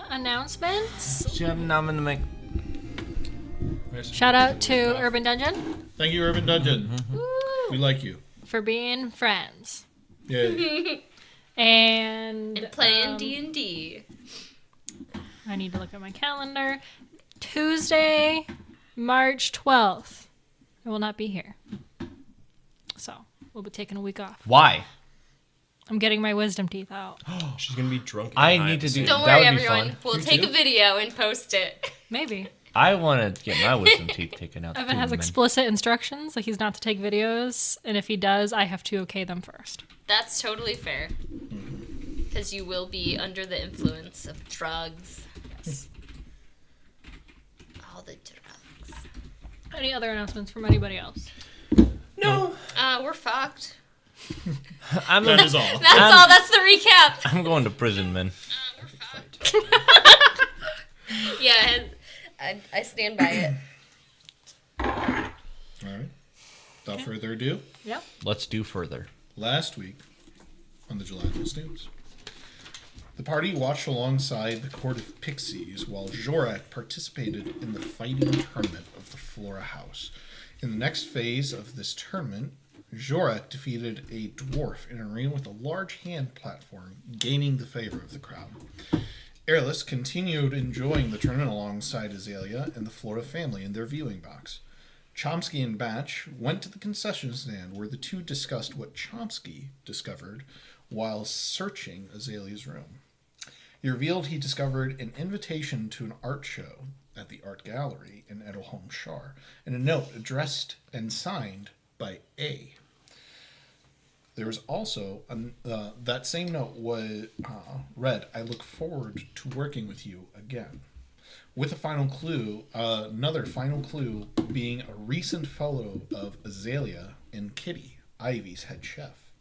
Announcements. Shout out to Urban Dungeon. Thank you, Urban Dungeon. We like you. For being friends. Yeah. And playing D&D. I need to look at my calendar. Tuesday, March 12th. I will not be here. So, we'll be taking a week off. Why? I'm getting my wisdom teeth out. She's going to be drunk. I need to do Don't that. worry, Would be everyone. fun. We'll take a video and post it. Maybe. I want to get my wisdom teeth taken out. Evan has explicit instructions, like he's not to take videos, and if he does, I have to okay them first. That's totally fair. Because you will be under the influence of drugs. Yes. All the drugs. Any other announcements from anybody else? No. We're fucked. That is all. That's all. That's the recap. I'm going to prison, man. We're fucked. Yeah, I stand by it. All right. Without further ado, Yep. Let's do further. last week on the Gelatinous Noobs, the party watched alongside the Court of Pixies while Jorak participated in the fighting tournament of the Flora house. In the next phase of this tournament, Jorak defeated a dwarf in an arena with a large hand platform, gaining the favor of the crowd. Airless continued enjoying the tournament alongside Azalea and the Flora family in their viewing box. Chomsky and Batch went to the concession stand where the two discussed what Chomsky discovered while searching Azalea's room. He revealed he discovered an invitation to an art show at the art gallery in Edelholm Shar, and a note addressed and signed by A. There was also, that same note was read, "I look forward to working with you again." With a final clue, another final clue being a recent photo of Azalea and Kitty, Ivy's head chef.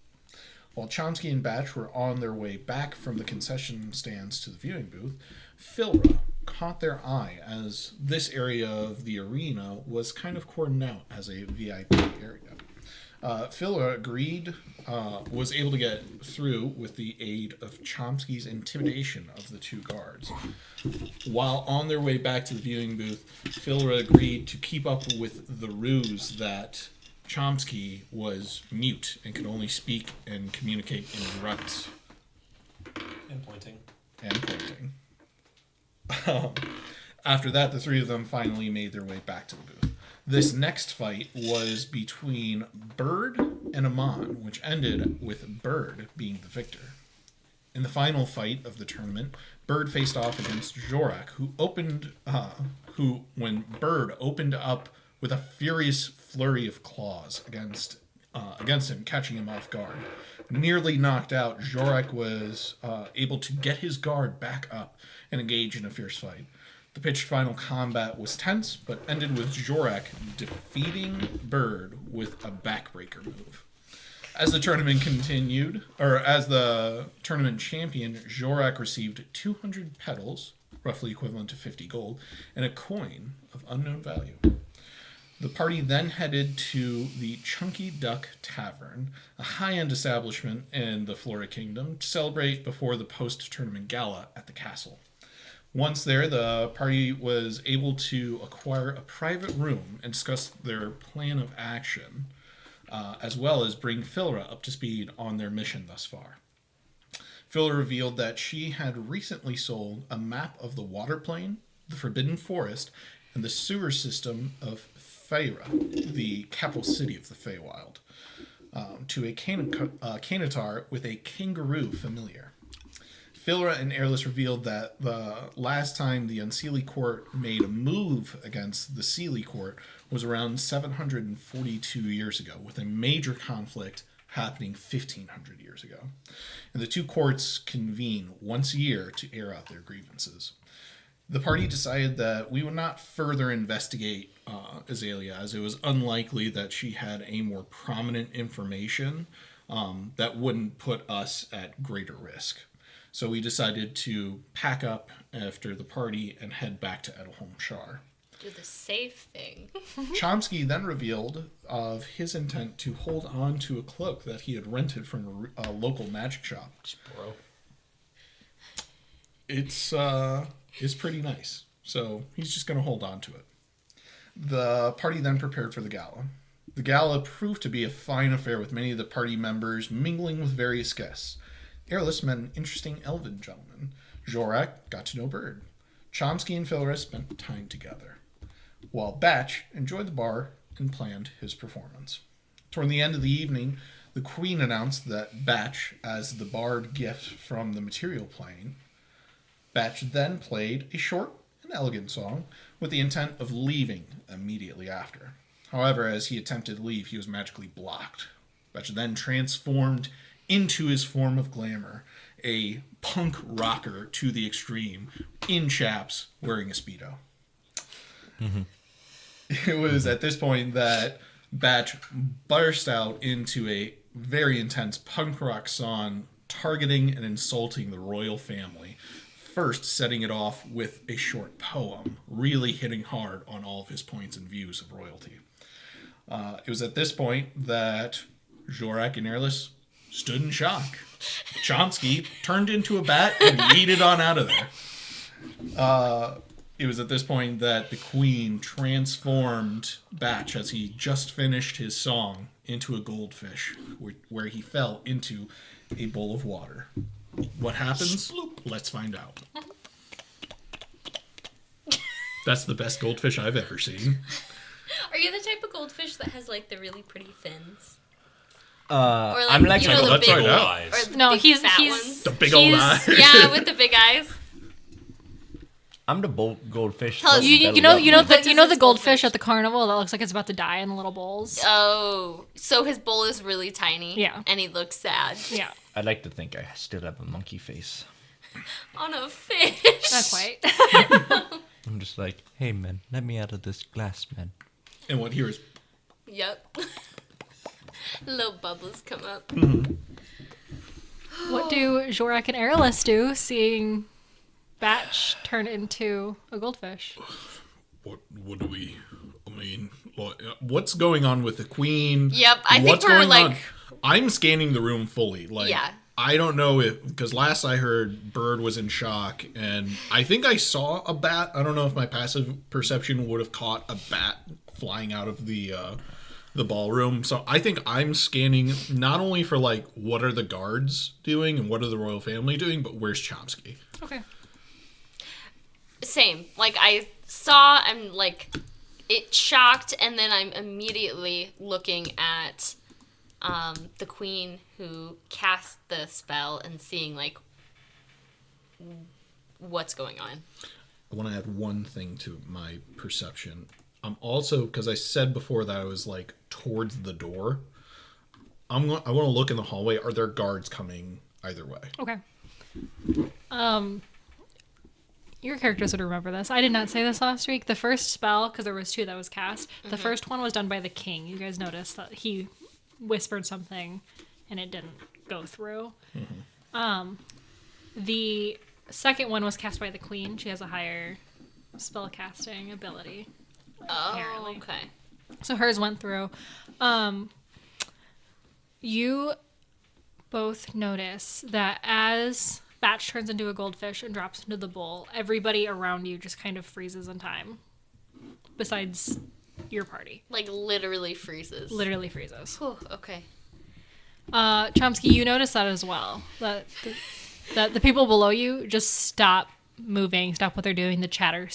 While Chomsky and Batch were on their way back from the concession stands to the viewing booth, Flora caught their eye as this area of the arena was kind of cordoned out as a VIP area. Flora was able to get through with the aid of Chomsky's intimidation of the two guards. While on their way back to the viewing booth, Flora agreed to keep up with the ruse that Chomsky was mute and could only speak and communicate in grunts. And pointing. After that, the three of them finally made their way back to the booth. This next fight was between Bird and Amon, which ended with Bird being the victor. In the final fight of the tournament, Bird faced off against Jorak, when Bird opened up with a furious flurry of claws against him, catching him off guard. Nearly knocked out, Jorak was able to get his guard back up and engage in a fierce fight. The pitched final combat was tense, but ended with Jorak defeating Bird with a backbreaker move. As the tournament continued, or as the tournament champion, Jorak received 200 petals, roughly equivalent to 50 gold, and a coin of unknown value. The party then headed to the Chunky Duck Tavern, a high-end establishment in the Flora Kingdom, to celebrate before the post-tournament gala at the castle. Once there, the party was able to acquire a private room and discuss their plan of action, as well as bring Flora up to speed on their mission thus far. Flora revealed that she had recently sold a map of the water plane, the Forbidden Forest, and the sewer system of Feyre, the capital city of the Feywild, to a Canatar with a kangaroo familiar. Flora and Airless revealed that the last time the Unseelie Court made a move against the Seelie Court was around 742 years ago, with a major conflict happening 1,500 years ago. And the two courts convene once a year to air out their grievances. The party decided that we would not further investigate Azalea, as it was unlikely that she had a more prominent information that wouldn't put us at greater risk. So we decided to pack up after the party and head back to Edelholm Shar. Do the safe thing. Chomsky then revealed of his intent to hold on to a cloak that he had rented from a local magic shop. Just borrow. it's pretty nice. So he's just going to hold on to it. The party then prepared for the gala. The gala proved to be a fine affair with many of the party members mingling with various guests. Airless met an interesting elven gentleman. Jorak got to know Bird. Chomsky and Flora spent time together, while Batch enjoyed the bar and planned his performance. Toward the end of the evening, the Queen announced that Batch as the barred gift from the material plane. Batch then played a short and elegant song with the intent of leaving immediately after. However, as he attempted to leave, he was magically blocked. Batch then transformed into his form of glamour, a punk rocker to the extreme, in chaps, wearing a Speedo. It was at this point that Batch burst out into a very intense punk rock song targeting and insulting the royal family, first setting it off with a short poem, really hitting hard on all of his points and views of royalty. It was at this point that Jorak and Airless stood in shock. Chomsky turned into a bat and yeeted on out of there. It was at this point that the Queen transformed Batch, as he just finished his song, into a goldfish, where he fell into a bowl of water. What happens? Let's find out. That's the best goldfish I've ever seen. Are you the type of goldfish that has like the really pretty fins? Or Like, I'm like you know, the let's big find out. eyes. Or the No, big he's fat ones? The big old eyes. Yeah, with the big eyes. I'm the goldfish. Tell us- that You belly know up. you know What the you know is the this goldfish goldfish? at the carnival that looks like it's about to die in the little bowls. Oh, so his bowl is really tiny. Yeah. And he looks sad. Yeah, I'd like to think I still have a monkey face. On a fish. not quite. I'm just like, hey man, let me out of this glass, man. And what here is Yep. Little bubbles come up. What do Jorak and Airless do, seeing Batch turn into a goldfish? what do we? I mean, what's going on with the Queen? Yep, I think What's we're, going like- on? I'm scanning the room fully. Like, Yeah. I don't know if, because last I heard, Bird was in shock, and I think I saw a bat. I don't know if my passive perception would have caught a bat flying out of the ballroom. So I think I'm scanning not only for like what are the guards doing and what are the royal family doing, but where's Chomsky? Okay. Same. Like, I saw, I'm like, it shocked, and then I'm immediately looking at the Queen who cast the spell and seeing, like, what's going on. I want to add one thing to my perception. I'm also, because I said before that I was like towards the door. I want to look in the hallway. Are there guards coming either way? Okay. Your characters would remember this. I did not say this last week. The first spell, because there was two that was cast, the first one was done by the king. You guys noticed that he whispered something and it didn't go through. The second one was cast by the queen. She has a higher spell casting ability. Oh, Apparently. okay. So hers went through. You both notice that as Batch turns into a goldfish and drops into the bowl, everybody around you just kind of freezes in time. Besides your party. Like, literally freezes. Literally freezes. Whew, okay. Chomsky, you notice that as well. That the people below you just stop moving, stop what they're doing. The chatter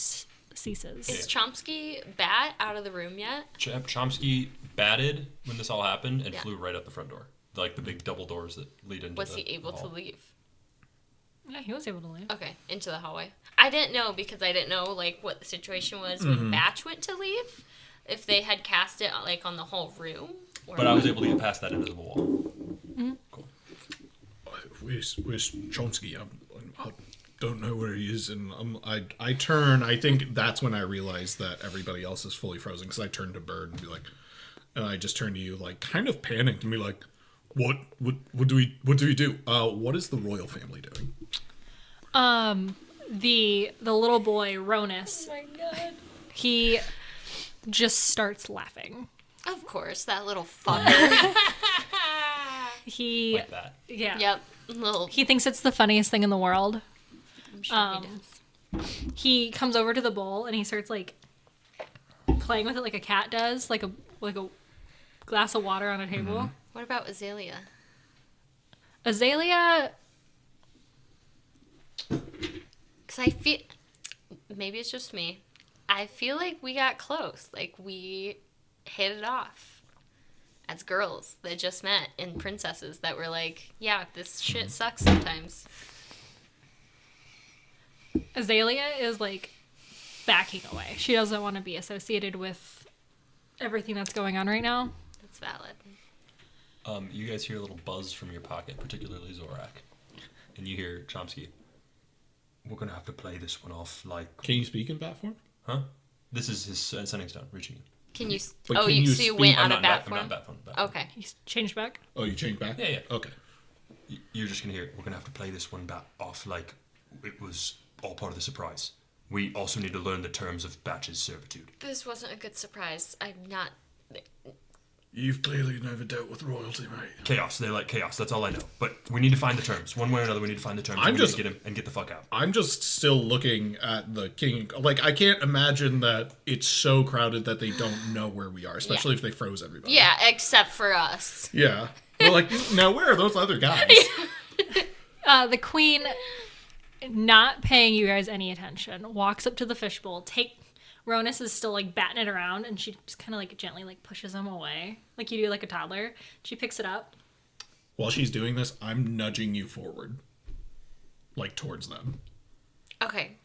ceases. Is Chomsky bat out of the room yet? Chomsky batted when this all happened and Yeah. flew right out the front door. Like the big double doors that lead into Was the he able to hall. leave? Yeah, he was able to leave. Okay, into the hallway. I didn't know because I didn't know like what the situation was when Batch went to leave. If they had cast it like on the whole room. Or But I was able to get past that invisible wall. Cool. Where's Chomsky? I don't know where he is, and I turn. I think that's when I realize that everybody else is fully frozen, because I turn to Bird and be like, and I just turn to you, like kind of panicked, and be like, what do we do? What is the royal family doing? The little boy Ronus. Oh my god. He just starts laughing. Of course, that little fucker. He Like that. yeah. Yep. Little. He thinks it's the funniest thing in the world. I'm sure he does. He comes over to the bowl and he starts like playing with it like a cat does, like a glass of water on a table. What about Azalea? Azalea, Because I feel, maybe it's just me, I feel like we got close. Like, we hit it off as girls that just met and princesses that were like, yeah, this shit sucks sometimes. Azalea is like backing away. She doesn't want to be associated with everything that's going on right now. That's valid. You guys hear a little buzz from your pocket, particularly Zorak. And you hear Chomsky. We're going to have to play this one off like... Can you speak in bat form? Huh? This is his sending stone reaching you. Can you... But Oh, can you, you so you speak- went I'm out not of bat I'm not form? bat form. Okay. He's changed back. Oh, you changed back? Yeah. Okay. You're just going to hear, we're going to have to play this one off like it was all part of the surprise. We also need to learn the terms of Batch's servitude. This wasn't a good surprise. I'm not... You've clearly never dealt with royalty, mate. Chaos. They like chaos. That's all I know. But we need to find the terms. One way or another, we need to find the terms. I'm and we just- need to get him and get the fuck out. I'm just still looking at the king. Like, I can't imagine that it's so crowded that they don't know where we are, especially if they froze everybody. Yeah, except for us. Yeah. We're like, now where are those other guys? The queen, not paying you guys any attention, walks up to the fishbowl. Ronus is still like batting it around, and she just kind of like gently like pushes him away, like you do like a toddler. She picks it up. While she's doing this, I'm nudging you forward. Like, towards them. Okay.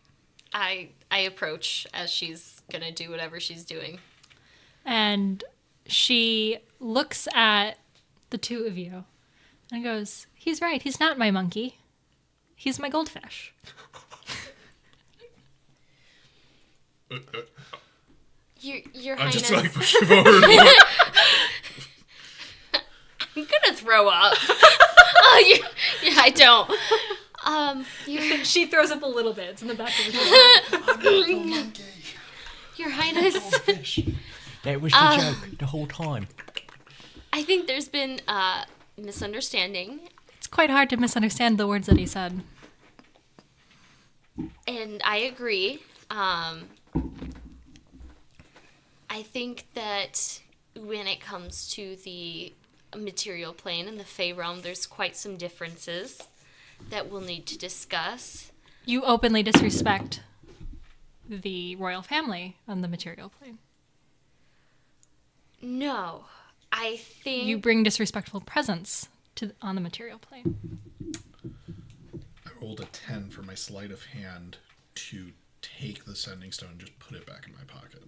I approach as she's gonna do whatever she's doing. And she looks at the two of you and goes, "He's right. He's not my monkey. He's my goldfish." Your I Highness, just like push him forward. I'm gonna throw up. Yeah, I don't. She throws up a little bit. It's in the back of the Your Highness, That was the joke the whole time. I think there's been a misunderstanding, It's quite hard to misunderstand the words that he said. and I agree. I think that when it comes to the material plane and the Fey realm, there's quite some differences that we'll need to discuss. You openly disrespect the royal family on the material plane. No, I think... You bring disrespectful presence on the material plane. I rolled a 10 for my sleight of hand to take the sending stone and just put it back in my pocket.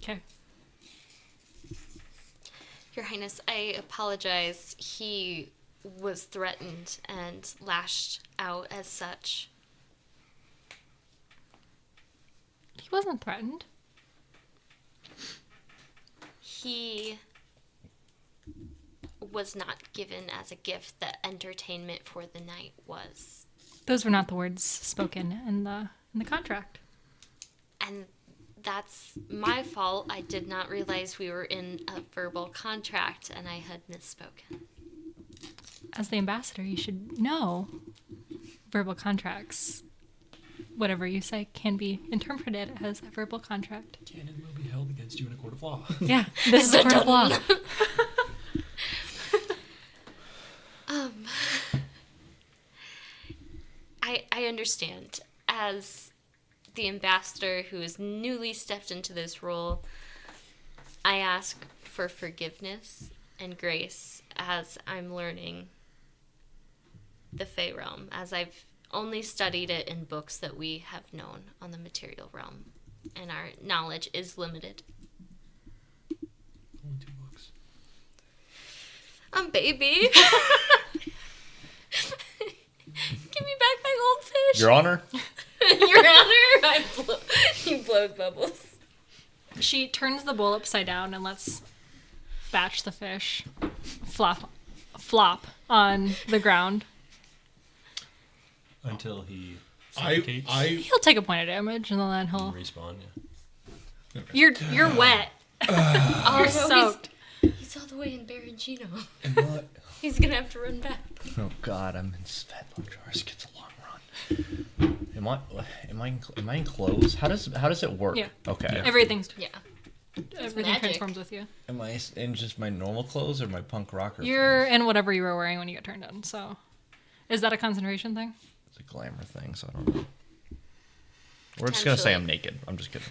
Okay. Your Highness, I apologize. He was threatened and lashed out as such. He wasn't threatened. He was not given as a gift that entertainment for the night was. Those were not the words spoken in the contract. And that's my fault. I did not realize we were in a verbal contract and I had misspoken. As the ambassador, you should know verbal contracts. Whatever you say can be interpreted as a verbal contract. Canon will be held against you in a court of law. Yeah, this is a court of law. I understand. As the ambassador who has newly stepped into this role, I ask for forgiveness and grace as I'm learning the Fey realm, as I've only studied it in books that we have known on the material realm, and our knowledge is limited. Only 2 books. Baby. Give me back my goldfish. Your Honor? Your Honor. You blow bubbles. She turns the bowl upside down and lets Batch the fish flop on the ground. Until he suffocates He'll take a point of damage and then he'll. and respawn, yeah. You're wet. You're soaked. He's all the way in Barangino. And what? He's gonna have to run back. Oh God, I'm in Svetlana. This gets a long run. Am I in clothes? How does it work? Yeah. Okay. Everything's Yeah. everything magic. transforms with you. Am I in just my normal clothes or my punk rocker? You're things? in whatever you were wearing when you got turned in. So, is that a concentration thing? It's a glamour thing, so I don't know. We're just gonna say I'm naked. I'm just kidding.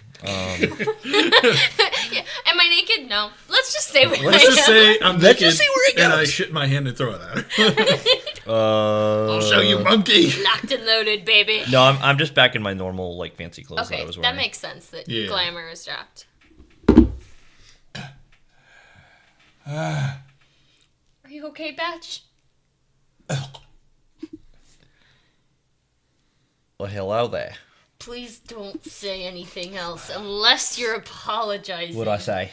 Yeah. Am I naked? No. Let's just say where Let's I just am. say I'm Let's naked just see where it and I goes. shit my hand and throw it at her. I'll show you, Uh, monkey. Locked and loaded, baby. no, I'm just back in my normal like fancy clothes that Okay, I was wearing. that makes sense that Yeah. glamour is dropped. Are you okay, Batch? Well, hello there. Please don't say anything else unless you're apologizing. What'd I say?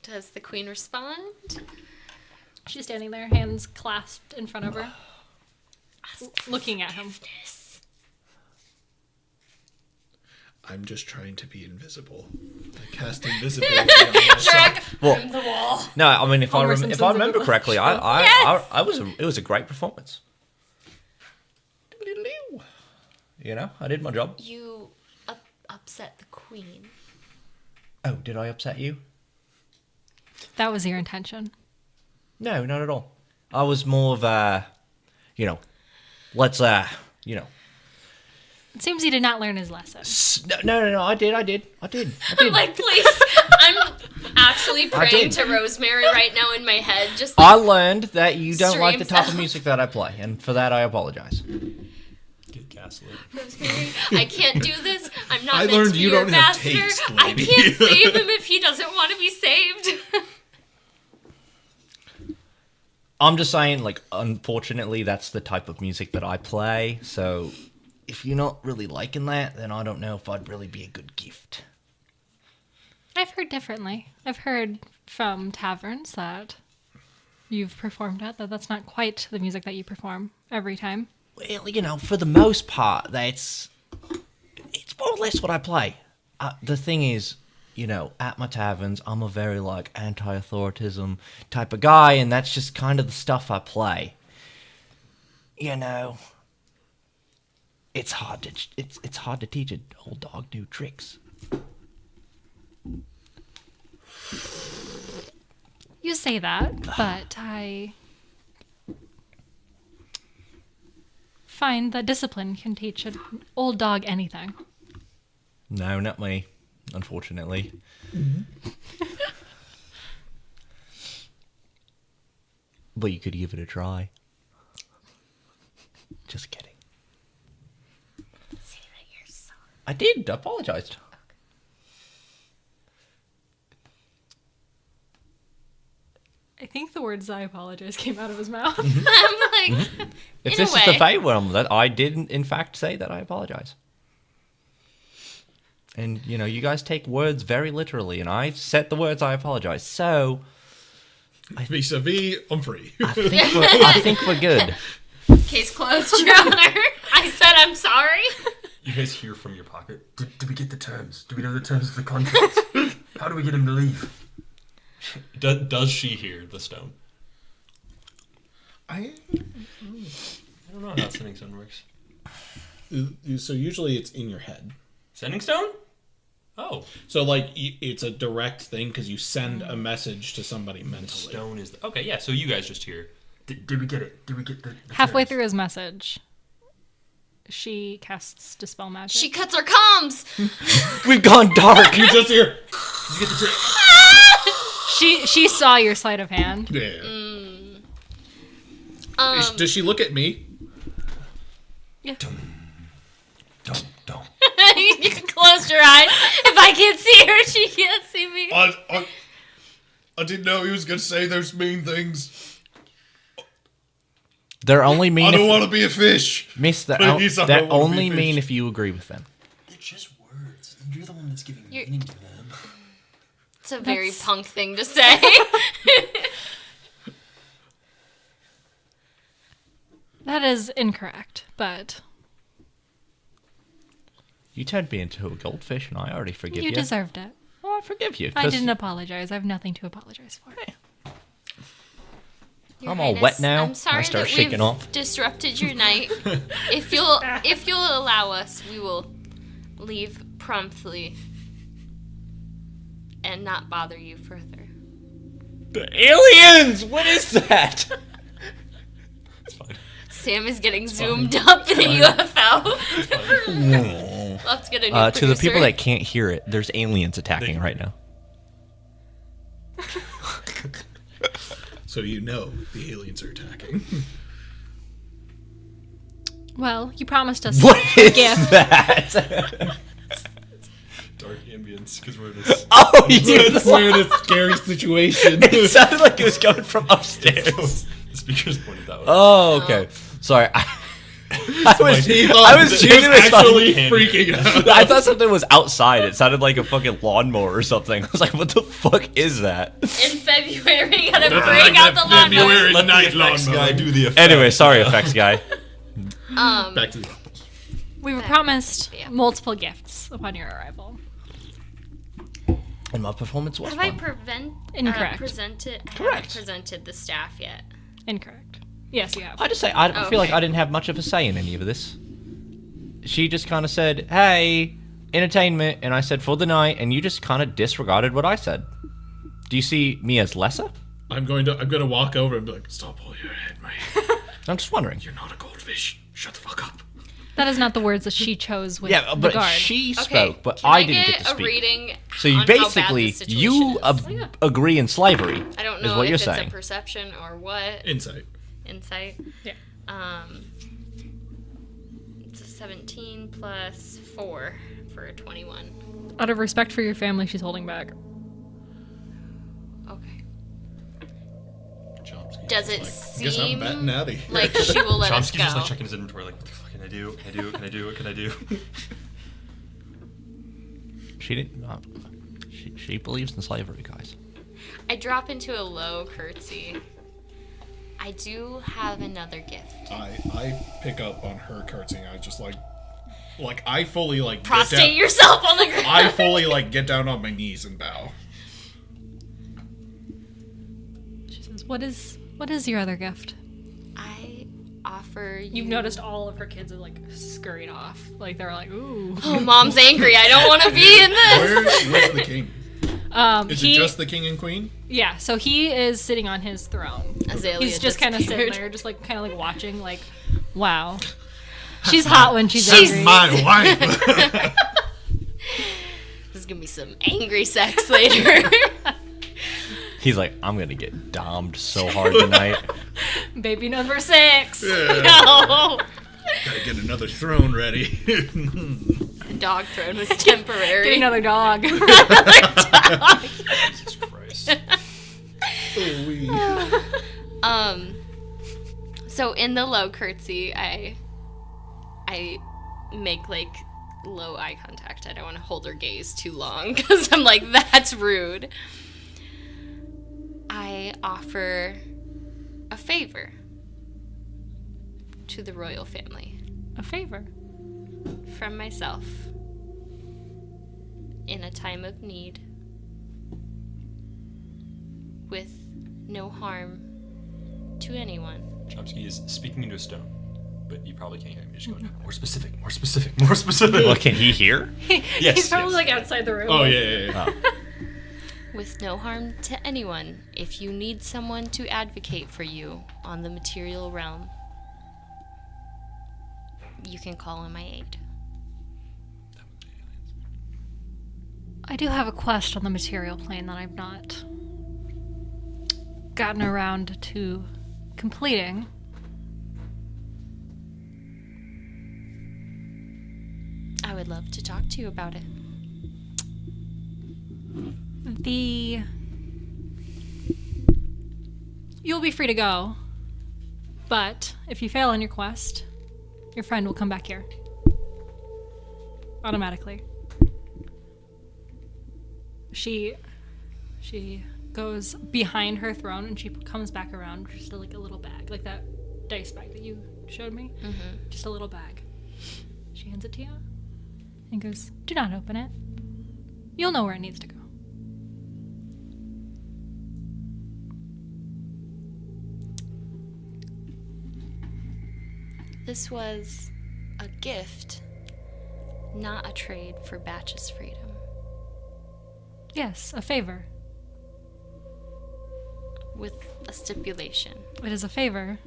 Does the queen respond? She's standing there, hands clasped in front of her, looking at him. I'm just trying to be invisible. I cast invisibility on myself. Shrek, Well- from the wall. No, I mean if Homer I Simpson's remember in the correctly, Yes! it was a great performance. You know, I did my job. You upset the queen. Oh, did I upset you? That was your intention. No, not at all. I was more of let's It seems he did not learn his lesson. No, I did. I'm like, please. I'm actually praying did. to Rosemary right now in my head. Just I like, learned that you don't like the Streams type of out. music that I play, and for that I apologize. Get gaslit. Rosemary, I can't do this. I'm not I meant learned to be you your don't have ambassador. taste, I lady. can't save him if he doesn't want to be saved. I'm just saying, like, unfortunately, that's the type of music that I play, so if you're not really liking that, then I don't know if I'd really be a good gift. I've heard differently. I've heard from taverns that you've performed at that that's not quite the music that you perform every time. Well, you know, for the most part, it's more or less what I play. The thing is, you know, at my taverns, I'm a very, like, anti-authoritism type of guy, and that's just kind of the stuff I play. You know, it's hard to teach an old dog new tricks. You say that, but I find that discipline can teach an old dog anything. No, not me, unfortunately. But you could give it a try. Just kidding. Say that you're sorry. I did. I apologized. I think the words "I apologize" came out of his mouth. I'm like, If in this a is the way. Fey realm, that I did in fact say that I apologize. And, you know, you guys take words very literally, and I said the words I apologize. So, Vis-a-vis, I'm free. I think we're good. Case closed, Your Honor. I said I'm sorry. You guys hear from your pocket. Did we get the terms? Do we know the terms of the contract? How do we get him to leave? Does she hear the stone? I I don't know how sending stone works. So usually it's in your head. Sending stone? Oh, So like it's a direct thing because you send a message to somebody the mentally. stone is okay. Yeah, so you guys just hear. Did we get it? Did we get the Halfway terms? through his message, she casts Dispel Magic. She cuts her comms. We've gone dark. You just hear. Did you get the terms? She saw your sleight of hand. Yeah. Um, Does she look at me? Don't. you can close your eyes. If I can't see her, she can't see me. I didn't know he was gonna say those mean things. They're only mean I don't if, want to be a fish. Miss, they're, Please, I they're don't wanna be only a mean fish. if you agree with them. They're just words. You're the one that's giving You're- meaning to them. It's a very That's- punk thing to say. That is incorrect, but You turned me into a goldfish, and I already forgive you. you deserved it. Oh, I forgive you. I 'cause didn't apologize. I have nothing to apologize for. Your I'm all Highness, wet now. I'm sorry I start that shaking we've off. disrupted your night. If you'll allow us, we will leave promptly and not bother you further. The aliens! What is that? It's fine. Sam is getting zoomed up in a UFO. We'll have to get a new To the people producer. that can't hear it, there's aliens attacking right now. So you know the aliens are attacking. Well, you promised us What a is gift. that? Dark ambience, because we're this. Oh, you We're in a scary situation. It sounded like it was coming from upstairs. The speakers pointed that way. Oh, okay. Sorry. I was He genuinely actually thought- freaking out. I thought something was outside. It sounded like a fucking lawnmower or something. I was like, what the fuck is that? In February, we gotta bring out the lawnmower. February Let night the effects lawnmower. guy do the effects. Anyway, sorry, effects guy. Back to the apples. We were promised Yeah. multiple gifts upon your arrival. And my performance was Have I fun. Incorrect. presented? I Correct. haven't presented the staff yet. Incorrect. Yes, you have. I just say I feel like Okay. I didn't have much of a say in any of this. She just kind of said, "Hey, entertainment," and I said for the night, and you just kind of disregarded what I said. Do you see me as lesser? I'm gonna walk over and be like, stop holding your head, mate. I'm just wondering. You're not a goldfish. Shut the fuck up. That is not the words that she chose with Yeah, the but guard. she Okay, spoke, but can I didn't get get to a speak. reading. So you on how bad basically the situation you is. agree in slavery. I don't is know what if you're it's saying. a perception or what. Insight. Insight. Yeah. It's a 17 plus 4 for a 21. Out of respect for your family, she's holding back. Okay. Chomsky. Does it Guess I'm seem bat natty. like she will let us Chomsky go? just like checking his inventory, like, what the fuck can I do? Can I do? Can I do? What can I do? She didn't. She believes in slavery, guys. I drop into a low curtsy. I do have another gift. I pick up on her curtsying. I just like I fully like get Prostate down, yourself on the ground. I fully like get down on my knees and bow. She says, "What is your other gift?" I offer you. You've noticed all of her kids have like scurried off. Like they're like, "Ooh." Oh, Mom's angry. I don't want to be in this. Where's the king? Is it just the king and queen? Yeah, so he is sitting on his throne. Azalea He's just kind of sitting disappeared. there, just like kind of like watching, like, wow. She's hot when she's That's angry. my wife. There's gonna be some angry sex later. He's like, I'm gonna get domed so hard tonight. Baby number 6. No. Gotta get another throne ready. The dog throne was temporary. Get another dog. Jesus Christ. So in the low curtsy, I make like low eye contact. I don't want to hold her gaze too long because I'm like, that's rude. I offer a favor to the royal family A favor. from myself in a time of need with no harm to anyone. Chomsky is speaking into a stone, but you probably can't hear him. You're just going, more specific, more specific, more specific. Well, can he hear? Yes, He's probably yes. like outside the room. Oh yeah. With no harm to anyone, if you need someone to advocate for you on the material realm, you can call in my aid. I do have a quest on the material plane that I've not gotten around to completing. I would love to talk to you about it. You'll be free to go, but if you fail on your quest, your friend will come back here. Automatically. She goes behind her throne and she comes back around with just like a little bag, like that dice bag that you showed me. Mm-hmm. Just a little bag. She hands it to you and goes, "Do not open it. You'll know where it needs to go." This was a gift, not a trade for Batch's freedom. Yes, a favor. With a stipulation. It is a favor.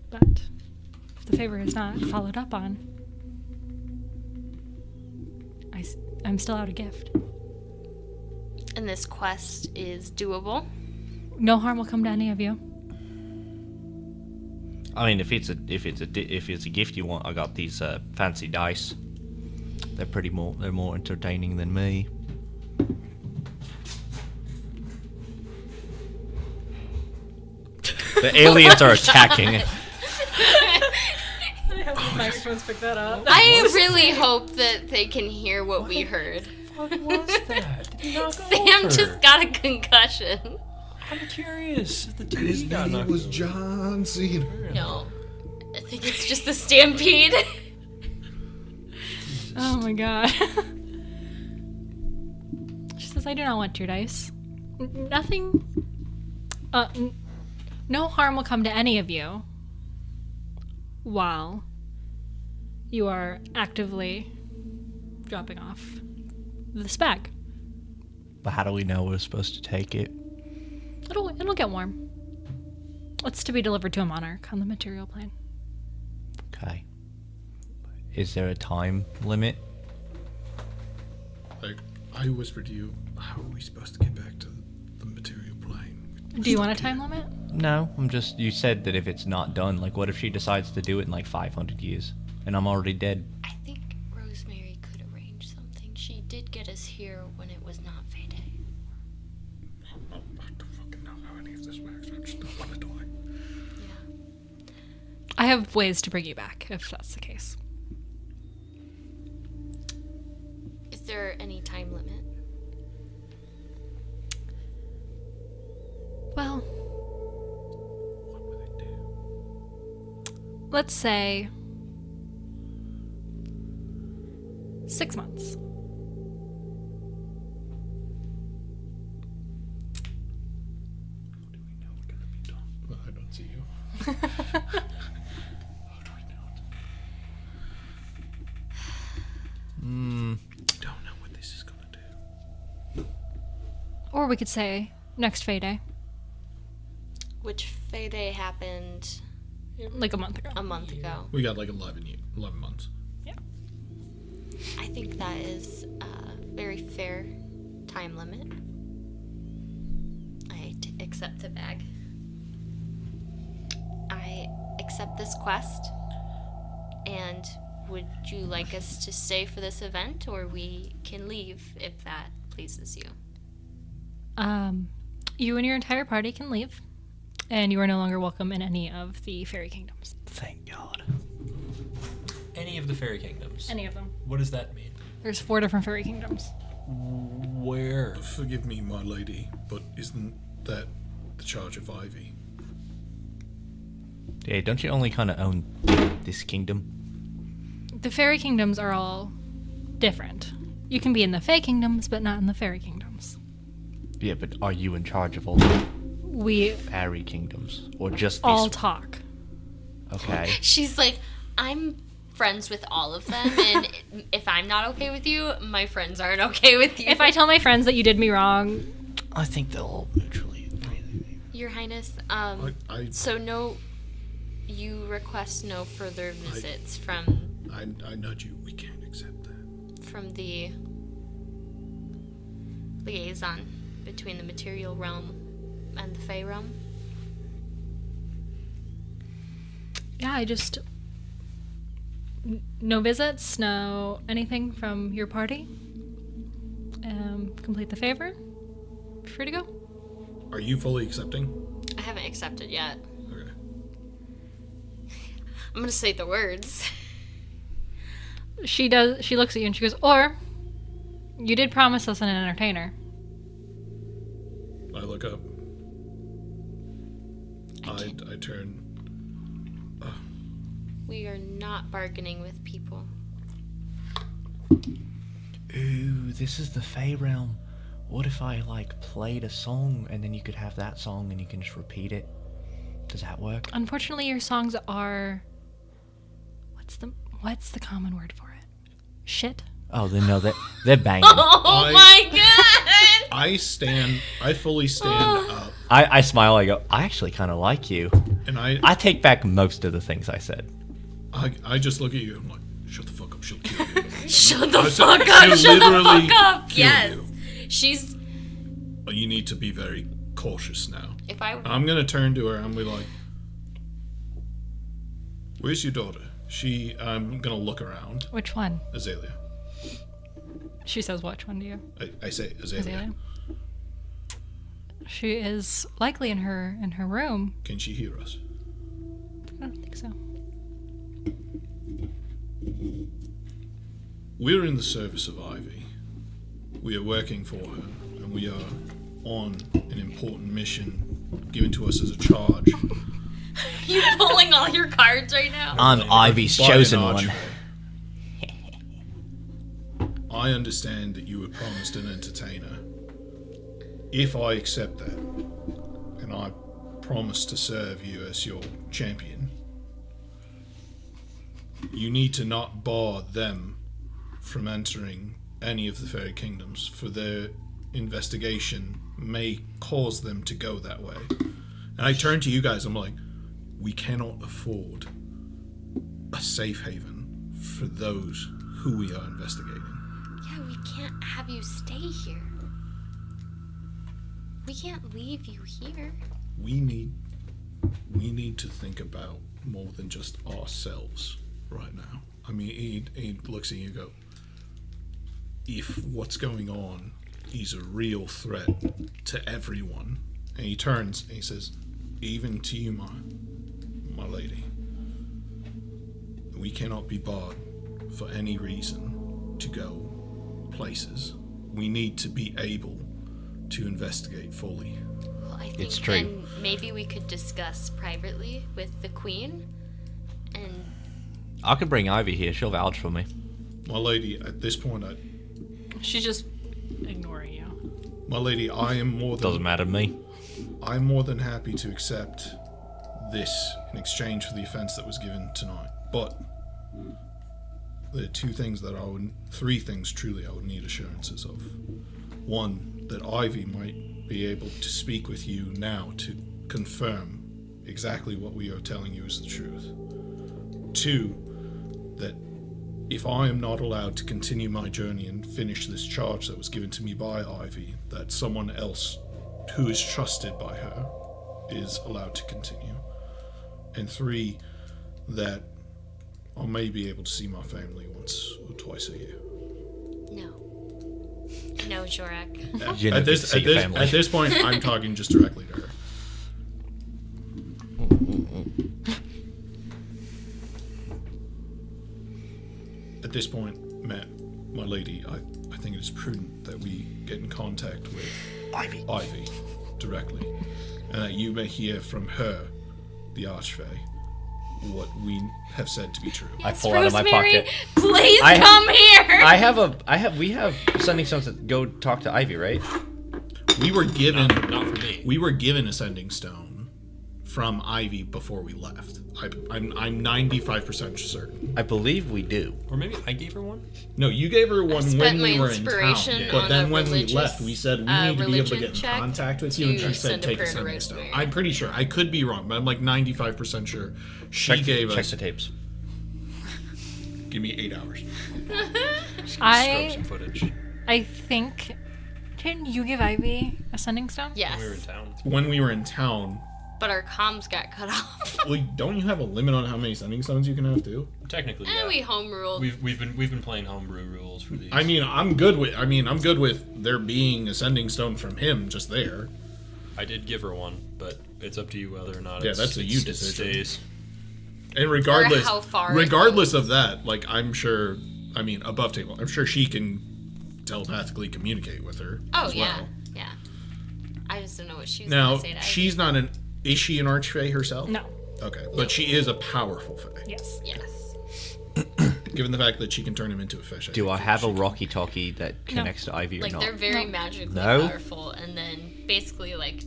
But if the favor is not followed up on, I'm still out a gift. And this quest is doable. No harm will come to any of you. I mean, if it's a gift you want, I got these fancy dice. They're more entertaining than me. The aliens are attacking. Microphones pick that up. I really hope that they can hear what we heard. What was that? Did he knock Sam over? just got a concussion. I'm curious. The And his TV got name knocked was over. John Cena. No. I think it's just a stampede. Oh my god. She says, I do not want your dice. Nothing. No harm will come to any of you while you are actively dropping off this bag. But how do we know we're supposed to take it? It'll get warm. It's to be delivered to a monarch on the material plane. Okay. Is there a time limit? Like, I whispered to you, how are we supposed to get back to the material plane? Do you want a time limit? No, you said that if it's not done, like what if she decides to do it in like 500 years and I'm already dead? I think Rosemary could arrange something. She did get us here when it was not Fayday. I don't fucking know how any of this works. I just don't want to die. Yeah. I have ways to bring you back if that's the case. Is there any time limit? Well, What would it do? let's say 6 months. How do we know we're going to be done? Well, I don't see you. How do we know it? I don't know what this is going to do. Or we could say next Fayday, Which Fayday happened like a month ago. a month ago. We got like 11 months. I think that is a very fair time limit. I accept the bag. I accept this quest. And would you like us to stay for this event, or we can leave if that pleases you? You and your entire party can leave, and you are no longer welcome in any of the fairy kingdoms. Thank God. Any of the fairy kingdoms. Any of them. What does that mean? There's 4 different fairy kingdoms. Where? Forgive me, my lady, but isn't that the charge of Ivy? Yeah, don't you only kind of own this kingdom? The fairy kingdoms are all different. You can be in the fae kingdoms, but not in the fairy kingdoms. Yeah, but are you in charge of all the We fairy kingdoms? Or just all this? talk. Okay. She's like, I'm friends with all of them, and if I'm not okay with you, my friends aren't okay with you. If I tell my friends that you did me wrong, I think they'll all mutually agree. Your Highness, I so no, you request no further visits from nudge you. We can't accept that. the liaison between the material realm and the Fey realm. yeah, I just no visits, no anything from your party. Complete the favor. Free to go. Are you fully accepting? I haven't accepted yet. Okay. I'm gonna say the words. She does. She looks at you and she goes, "Or you did promise us an entertainer." I look up. I turn. We are not bargaining with people. Ooh, this is the Fey realm. What if I, played a song and then you could have that song and you can just repeat it? Does that work? Unfortunately, your songs are. What's the common word for it? Shit. Oh, no, they're banging. Oh my god! I fully stand up, I smile. I go, I actually kind of like you. and I take back most of the things I said. I just look at you. I'm like, shut the fuck up. She'll kill you. Shut the I said, fuck up! she'll Shut the literally fuck up! kill Yes. you. She's. But you need to be very cautious now. If I. I'm gonna turn to her and be like, "Where's your daughter?" I'm gonna look around. Which one? Azalea. She says, which one do you? I say Azalea. Azalea? She is likely in her room. Can she hear us? I don't think so. We're in the service of Ivy. We are working for her, and we are on an important mission given to us as a charge. You pulling all your cards right now? I'm Ivy's by an chosen one. archway. I understand that you were promised an entertainer. If I accept that, and I promise to serve you as your champion, you need to not bar them from entering any of the fairy kingdoms, for their investigation may cause them to go that way. And I turn to you guys, I'm like, we cannot afford a safe haven for those who we are investigating. Yeah, we can't have you stay here. We can't leave you here. We need to think about more than just ourselves right now. I mean, he looks at you and go, if what's going on is a real threat to everyone, and he turns and he says, even to you, my lady, we cannot be barred for any reason to go places. We need to be able to investigate fully. Well, I think It's true. then maybe we could discuss privately with the queen. And I can bring Ivy here. She'll vouch for me. My lady, at this point, She's just ignoring you. my lady, I am more than Doesn't matter to me. I'm more than happy to accept this in exchange for the offense that was given tonight. But there are three things truly I would need assurances of. One, that Ivy might be able to speak with you now to confirm exactly what we are telling you is the truth. Two, that if I am not allowed to continue my journey and finish this charge that was given to me by Ivy, that someone else who is trusted by her is allowed to continue. And three, that I may be able to see my family once or twice a year. no. No, Jorak. You At get to see your family. at this point, I'm talking just directly to her. At this point, Matt, my lady, I think it is prudent that we get in contact with Ivy directly, and that you may hear from her, the Archfey, what we have said to be true. I pull out of my Rosemary, pocket. please I- come here. We have sending stones that go talk to Ivy, right? We were given Not for me. we were given a sending stone from Ivy before we left. I'm 95% certain. I believe we do. Or maybe I gave her one? No, you gave her one spent when my we were in town. inspiration But on then a when we religious, left, we said we need to be able to religion get in check contact with you, and to she said send a take a prayer to sending stone. Rosemary. I'm pretty sure. I could be wrong, but I'm like 95% sure. She gave check us. the tapes. Give me 8 hours. Scrub some footage. I think. Didn't you give Ivy a sending stone? Yes. We were in town. When we were in town, But our comms got cut off. well, don't you have a limit on how many sending stones you can have too? Technically, And yeah. we home ruled. We've been playing homebrew rules for these. I mean, I'm good with there being a sending stone from him just there. I did give her one, but it's up to you whether or not. Yeah, it's, that's a you it decision. stays. And regardless, how far it regardless goes. of that, like I'm sure, I mean, above table, I'm sure she can telepathically communicate with her. Oh as yeah, well. yeah. I just don't know what she was Now gonna say to she's not an. Is she an archfey herself? No. Okay, but she is a powerful fae. Yes. Yes. Given the fact that she can turn him into a fish. Do I think have a she can- Rocky Talkie that connects to Ivy or Like not? they're very No. magically No? powerful, and then basically like,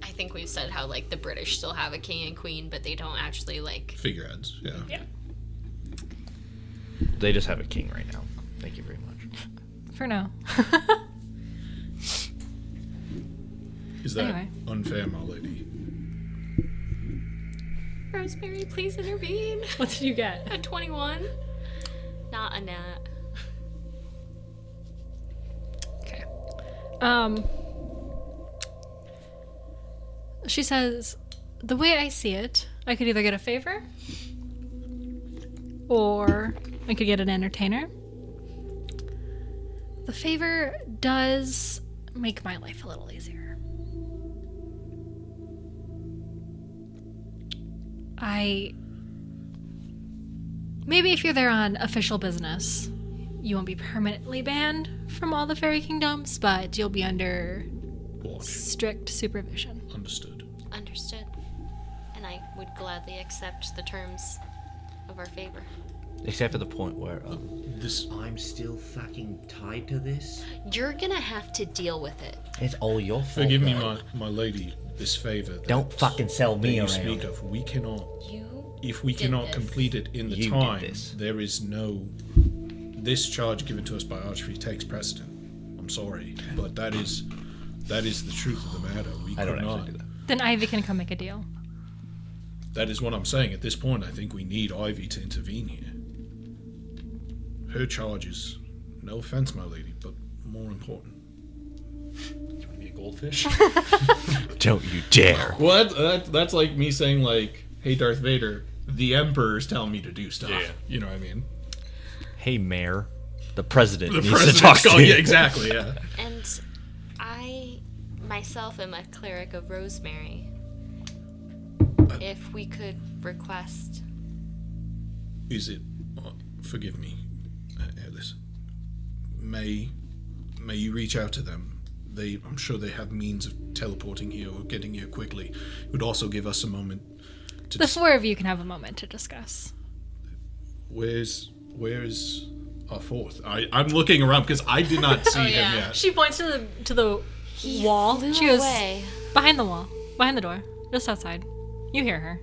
I think we've said how, like, the British still have a king and queen, but they don't actually, like... Figureheads, yeah. Yeah. They just have a king right now. Thank you very much. For now. Is that Anyway. unfair, my lady? Rosemary, please intervene. What did you get? A 21. Not a nat. Okay. She says, the way I see it, I could either get a favor or I could get an entertainer. The favor does make my life a little easier. Maybe if you're there on official business, you won't be permanently banned from all the fairy kingdoms, but you'll be under Watch. strict supervision. Understood. Understood. And I would gladly accept the terms of our favor. Except for the point where This I'm still fucking tied to this. You're gonna have to deal with it. It's all your fault. forgive me, though. my lady. This favor. that- Don't fucking sell that me you around. speak of. We cannot. If we did cannot this. complete it in the You did time, this. there is no. This charge given to us by archery takes precedent. I'm sorry, but that is the truth of the matter. We I could don't not. actually do that. Then Ivy can come make a deal. That is what I'm saying. At this point, I think we need Ivy to intervene here. Her charge is, no offense, my lady, but more important. Do you want to be a goldfish? Don't you dare. What? That's like me saying, like, hey, Darth Vader, the Emperor's telling me to do stuff. Yeah. You know what I mean? Hey, Mayor. The president The needs president. to talk to you. Yeah, exactly, yeah. And I myself am a cleric of Rosemary. If we could request... Is it... forgive me, Alice. May you reach out to them? I'm sure they have means of teleporting here or getting here quickly. It would also give us a moment to... The four of you can have a moment to discuss. Where is our fourth? I'm looking around because I did not see him yeah. yet. She points to the wall. flew She goes, away. behind the wall. Behind the door. Just outside. You hear her.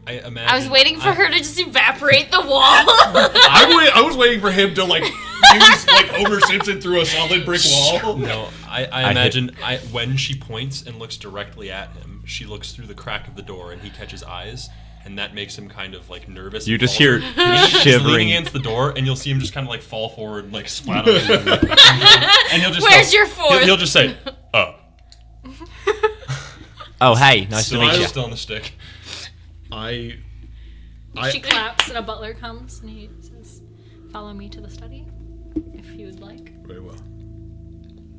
I imagine. I was waiting for her to just evaporate the wall. I was waiting for him to like use like Homer Simpson through a solid brick wall. No, I imagine when she points and looks directly at him, she looks through the crack of the door and he catches eyes, and that makes him kind of like nervous. You and just fall hear forward. He's leaning shivering. against the door, and you'll see him just kind of like fall forward, and, like splat on his and he'll just Where's go- your fourth? He'll just say, "Oh." Oh, hey, nice to Still, meet you. still on the stick. She claps and a butler comes and he says, follow me to the study if you would like. Very well.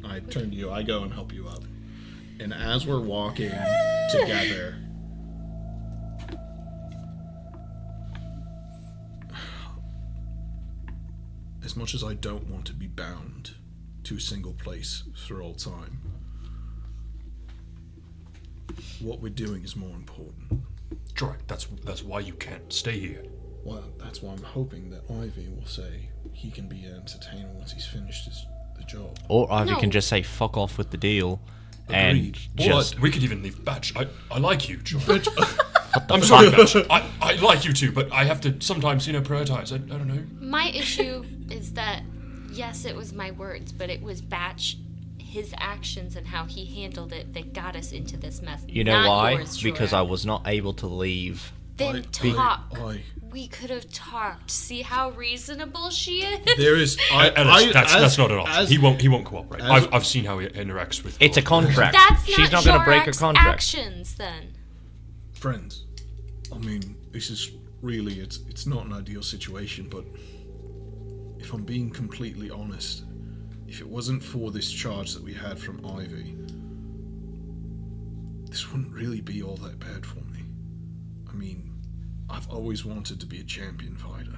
I turn to you. I go and help you up. And as we're walking together, as much as I don't want to be bound to a single place for all time, what we're doing is more important. Jorek, that's why you can't stay here. Well, that's why I'm hoping that Ivy will say he can be an entertainer once he's finished the job. Or Ivy No. can just say fuck off with the deal and Agreed. just We could even leave Batch. I like you, Jorek. But I'm sorry, Batch. I like you too, but I have to sometimes, prioritize. I don't know. My issue is that, yes, it was my words, but it was Batch, his actions and how he handled it that got us into this mess. You know not why? yours, Because Jorah. I was not able to leave. Then talk. I- We could have talked. See how reasonable she is? there is. That's not an option. as- He won't cooperate. as- I've seen how he interacts with. It's a contract. That's She's not not going to break her Jorak's contract. actions, then. Friends, I mean, this is really, it's not an ideal situation, but if I'm being completely honest, if it wasn't for this charge that we had from Ivy, this wouldn't really be all that bad for me. I mean, I've always wanted to be a champion fighter.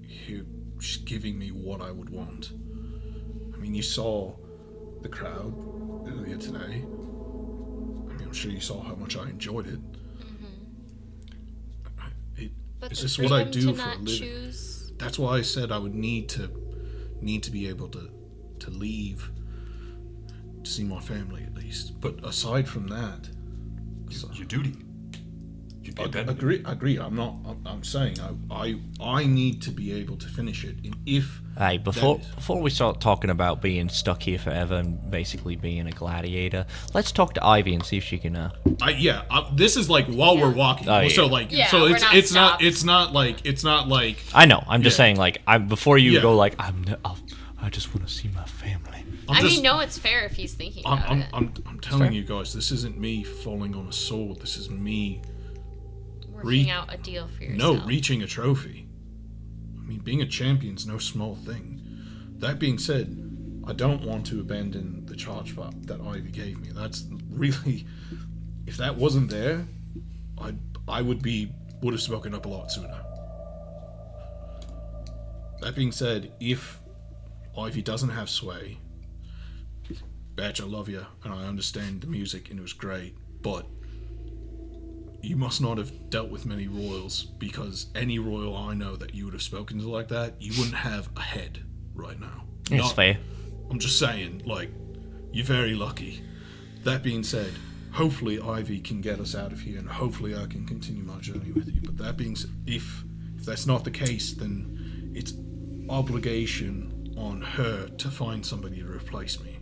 Here, she's giving me what I would want. I mean, you saw the crowd earlier today. I mean, I'm sure you saw how much I enjoyed it. But Is the this what I freedom do to for a not living? choose. That's why I said I would need to be able to leave to see my family at least. But aside from that, Your duty. You'd be abandoned. Agree. I'm saying I need to be able to finish it. And if Hey, before we start talking about being stuck here forever and basically being a gladiator, let's talk to Ivy and see if she can. this is like while we're walking. Oh, yeah. So like, Yeah, so we're not stopped. it's not like. I know. I'm just Yeah. saying, like, before you Yeah. go, like, I just want to see my family. No, it's fair if he's thinking about it. I'm telling you guys, this isn't me falling on a sword. This is me Working out a deal for yourself. reaching a trophy. I mean, being a champion's no small thing. That being said, I don't want to abandon the charge that Ivy gave me. That's really, if that wasn't there, I would have spoken up a lot sooner. That being said, if Ivy doesn't have sway, Batch, I love you, and I understand the music, and it was great, but you must not have dealt with many royals, because any royal I know that you would have spoken to like that, you wouldn't have a head right now. It's fair. I'm just saying, like, you're very lucky. That being said, hopefully Ivy can get us out of here, and hopefully I can continue my journey with you. But that being said, if that's not the case, then it's obligation on her to find somebody to replace me.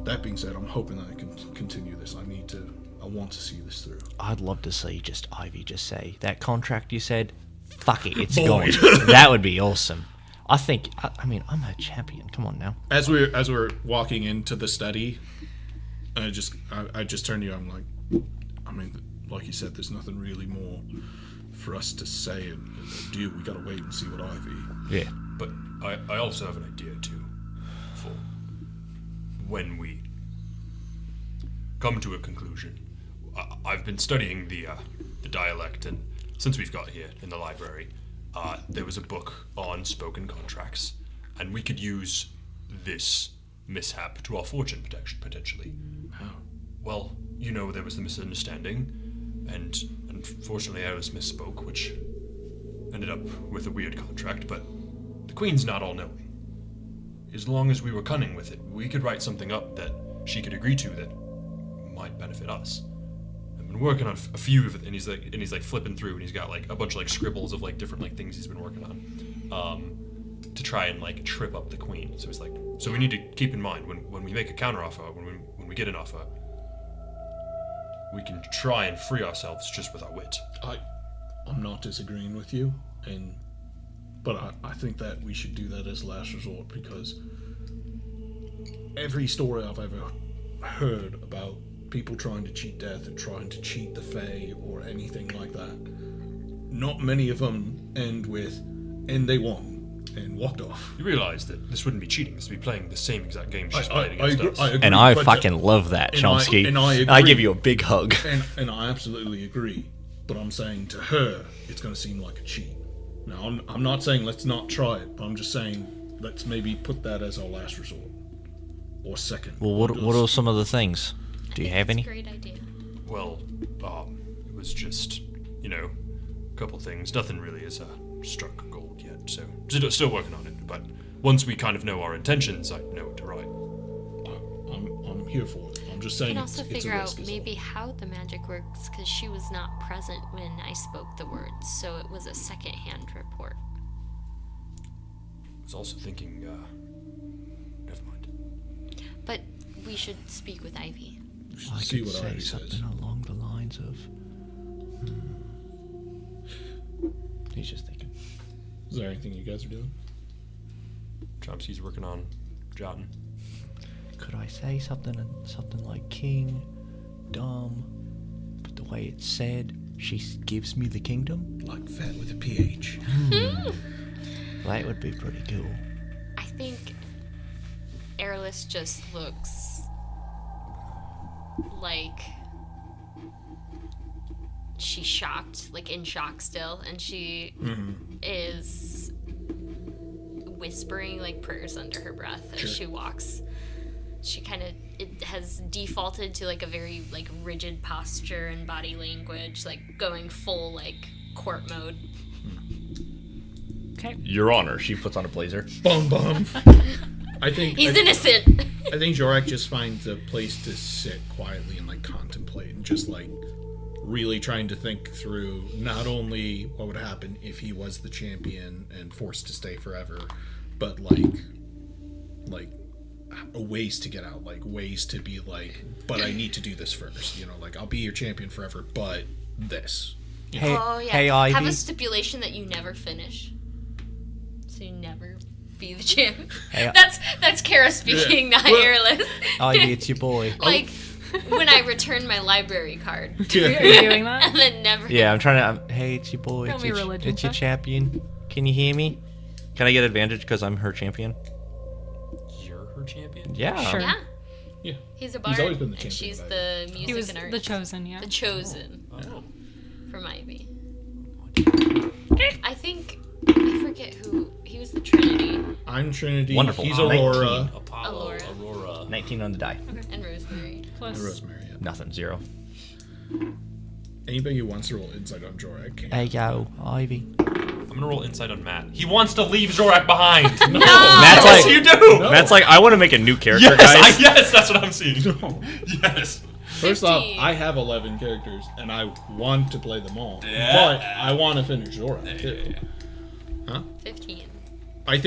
That being said, I'm hoping that I can continue this. I want to see this through. I'd love to see just Ivy just say, that contract you said, fuck it, it's Void. going. That would be awesome. I mean, I'm a champion. Come on now. As we're walking into the study, I just turn to you. I'm like, I mean, like you said, there's nothing really more for us to say and do. We gotta wait and see what Ivy. Yeah. But I also have an idea too, for when we come to a conclusion. I've been studying the dialect, and since we've got here in the library, there was a book on spoken contracts, and we could use this mishap to our fortune potentially. How? Well, there was the misunderstanding, and unfortunately Eris misspoke, which ended up with a weird contract, but the Queen's not all-knowing. As long as we were cunning with it, we could write something up that she could agree to that might benefit us. I've been working on a few of it, and he's like flipping through, and he's got like a bunch of like scribbles of like different like things he's been working on, to try and like trip up the Queen. So he's like, so we need to keep in mind when we make a counteroffer, when we get an offer, we can try and free ourselves just with our wit. I'm not disagreeing with you, but I think that we should do that as last resort, because every story I've ever heard about people trying to cheat death and trying to cheat the Fae or anything like that, not many of them end with, and they won and walked off. You realize that this wouldn't be cheating. This would be playing the same exact game she's playing against us. I agree, And I but fucking love that, Chomsky. and I agree. I give you a big hug. And I absolutely agree. But I'm saying to her, it's going to seem like a cheat. Now, I'm not saying let's not try it, but I'm just saying let's maybe put that as our last resort. Or second. Well, what are some of the things? Do you have any? Great idea. Well, it was just, a couple things. Nothing really has struck gold yet, so still working on it. But once we kind of know our intentions, I know what to write. I'm here for it. I'm just saying. You can also it's a figure out risk as well. maybe how the magic works, because she was not present when I spoke the words, so it was a second-hand report. I was also thinking, never mind. But we should speak with Ivy. We should I see could what say Ivy something says. along the lines of. He's just thinking. Is there anything you guys are doing? Chomsky's working on jotting. Could I say something like king, dumb, but the way it's said, she gives me the kingdom? Like fat with a PH. That would be pretty cool. I think Airless just looks like she's shocked, like in shock still, and she is whispering like prayers under her breath as she walks. She it has defaulted to like a very like rigid posture and body language, like going full like court mode. Okay. Your Honor, she puts on a blazer. Bum bum. He's innocent. I think Jorak just finds a place to sit quietly and like contemplate and just like really trying to think through not only what would happen if he was the champion and forced to stay forever, but like ways to get out, like ways to be like, but I need to do this first, you know, like I'll be your champion forever, but this. Hey, Oh yeah. hey, Ivy. Have a stipulation that you never finish, so you never be the champion. Hey, That's Kara speaking, not Well- Airless. Ivy, it's your boy. Like when I return my library card, Are you doing that? and then never. Yeah, I'm trying to. Hey, it's your boy. Tell It's me your, religion it's your stuff. champion. Can you hear me? Can I get advantage because I'm her champion? You're her champion? Yeah. Sure. Yeah, Yeah. he's a bard, always been the and champion she's of the music He was and arts. the chosen, yeah. The chosen Oh. from Ivy. I think I forget who he was. The Trinity I'm Trinity. Wonderful. He's 19. Aurora. Apollo, Aurora. 19 on the die. and Rosemary. Plus, Rosemary. Yeah. Nothing. 0. Anybody who wants to roll insight on Jorak can. Hey, yo, Ivy. I'm gonna roll insight on Matt. He wants to leave Zorak behind. No, Matt's yes, like- you do. Matt's like, I want to make a new character, Yes, guys. yes, that's what I'm seeing. Yes. First off, 15. I have 11 characters, and I want to play them all. Yeah. But I want to finish Jorak too. 15. I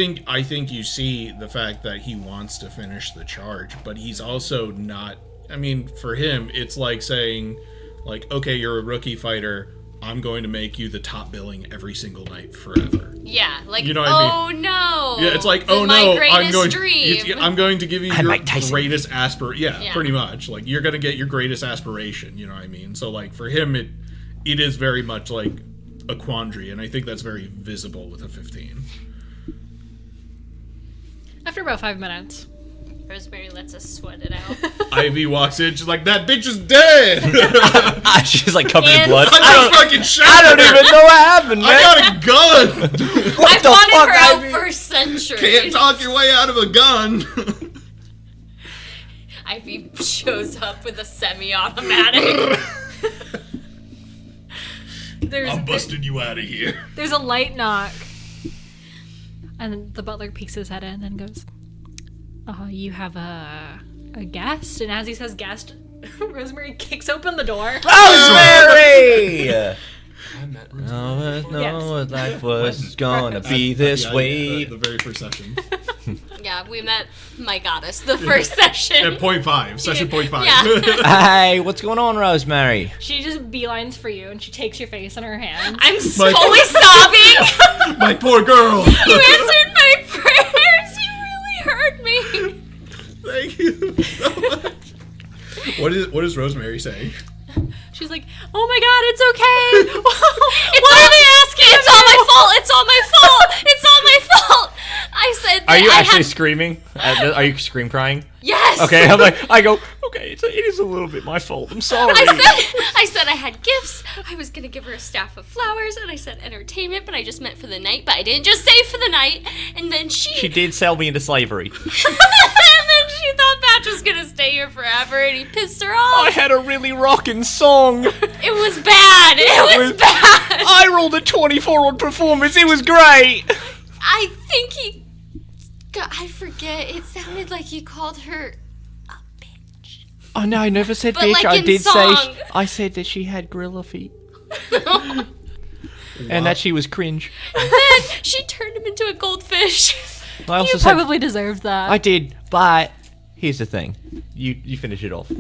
think you see the fact that he wants to finish the charge, but he's also not. I mean, for him, it's like saying, like, okay, you're a rookie fighter. I'm going to make you the top billing every single night forever. Yeah, like, You know what I oh no. Yeah, it's like, The- oh my no, greatest dream. I'm going to give you I'm your Mike Tyson. greatest aspiration. Yeah, Yeah. pretty much. Like you're gonna get your greatest aspiration. You know what I mean? So like for him, it is very much like a quandary, and I think that's very visible with a 15. after about 5 minutes, Rosemary lets us sweat it out. Ivy walks in, she's like, "That bitch is dead." She's like covered in And- blood. I just fucking shot I don't her. even know what happened, man. I got a gun. I've the wanted fuck, her out Ivy? for centuries. Can't talk your way out of a gun. Ivy shows up with a semi-automatic. there's busting you out of here. there's a light knock, and then the butler peeks his head in and goes, "You have a guest." And as he says guest, Rosemary kicks open the door. Rosemary! I met No, no, Yes. life was gonna be this way. The very first session. Yeah, we met my goddess the first session. At point 5, session point 5. Yeah. Hey, what's going on, Rosemary? She just beelines for you, and she takes your face in her hand. I'm fully sobbing. My poor girl. You answered my prayers. You really heard me. Thank you so much. What is Rosemary saying? She's like, "Oh my god, it's okay." What are they asking? It's all my fault. It's all my fault. It's all my fault. I said that Are you I actually had... screaming? Are you scream crying? Yes. Okay, I go, okay, it is a little bit my fault. I'm sorry. I said I had gifts. I was gonna give her a staff of flowers, and I said entertainment, but I just meant for the night. But I didn't just say for the night. And then She did sell me into slavery. and then she thought Patch was gonna stay here forever, and he pissed her I off. had a really rocking song. It was bad. It was bad. I rolled a 24 on performance. It was great. I think he. God, I forget. It sounded like he called her a bitch. Oh no, I never said But, bitch. like, I in did song. say I said that she had gorilla feet and that she was cringe. And then she turned him into a goldfish. I also You said probably deserved that. I did, but here's the thing. You finish it off.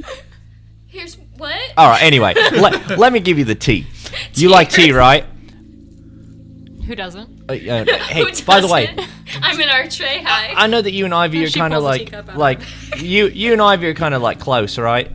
Here's what? All right. Anyway, let me give you the tea. You like tea, right? Who doesn't? Hey, Who by the way, doesn't? I'm an archway. Hi. I know that you and Ivy are She kind of pulls a like teacup out. like you and Ivy are kind of like close, right?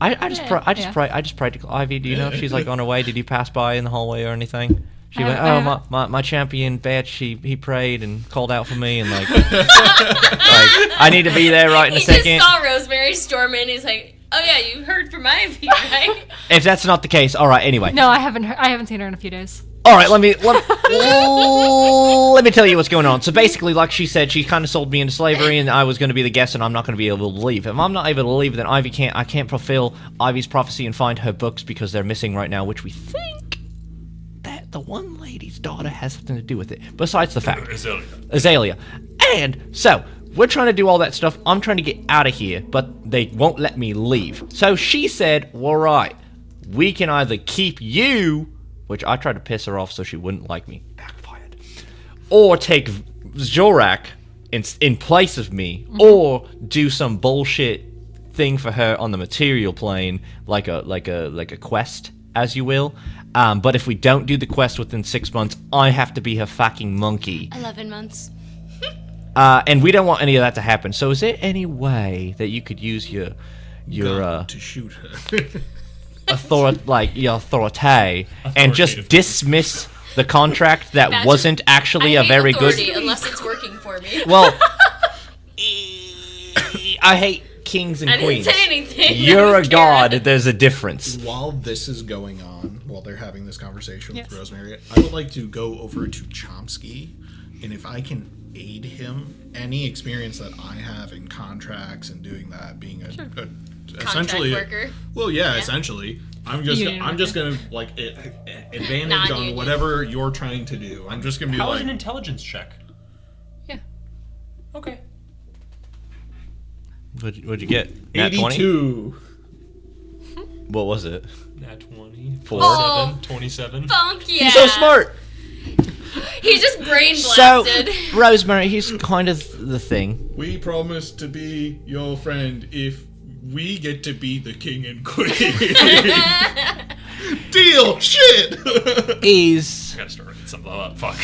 I just Yeah, I just prayed to Ivy. Do you know if she's like on her way? Did you pass by in the hallway or anything? She went, I oh, haven't- my champion Batch, he prayed and called out for me and like I need to be there right in a He second. just saw Rosemary storm in. He's like, "Oh yeah, you heard from Ivy, right?" If that's not the case, all right. Anyway, No, I haven't seen her in a few days. all right. Let me tell you what's going on. So basically, like she said, she kind of sold me into slavery, and I was going to be the guest, and I'm not going to be able to leave. If I'm not able to leave, then I can't fulfill Ivy's prophecy and find her books because they're missing right now, which we think that the one lady's daughter has something to do with it. Besides the fact, Azalea. Azalea. And so, we're trying to do all that stuff. I'm trying to get out of here, but they won't let me leave. So she said, all right, we can either keep you, which I tried to piss her off so she wouldn't like me, backfired, or take Zorak in place of me, or do some bullshit thing for her on the material plane, like a quest, as you will. But if we don't do the quest within 6 months, I have to be her fucking monkey. 11 months. And we don't want any of that to happen. So is there any way that you could use your Gun to shoot her. your authority and just Authoritative. dismiss the contract that Badger. wasn't actually a hate very good... authority unless it's working for me. Well, I hate kings and I didn't queens. say anything. You're I a was god, scared. there's a difference. While this is going on, while they're having this conversation with Yes. Rosemary, I would like to go over to Chomsky, and if I can aid him, any experience that I have in contracts and doing that, being essentially worker. Well, yeah, essentially. I'm just Union gonna like advantage on Non-union. whatever you're trying to do. I'm just gonna be How like, is an intelligence check? Yeah. Okay. What'd you get? Nat 20? 82. What was it? Nat 20. 4. Oh. 27. Funk, yeah. He's so smart! He's just brain So, blasted. Rosemary, here's kind of the thing. We promise to be your friend if we get to be the king and queen. Deal! Shit! Is I gotta start writing something up. Fuck.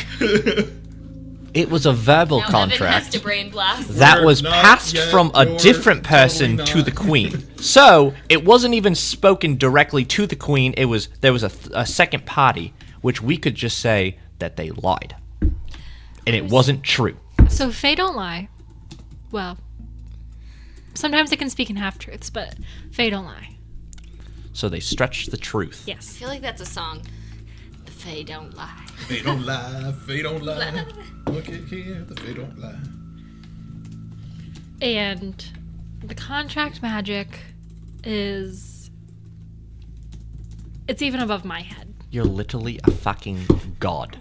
it was a verbal Now Evan has contract to brain blast. that We're was not passed yet, from a you're different person totally to the not. queen. So it wasn't even spoken directly to the queen. There was a second party, which we could just say that they lied, and it wasn't true. So Fae don't lie. Well, sometimes they can speak in half truths, but Fae don't lie. So they stretched the truth. I Yes. feel like that's a song. The Fae don't lie. They don't lie, they don't lie. Look at here, the they don't lie. And the contract magic is. It's even above my head. You're literally a fucking god.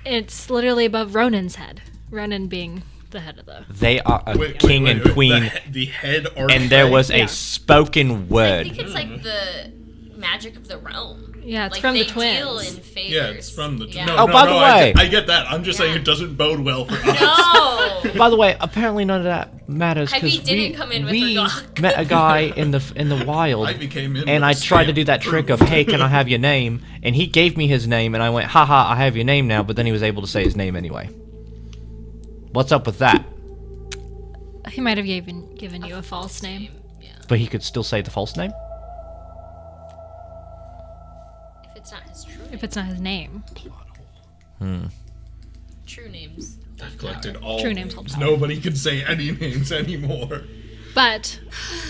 It's literally above Ronan's head. Ronan being the head of the. They are a Wait, king wait, and wait. queen, The head archetype. and there was a Yeah. spoken I word. think it's like the magic of the realm. Yeah, it's like from they the twins. deal in favors. Yeah, it's from the. Yeah. No, Oh, no, by no, the I way- I get that. I'm just saying Yeah. it doesn't bode well for us. No. By the way, apparently none of that matters Ivy because didn't come in with we her dog. met a guy in the wild, Ivy came in and with I a tried to stamp do that of trick proof. of, hey, can I have your name? And he gave me his name, and I went, haha, I have your name now. But then he was able to say his name anyway. What's up with that? He might have given you a false name. Yeah. But he could still say the false name. If it's not his true name. If it's not his name. True names. I've collected all True names. names hold power. Nobody can say any names anymore. But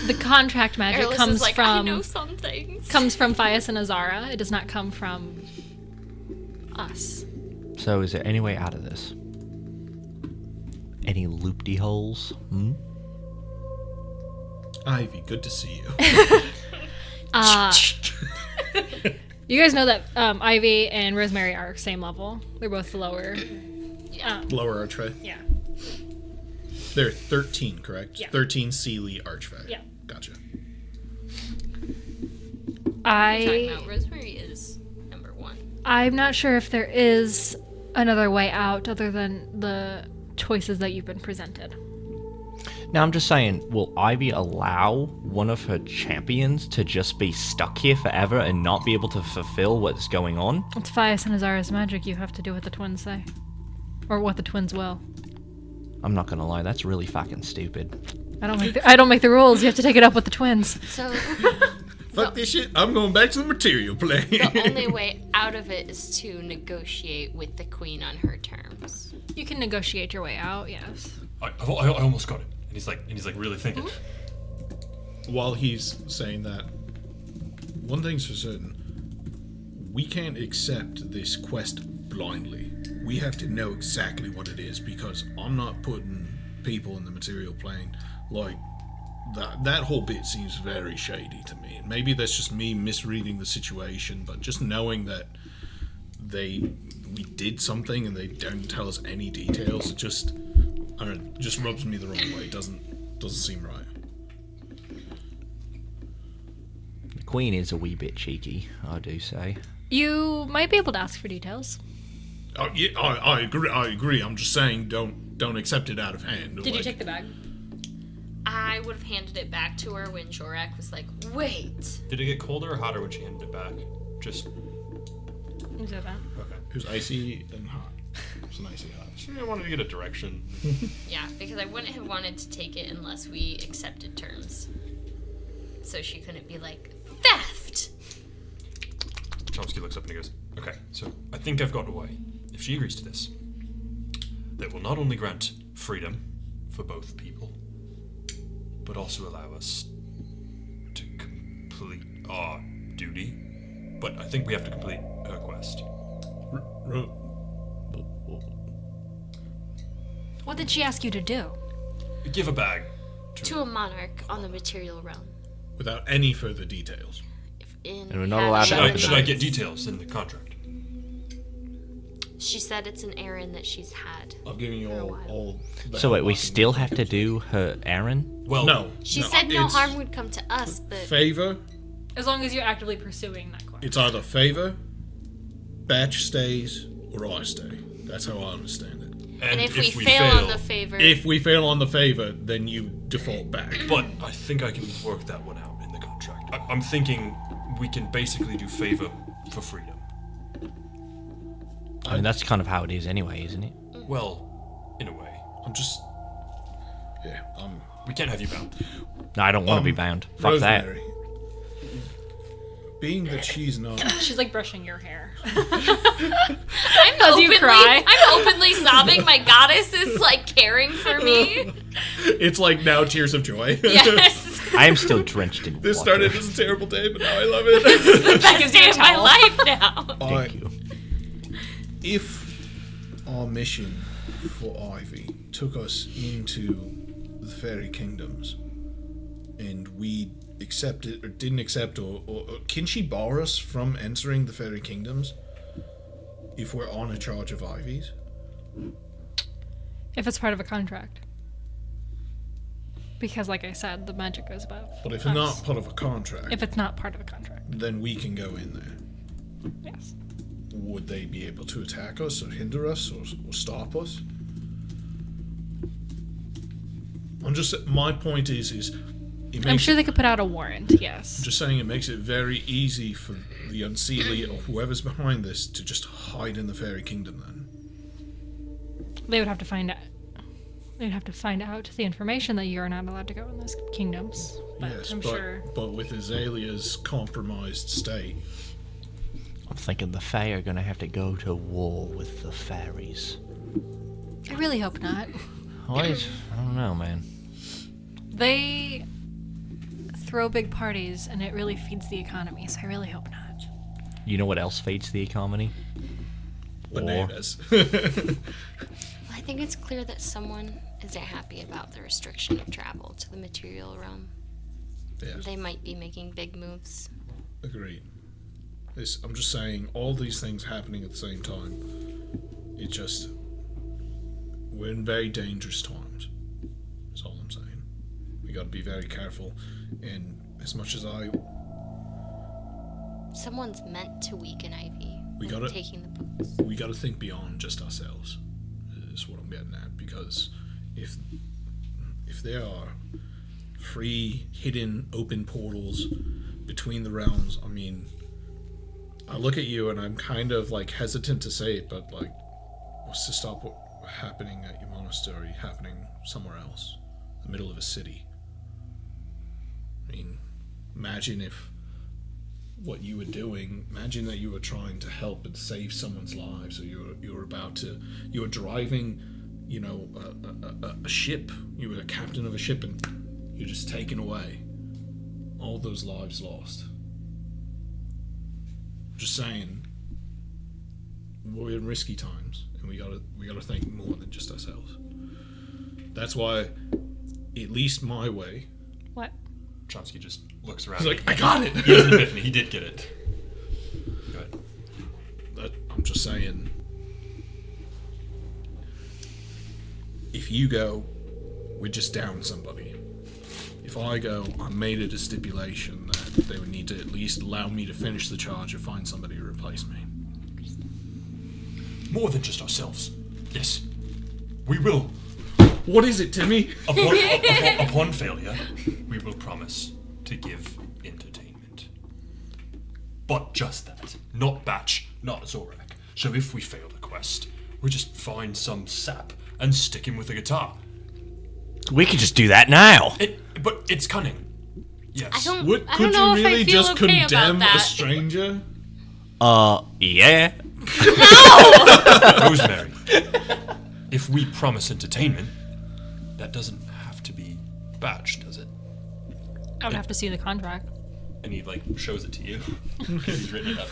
the contract magic Airless comes is like, I know from some things. Fias and Azara. It does not come from us. So is there any way out of this? Any loop-de holes? Ivy, good to see you. You guys know that Ivy and Rosemary are same level. They're both the lower. Lower archfey. Yeah. They're 13, correct? Yeah. 13 Sealy archfey. Yeah. Gotcha. Talking about Rosemary is number 1. I'm not sure if there is another way out other than the choices that you've been presented. Now I'm just saying, will Ivy allow one of her champions to just be stuck here forever and not be able to fulfill what's going on? It's Fias and Azara's magic. You have to do what the twins say. Or what the twins will. I'm not gonna lie, that's really fucking stupid. I don't make the rules. You have to take it up with the twins. So Fuck this shit. I'm going back to the material plane. the only way out of it is to negotiate with the queen on her terms. You can negotiate your way out, yes. I almost got it. And he's like really thinking. While he's saying that, one thing's for certain. We can't accept this quest blindly. We have to know exactly what it is, because I'm not putting people in the material plane. Like, that whole bit seems very shady to me. And maybe that's just me misreading the situation, but just knowing that we did something and they don't tell us any details, it just I don't know, just rubs me the wrong way. Doesn't seem right. The Queen is a wee bit cheeky, I do say. You might be able to ask for details. Oh, yeah, I agree. I'm just saying, don't accept it out of hand. Did you take the bag? I would have handed it back to her when Jorak was like, wait. Did it get colder or hotter when she handed it back? Just You said that. okay. It was icy and hot. It was an icy hot. I wanted to get a direction. Yeah, because I wouldn't have wanted to take it unless we accepted terms. So she couldn't be like, theft! Chomsky looks up and he goes, okay, so I think I've got a way. If she agrees to this, that will not only grant freedom for both people, but also allow us to complete our duty. But I think we have to complete her quest. What did she ask you to do? Give a bag. To a monarch on the material realm. Without any further details. In And we're not allowed to Should open I, the should I bag. get details in the contract? She said it's an errand that she's had. I've given you For a while. all the So wait, we help I can still give. have to do her errand? Well, No. She said no it's harm would come to us, but Favor. As long as you're actively pursuing that quest. It's either favor, Batch stays, or I stay. That's how I understand it. and if we fail on the favor, If we fail on the favor, then you default back. But I think I can work that one out in the contract. I'm thinking we can basically do favor for freedom. I mean, that's kind of how it is anyway, isn't it? Well, in a way. I'm just. Yeah, We can't have you bound. No, I don't want to be bound. Fuck that. Rosemary. Being that she's not. She's like brushing your hair. I'm As you openly, cry. I'm openly sobbing. My goddess is like caring for me. It's like now tears of joy. Yes, I am still drenched in This water. started as a terrible day, but now I love it. best day of my life now. Thank you. If our mission for Ivy took us into the fairy kingdoms and we accepted or didn't accept or can she bar us from entering the fairy kingdoms if we're on a charge of Ivies? If it's part of a contract. Because like I said, the magic goes above. But if us. it's not part of a contract, If it's not part of a contract. then we can go in there. Yes. Would they be able to attack us or hinder us or stop us? My point is it makes I'm sure they could put out a warrant, yes. just saying it makes it very easy for the Unseelie or whoever's behind this to just hide in the fairy kingdom then. They would have to find out. They'd have to find out the information that you're not allowed to go in those kingdoms. But Yes, I'm sure. but with Azalea's compromised state, I'm thinking the Fae are gonna have to go to war with the fairies. I really hope not. I don't know, man. They throw big parties and it really feeds the economy, so I really hope not. You know what else feeds the economy? War. bananas. I think it's clear that someone isn't happy about the restriction of travel to the material realm. Yes, They might be making big moves. agreed. I'm just saying, all these things happening at the same time. We're in very dangerous times. That's all I'm saying. We got to be very careful. And as much as Someone's meant to weaken Ivy. We when gotta- taking the books. we got to think beyond just ourselves. Is what I'm getting at. Because if there are free, hidden, open portals between the realms, I mean, I look at you and I'm kind of like hesitant to say it, but like, what's to stop what happening at your monastery happening somewhere else, the middle of a city? I mean, imagine if what you were doing, imagine that you were trying to help and save someone's lives, or you were driving, a ship, you were a captain of a ship, and you're just taken away. All those lives lost. Just saying, we're in risky times, and we gotta think more than just ourselves. That's why, at least my way, What? Chomsky just looks around. he's like, I got it. He has an epiphany. He did get it. Go ahead. I'm just saying, if if you go, we just down somebody. If I go, I made it a stipulation that they would need to at least allow me to finish the charge or find somebody to replace me. More than just ourselves. Yes. We will. What is it, Timmy? Upon failure, we will promise to give entertainment. But just that. Not Batch, not Zorak. So if we fail the quest, we just find some sap and stick him with a guitar. We could just do that now. But it's cunning. Yes. I don't Could know you if I really feel just okay about condemn a that. stranger? Yeah. Rosemary, if we promise entertainment, that doesn't have to be Batch, does it? I would have to see the contract. And he, shows it to you. Because he's written it up.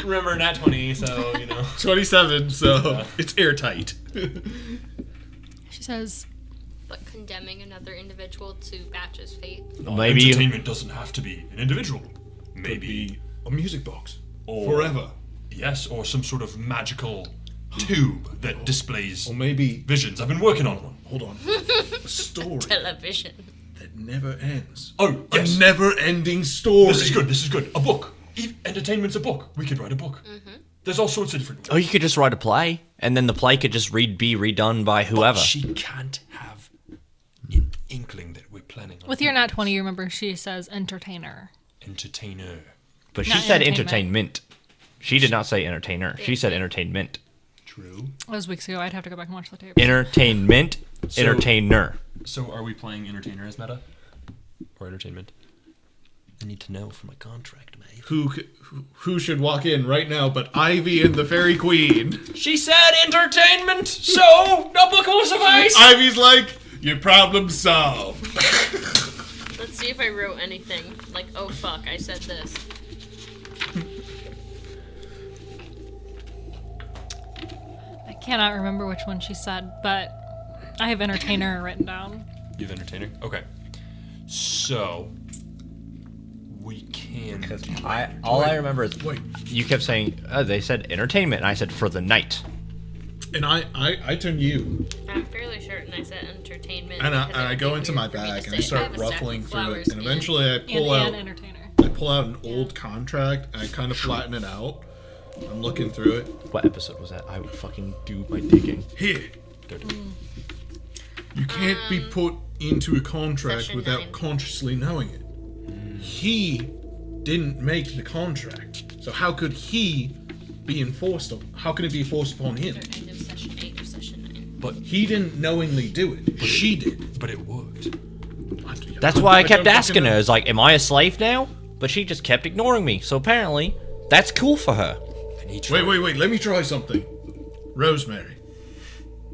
Remember, nat 20, so, 27, so it's airtight. She says, But condemning another individual to Batch's fate. Maybe you... Entertainment doesn't have to be an individual. Maybe a music box. or Forever. Yes, or some sort of magical tube that displays Or maybe... visions. I've been working on one. Hold on. A story Television. that never ends. Oh, yes. A never-ending story. This is good. A book. Entertainment's a book. We could write a book. There's all sorts of different Oh, you could just write a play, and then the play could just be redone by whoever. But she can't have an inkling that we're planning on with your nat 20, you remember she says entertainer. entertainer. But she Not said entertainment. entertainment. She did not say entertainer. She said entertainment. True. That was weeks ago. I'd have to go back and watch the tape. Entertainment. So- Entertainer. So are we playing entertainer as meta? Or entertainment? I need to know for my contract, mate. Who should walk in right now but Ivy and the Fairy Queen? She said entertainment, so a book will suffice. Ivy's like, your problem solved. Let's see if I wrote anything. Like, oh fuck, I said this. I cannot remember which one she said, but I have entertainer written down. You have entertainer? Okay. So we can All I remember is Wait. you kept saying they said entertainment, and I said for the night. And I turn you. I'm fairly certain I said entertainment. And because it I would go be into weird my for me to bag and say I I start have a stack of ruffling through flowers it. And eventually I And pull out entertainer. an old contract and I kind of flatten it out. I'm looking through it. What episode was that? I would fucking do my digging. Here. You can't be put into a contract Session without 9. consciously knowing it. He didn't make the contract. So how could he be enforced on? How can it be enforced upon him? Either end of session 8 or session 9. but He didn't knowingly do it. She did. but it worked. That's why I kept don't asking fucking her. know. Is like, am I a slave now? But she just kept ignoring me. So apparently, that's cool for her. And he tried. Wait. Let me try something. Rosemary,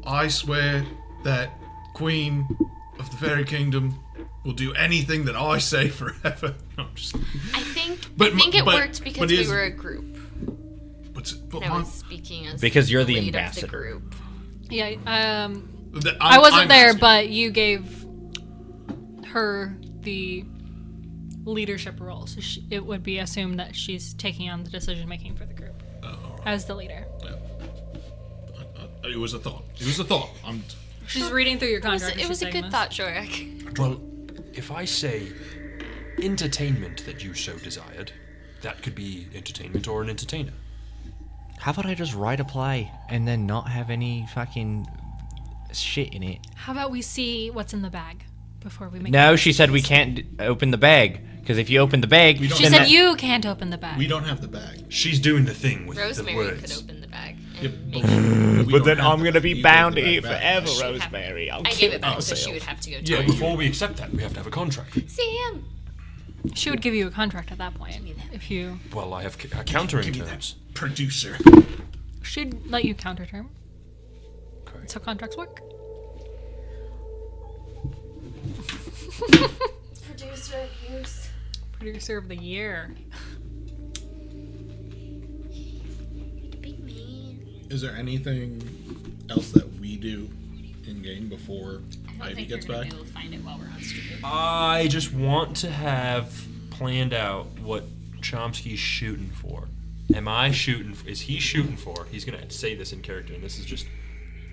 I swear that Queen of the Fairy Kingdom will do anything that I say forever. No, I'm just. I think But- it but- worked because but we is- were a group. But And I was speaking as Because you're the lead of ambassador. group. Yeah, I'm I wasn't there, asking. but you gave her the leadership role, so it would be assumed that she's taking on the decision making for the group as the leader. It was a thought. She's reading through your It was, contract. it was a good thought, Shorak. Well, if I say entertainment that you so desired, that could be entertainment or an entertainer. How about I just write a play and then not have any fucking shit in it? How about we see what's in the bag before we make? No, any she said we decisions? can't open the bag. Because if you open the bag, don't- She then said that- you can't open the bag. We don't have the bag. She's doing the thing with Rosemary the could words. open the bag and Yep, make but- sure. we But then don't have I'm the gonna bag. be You bound gave to me eat that bag. forever, She'd have- Rosemary. I'll I kill gave it back, so myself. she would have to go. Yeah, Yeah, Before we accept that, we have to have a contract. Sam. She would give you a contract at that point if you. Well, I have countering Give me terms. that producer. She'd let you counter term. Okay. That's how contracts work. Producer abuse. Producer of the year. Big man. Is there anything else that we do in game before I Ivy think gets you're gonna back? be able to find it while we're on stream. I just want to have planned out what Chomsky's shooting for. Am I shooting? Is he shooting for? He's gonna say this in character, and this is just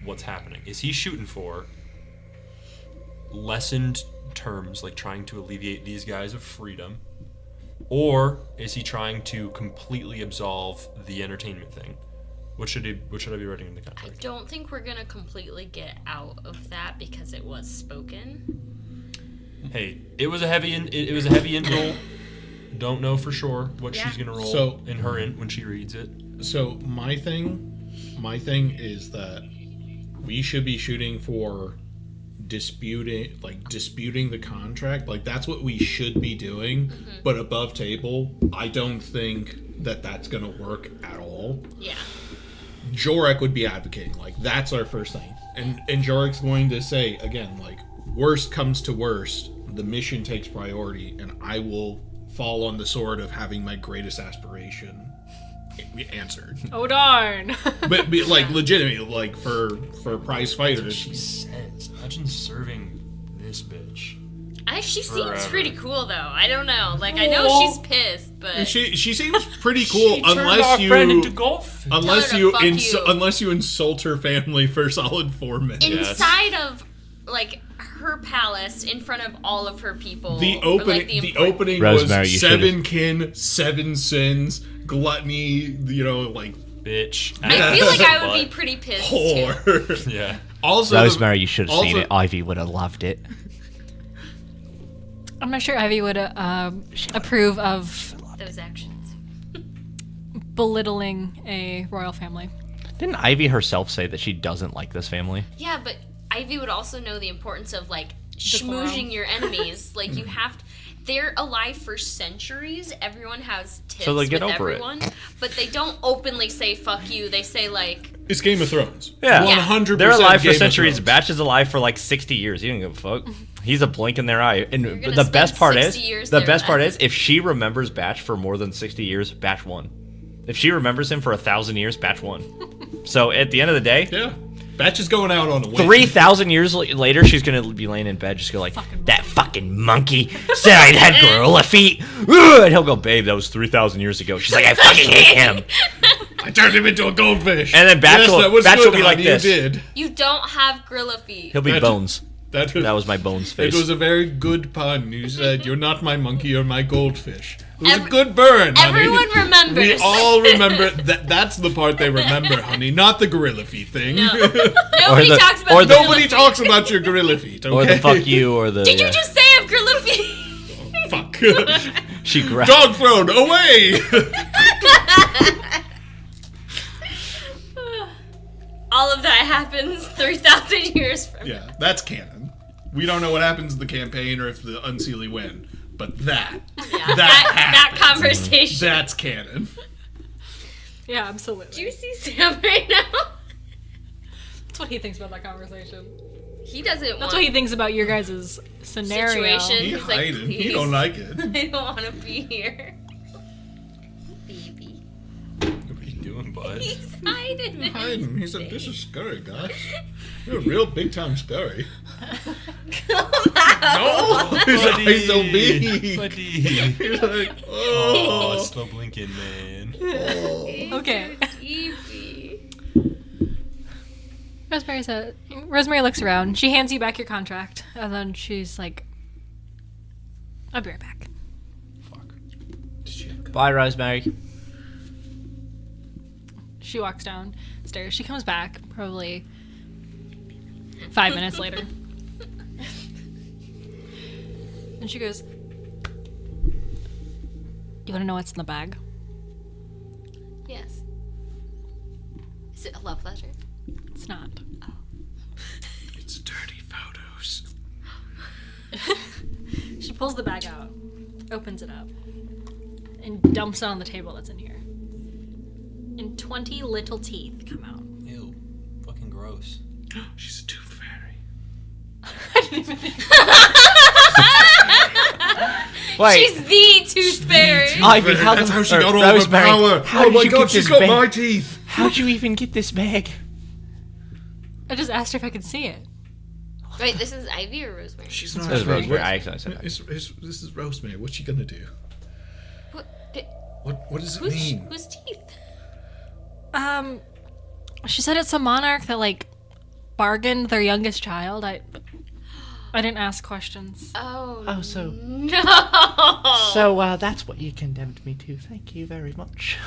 what's happening. Is he shooting for lessened terms, like trying to alleviate these guys of freedom? Or is he trying to completely absolve the entertainment thing? What should I be writing in the I contract? don't think we're gonna completely get out of that because it was spoken. Hey, it was a heavy int roll. Don't know for sure what she's gonna roll So- in her int when she reads it. So my thing is that we should be shooting for disputing the contract. Like that's what we should be doing. But above table, I don't think that that's gonna work at all. Yeah. Jorek would be advocating, like, that's our first thing. And Jorek's going to say, again, like, worst comes to worst, the mission takes priority, and I will fall on the sword of having my greatest aspiration answered. Oh darn. But like, legitimately, like, for prize fighters. She says, imagine serving this bitch. She Forever. seems pretty cool though. I don't know. Like I know she's pissed, but She seems pretty cool Turned unless our you friend into golf. unless Tell her to you, fuck you. unless you insult her family for a solid 4 minutes. inside of like her palace, in front of all of her people. The or, opening, like, the important- opening Rosemary, was you 7 kin, 7 sins, gluttony. You know, like Bitch. I feel like I would be But- pretty pissed too. whore. Yeah. Also, Rosemary, you should have seen also- it. Ivy would have loved it. I'm not sure Ivy would approve of Those actions. belittling a royal family. Didn't Ivy herself say that she doesn't like this family? Yeah, but Ivy would also know the importance of like Decorum. schmoozing your enemies. Like you have to. They're alive for centuries. Everyone has tips So they get with over it. everyone, but they don't openly say "fuck you." They say like, It's Game of Thrones. Yeah. 100%. They're alive for Game of centuries. Thrones. Batch is alive for like 60 years. He didn't give a fuck. He's a blink in their eye. And gonna the best spend part 60 is, years the there, best part man. is, if she remembers Batch for more than 60 years, Batch won. If she remembers him for 1,000 years, Batch won. So at the end of the day, Yeah. Batch is going out on a win. 3,000 years later, she's gonna be laying in bed, just go like, that fucking monkey said I had gorilla feet. Ugh, and he'll go, babe, that was 3,000 years ago. She's like, I fucking hate him. I turned him into a goldfish. And then Batch yes, will- that was Batch good, will be like honey, this. You did. "You don't have gorilla feet." He'll be That- Bones. That was my Bones face. It was a very good pun. You said, "You're not my monkey, you're my goldfish." It was a Every- good burn, honey. Everyone remembers. We all remember that. That's the part they remember, honey, not the gorilla feet thing. Nobody Or the- talks about or the the- gorilla Nobody feet. talks about your gorilla feet. Okay? Or the fuck you, or the... Did you just say I have gorilla feet? Fuck. She grabbed... Dog throne away. All of that happens 3,000 years from Yeah, that's canon. We don't know what happens in the campaign or if the Unseelie win, but that that happens. conversation. That's canon. Yeah, absolutely. Do you see Sam right now? That's what he thinks about that conversation. He doesn't That's want what he thinks about your guys' scenario. situation. He He's like, hiding. He "Please, don't like it. I don't want to be here. Baby. What are you doing, bud? He's hiding. Hiding. He said, "This is scary, guys. You're a real big time scary." No, his eyes so big. Buddy. He's like, Oh, oh. slow blinking, man. Okay. Evie. Rosemary looks around. She hands you back your contract, and then she's like, "I'll be right back." Bye, Rosemary. She walks downstairs. She comes back probably 5 minutes later. And she goes, "You want to know what's in the bag?" Yes. Is it a love letter? It's not. It's dirty photos. She pulls the bag out, opens it up, and dumps it on the table that's in here. And 20 little teeth come out. Ew. Fucking gross. She's a tooth fairy. Wait, She's the tooth fairy. Ivy, how That's the- how she or got all of her Rosemary, power. how Oh did my you god, get she's this got bag? my teeth. How'd you even get this bag? I just asked her if I could see it. Wait, this is Ivy or Rosemary? She's not. This is Rosemary. I accidentally said that. This is Rosemary. What's she gonna do? What, What does it mean? whose teeth? She said it's a monarch that, like, bargained their youngest child. I didn't ask questions. Oh, so- no. So, that's what you condemned me to. Thank you very much.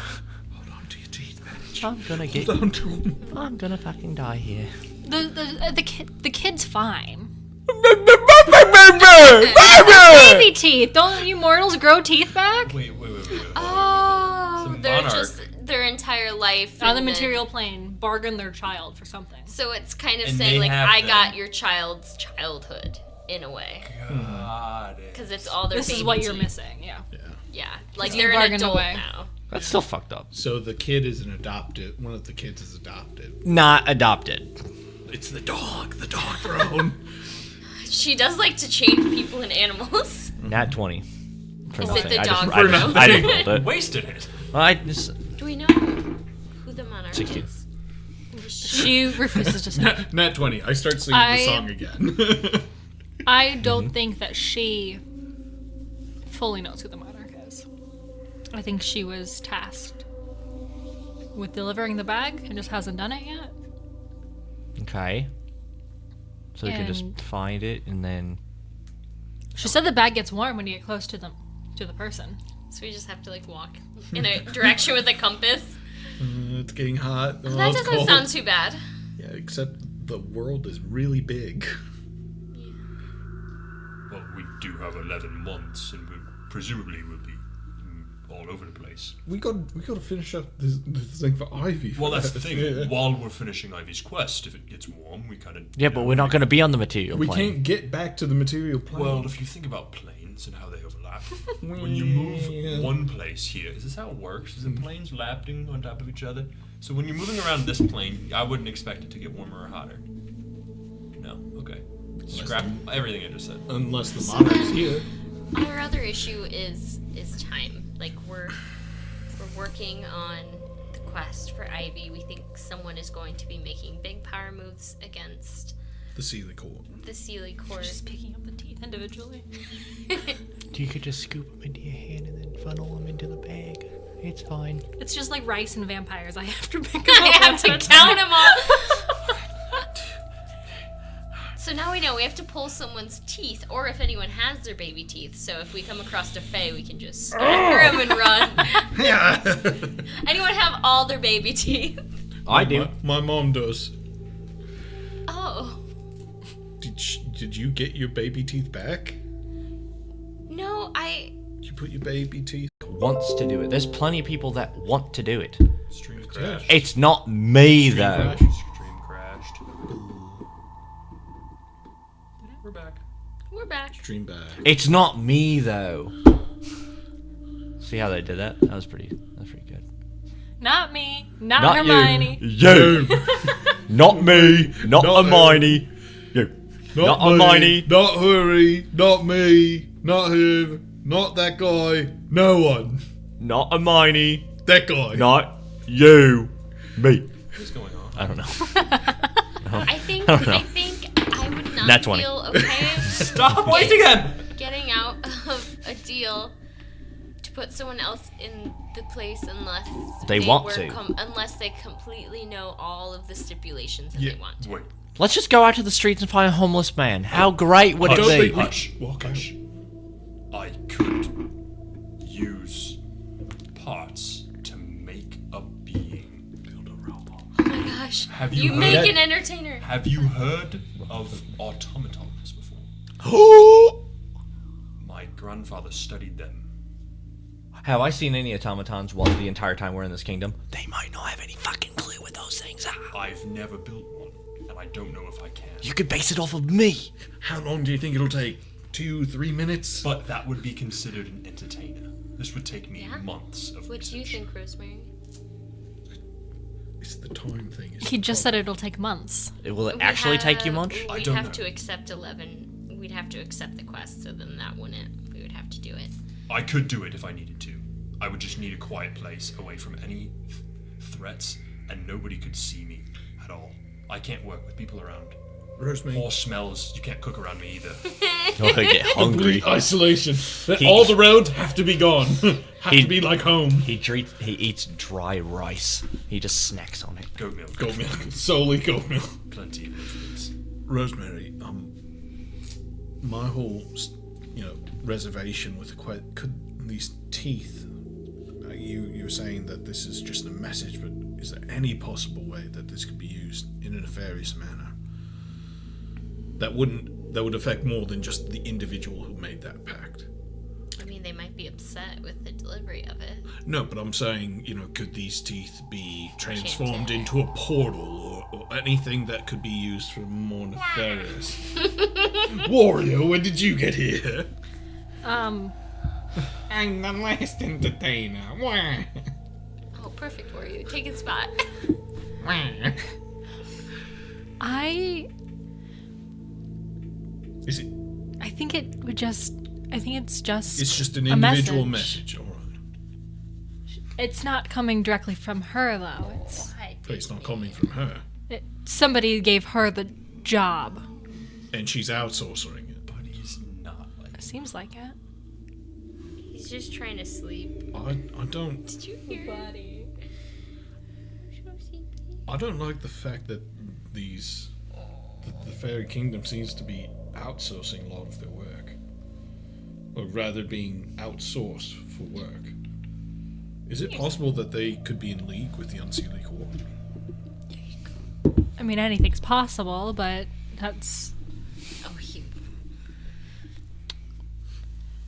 Hold on to your teeth, Badge. I'm gonna get. Hold on to them. I'm gonna fucking die here. The kid's fine. Baby! Baby teeth. Don't you mortals grow teeth back? Wait. Oh, Some they're monarch. just their entire life. On the and then- material plane, bargain their child for something. So it's kind of And saying, they like, have I them. got your child's childhood, in a way. Got it. Because it's all their This is baby what you're teeth. missing, yeah. Yeah. Like, You they're an bargained adult away. now. That's still fucked up. So the kid is an adopted. One of the kids is adopted. Not adopted. It's the dog throne. She does like to change people and animals. Nat 20. For Is it nothing. the I just- dog I just- throne? I didn't roll it. Wasted it. I just, Do we know who the monarch 16. is? She refuses to say. Nat 20. I start singing the song again. I don't think that she fully knows who the monarch is. I think she was tasked with delivering the bag and just hasn't done it yet. okay. So you can just And- find it and then. She said the bag gets warm when you get close to the person. So we just have to like walk in a direction with a compass. It's getting hot. Oh, That it's doesn't cold. sound too bad. Yeah, except the world is really big. Well, we do have 11 months, and we presumably will be all over the place. We got to finish up this thing for Ivy. Well, that's the thing. Yeah. While we're finishing Ivy's quest, if it gets warm, we kind of... Yeah, but we're not going to be on the material We plane. can't get back to the material plane. Well, if you think about planes and how they overlap, when you move one place here, is this how it works? Is the planes lapping on top of each other? So when you're moving around this plane, I wouldn't expect it to get warmer or hotter. No? Okay. Scrap everything I just said. unless the monarch's here. Our other issue is time. Like we're working on the quest for Ivy. We think someone is going to be making big power moves against The Sealy Court. the Sealy Court. Just picking up the teeth individually. You could just scoop them into your hand and then funnel them into the bag. It's fine. It's just like rice and vampires. I have to pick them I up have one to at a count time. them all. So now we know we have to pull someone's teeth, or if anyone has their baby teeth. So if we come across a fae, we can just scatter them and run. Yeah. Anyone have all their baby teeth? I do. My mom does. Oh. Did you get your baby teeth back? No, You put your baby teeth. Wants to do it. There's plenty of people that want to do it. Stream crashed. It's not me, though. Stream crashed. We're back. We're back. Dream back. It's not me, though. See how they did that? That's pretty good. Not me. Not, Not Hermione. you. Not me. Not Not Hermione. You. Not Hermione. Not Harry. Not me. Not him. Not that guy. No one. Not Hermione. That guy. Not you. Me. What's going on? I don't know. I think I don't know. I would not Nat 20. feel okay Stop wasting them! getting out of a deal to put someone else in the place unless They want were to. unless they completely know all of the stipulations and Yeah. they want to. Wait. Let's just go out to the streets and find a homeless man. How great would Hush, it be? hush, Walk out. hush. I could use parts to make a being. Build a robot. Oh my gosh. Have You you make heard- an entertainer. Have you heard of automatons before? My grandfather studied them. Have I seen any automatons while the entire time we're in this kingdom? They might not have any fucking clue what those things are. I've never built one, and I don't know if I can. You could base it off of me. How long do you think it'll take? 2-3 minutes? But that would be considered an entertainer. This would take me Yeah? months of What do you research. think, Rosemary? It's the time thing. It's He the just said it'll take months. Will it We actually take you have- much? I We'd don't have know. to accept 11. We'd have to accept the quest, so then that wouldn't. We would have to do it. I could do it if I needed to. I would just need a quiet place away from any threats, and nobody could see me at all. I can't work with people around. Rosemary. Or smells. You can't cook around me either. Oh, I get hungry. Complete isolation. He- All the roads have to be gone. have He- to be like home. He eats dry rice. He just snacks on it. Goat milk. Goat milk. Solely goat milk. Plenty of nutrients. Rosemary, my whole, reservation with could these teeth. You were saying that this is just a message, but is there any possible way that this could be used in a nefarious manner? That would affect more than just the individual who made that pact. I mean, they might be upset with the delivery of it. No, but I'm saying, could these teeth be transformed into a portal or anything that could be used for more nefarious? Wario, when did you get here? I'm the last entertainer. Oh, perfect for you. Take his spot. Is it? I think it would just. I think it's just. It's just an a individual message. All right. It's not coming directly from her, though. It's not coming from her, Somebody gave her the job. and she's outsourcing it. But he's not like. It seems like it. He's just trying to sleep. I don't. Did you hear? Buddy. I don't like the fact that the fairy kingdom seems to be outsourcing a lot of their work, or rather being outsourced for work. Is it possible that they could be in league with the Unseelie Court? I mean, anything's possible, but that's. Oh, he.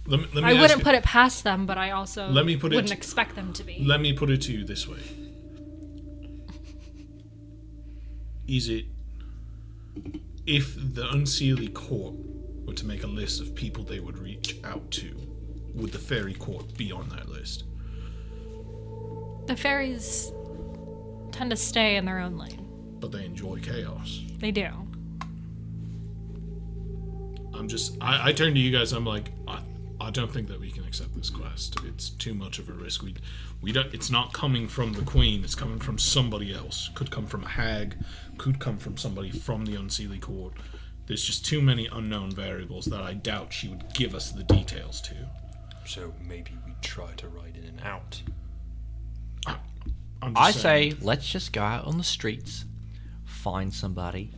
Let me I ask wouldn't you- put it past them, but I also Let me put it- wouldn't expect them to be. Let me put it to you this way. Is it, if the Unseelie Court were to make a list of people they would reach out to, would the fairy court be on that list? The fairies tend to stay in their own lane. But they enjoy chaos. They do. I turn to you guys, I'm like, I don't think that we can accept this quest. It's too much of a risk. We don't. It's not coming from the queen. It's coming from somebody else. Could come from a hag. Could come from somebody from the Unseelie Court. There's just too many unknown variables that I doubt she would give us the details to. So maybe we try to ride in and out. I'm just I saying. say, let's just go out on the streets, find somebody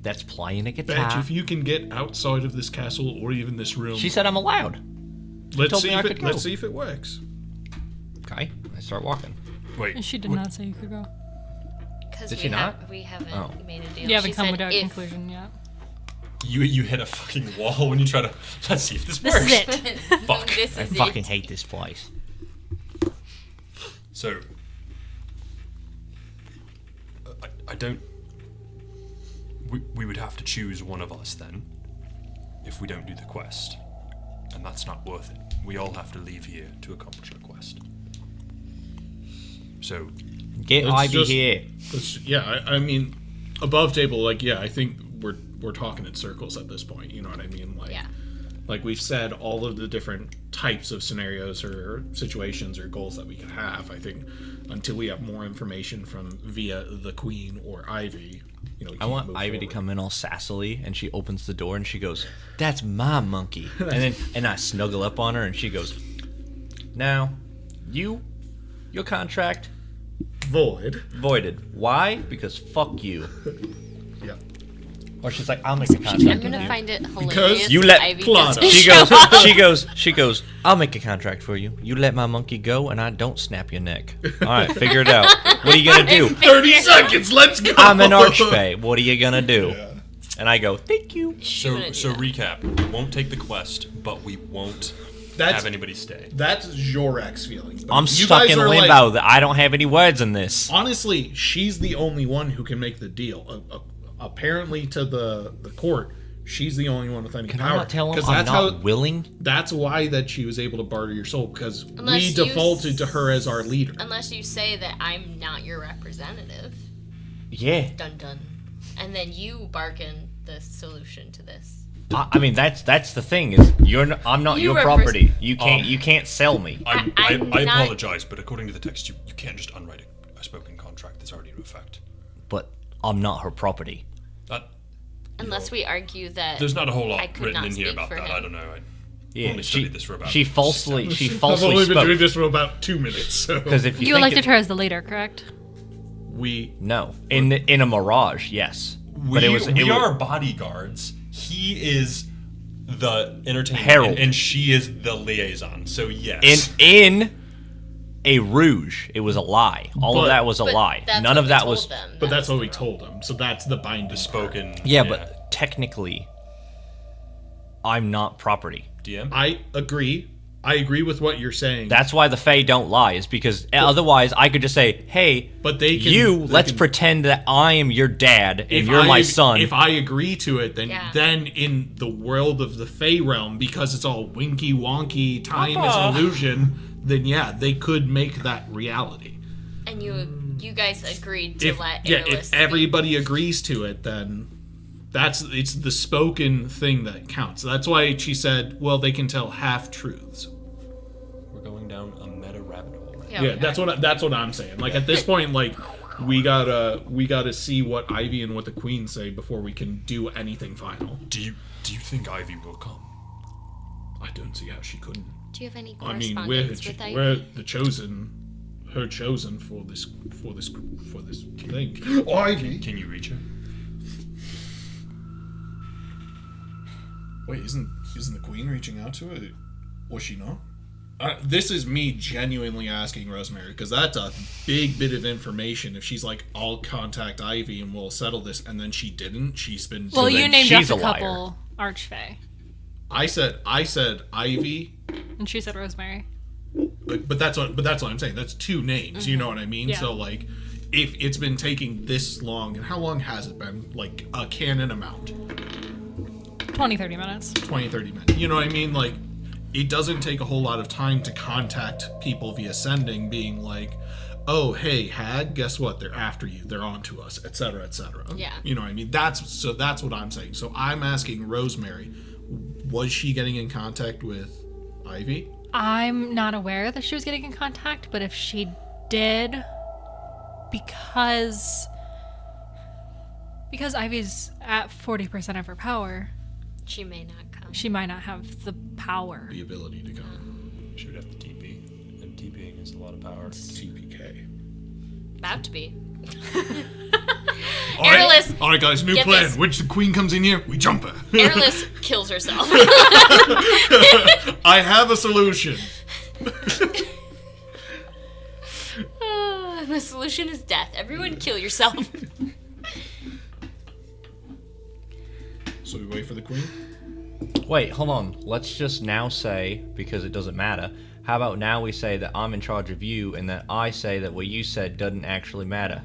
that's playing a guitar. Badge, if you can get outside of this castle or even this room, She said I'm allowed. let's told see me I if could go. let's see if it works. Okay, I start walking. Wait. She did what- not say you could go. Because Did she not? We haven't Oh. made a deal. You haven't She come said to a if- conclusion yet. You hit a fucking wall when you try to. Let's see if this This works. is it. Fuck. This I is fucking it. hate this place. So. I don't. We would have to choose one of us then, if we don't do the quest, and that's not worth it. We all have to leave here to accomplish our quest. So Get Let's Ivy just- here. I mean, above table, I think we're talking in circles at this point. You know what I mean? Yeah. Like we've said, all of the different types of scenarios or situations or goals that we could have. I think until we have more information from via the Queen or Ivy, we I can't want move Ivy to forward. come in all sassily, and she opens the door and she goes, "That's my monkey." and I snuggle up on her, and she goes, "Now, your contract Void. voided. Why? Because fuck you." Yeah. Or she's like, "I'll make a contract." I'm with gonna you." find it hilarious. Because you if let Ivy Plana. doesn't She show goes, up. she goes, "I'll make a contract for you. You let my monkey go, and I don't snap your neck." All right, figure it out. What are you gonna do? 30 seconds. Let's go. I'm an archfey. What are you gonna do? Yeah. And I go, "Thank you." So wouldn't do so that. recap. We won't take the quest, but we won't That's have anybody stay. that's Jorak's feelings. But I'm you stuck guys in are limbo. like- I don't have any words in this. honestly, she's the only one who can make the deal. Apparently, to the court, she's the only one with any Can power. I not tell him 'Cause I'm that's not how. willing? That's why that she was able to barter your soul, because Unless we you defaulted to her as our leader. Unless you say that I'm not your representative. Yeah. Dun dun. And then you bargain the solution to this. I mean, that's the thing is I'm not You your property. represent- You can't sell me. I I'm not- apologize, but according to the text, you can't just unwrite a spoken contract that's already in effect. But I'm not her property. That Unless we argue that there's not a whole I lot could written not in here speak about for that. him. I don't know. I Yeah. only studied this for about. She falsely I've only been spoke. doing this for about 2 minutes, so Because if you You think elected it- her as the leader, correct? we No, in a mirage, yes. We, But it was we are bodyguards. He is the entertainment, Herald. and she is the liaison. So yes, In a rouge, it was a lie. All of But- that was a But lie. that's None what of we that told was. them. But that's what we told him. So that's the binding spoken. Yeah, but technically, I'm not property. DM. I agree. I agree with what you're saying. That's why the Fae don't lie, is because otherwise I could just say, hey, But they can- you, they let's can- pretend that I am your dad and if you're my I- son. If I agree to it, then Yeah. then in the world of the Fey realm, because it's all winky wonky, time is an illusion, then yeah, they could make that reality. And you guys agreed to let If Airless speak. everybody agrees to it, then it's the spoken thing that counts. That's why she said, well, they can tell half truths. We're going down a meta rabbit hole. Right? Yeah, that's what I'm saying. Like at this point, like we gotta see what Ivy and what the Queen say before we can do anything final. Do you think Ivy will come? I don't see how she couldn't. Do you have any I mean, correspondence with Ivy? we're the chosen, her chosen for this thing. Ivy. Can you reach her? Wait, isn't the Queen reaching out to her? Was she not? This is me genuinely asking Rosemary, because that's a big bit of information. If she's like, I'll contact Ivy and we'll settle this, and then she didn't, she's been. Well, you then named she's off a a liar. couple archfey, I said Ivy, and she said Rosemary. but that's what I'm saying. That's two names. You know what I mean? Yeah. So like, if it's been taking this long, and how long has it been? Like a canon amount. 20-30 minutes. 20-30 minutes. You know what I mean? Like, it doesn't take a whole lot of time to contact people via sending, being like, oh, hey, Hag, guess what? They're after you. They're on to us, etc., etc. Yeah. You know what I mean? That's what I'm saying. So I'm asking Rosemary, was she getting in contact with Ivy? I'm not aware that she was getting in contact, but if she did, because Ivy's at 40% of her power, She may not come. she might not have the power. The ability to come. She would have to TP, and TPing is a lot of power. TPK. About to be. All right, Airless. all right, guys, new Get plan. this. When the Queen comes in here, we jump her. Airless kills herself. I have a solution. The solution is death. Everyone kill yourself. So we wait for the Queen? Wait, hold on. Let's just now say, because it doesn't matter, how about now we say that I'm in charge of you and that I say that what you said doesn't actually matter.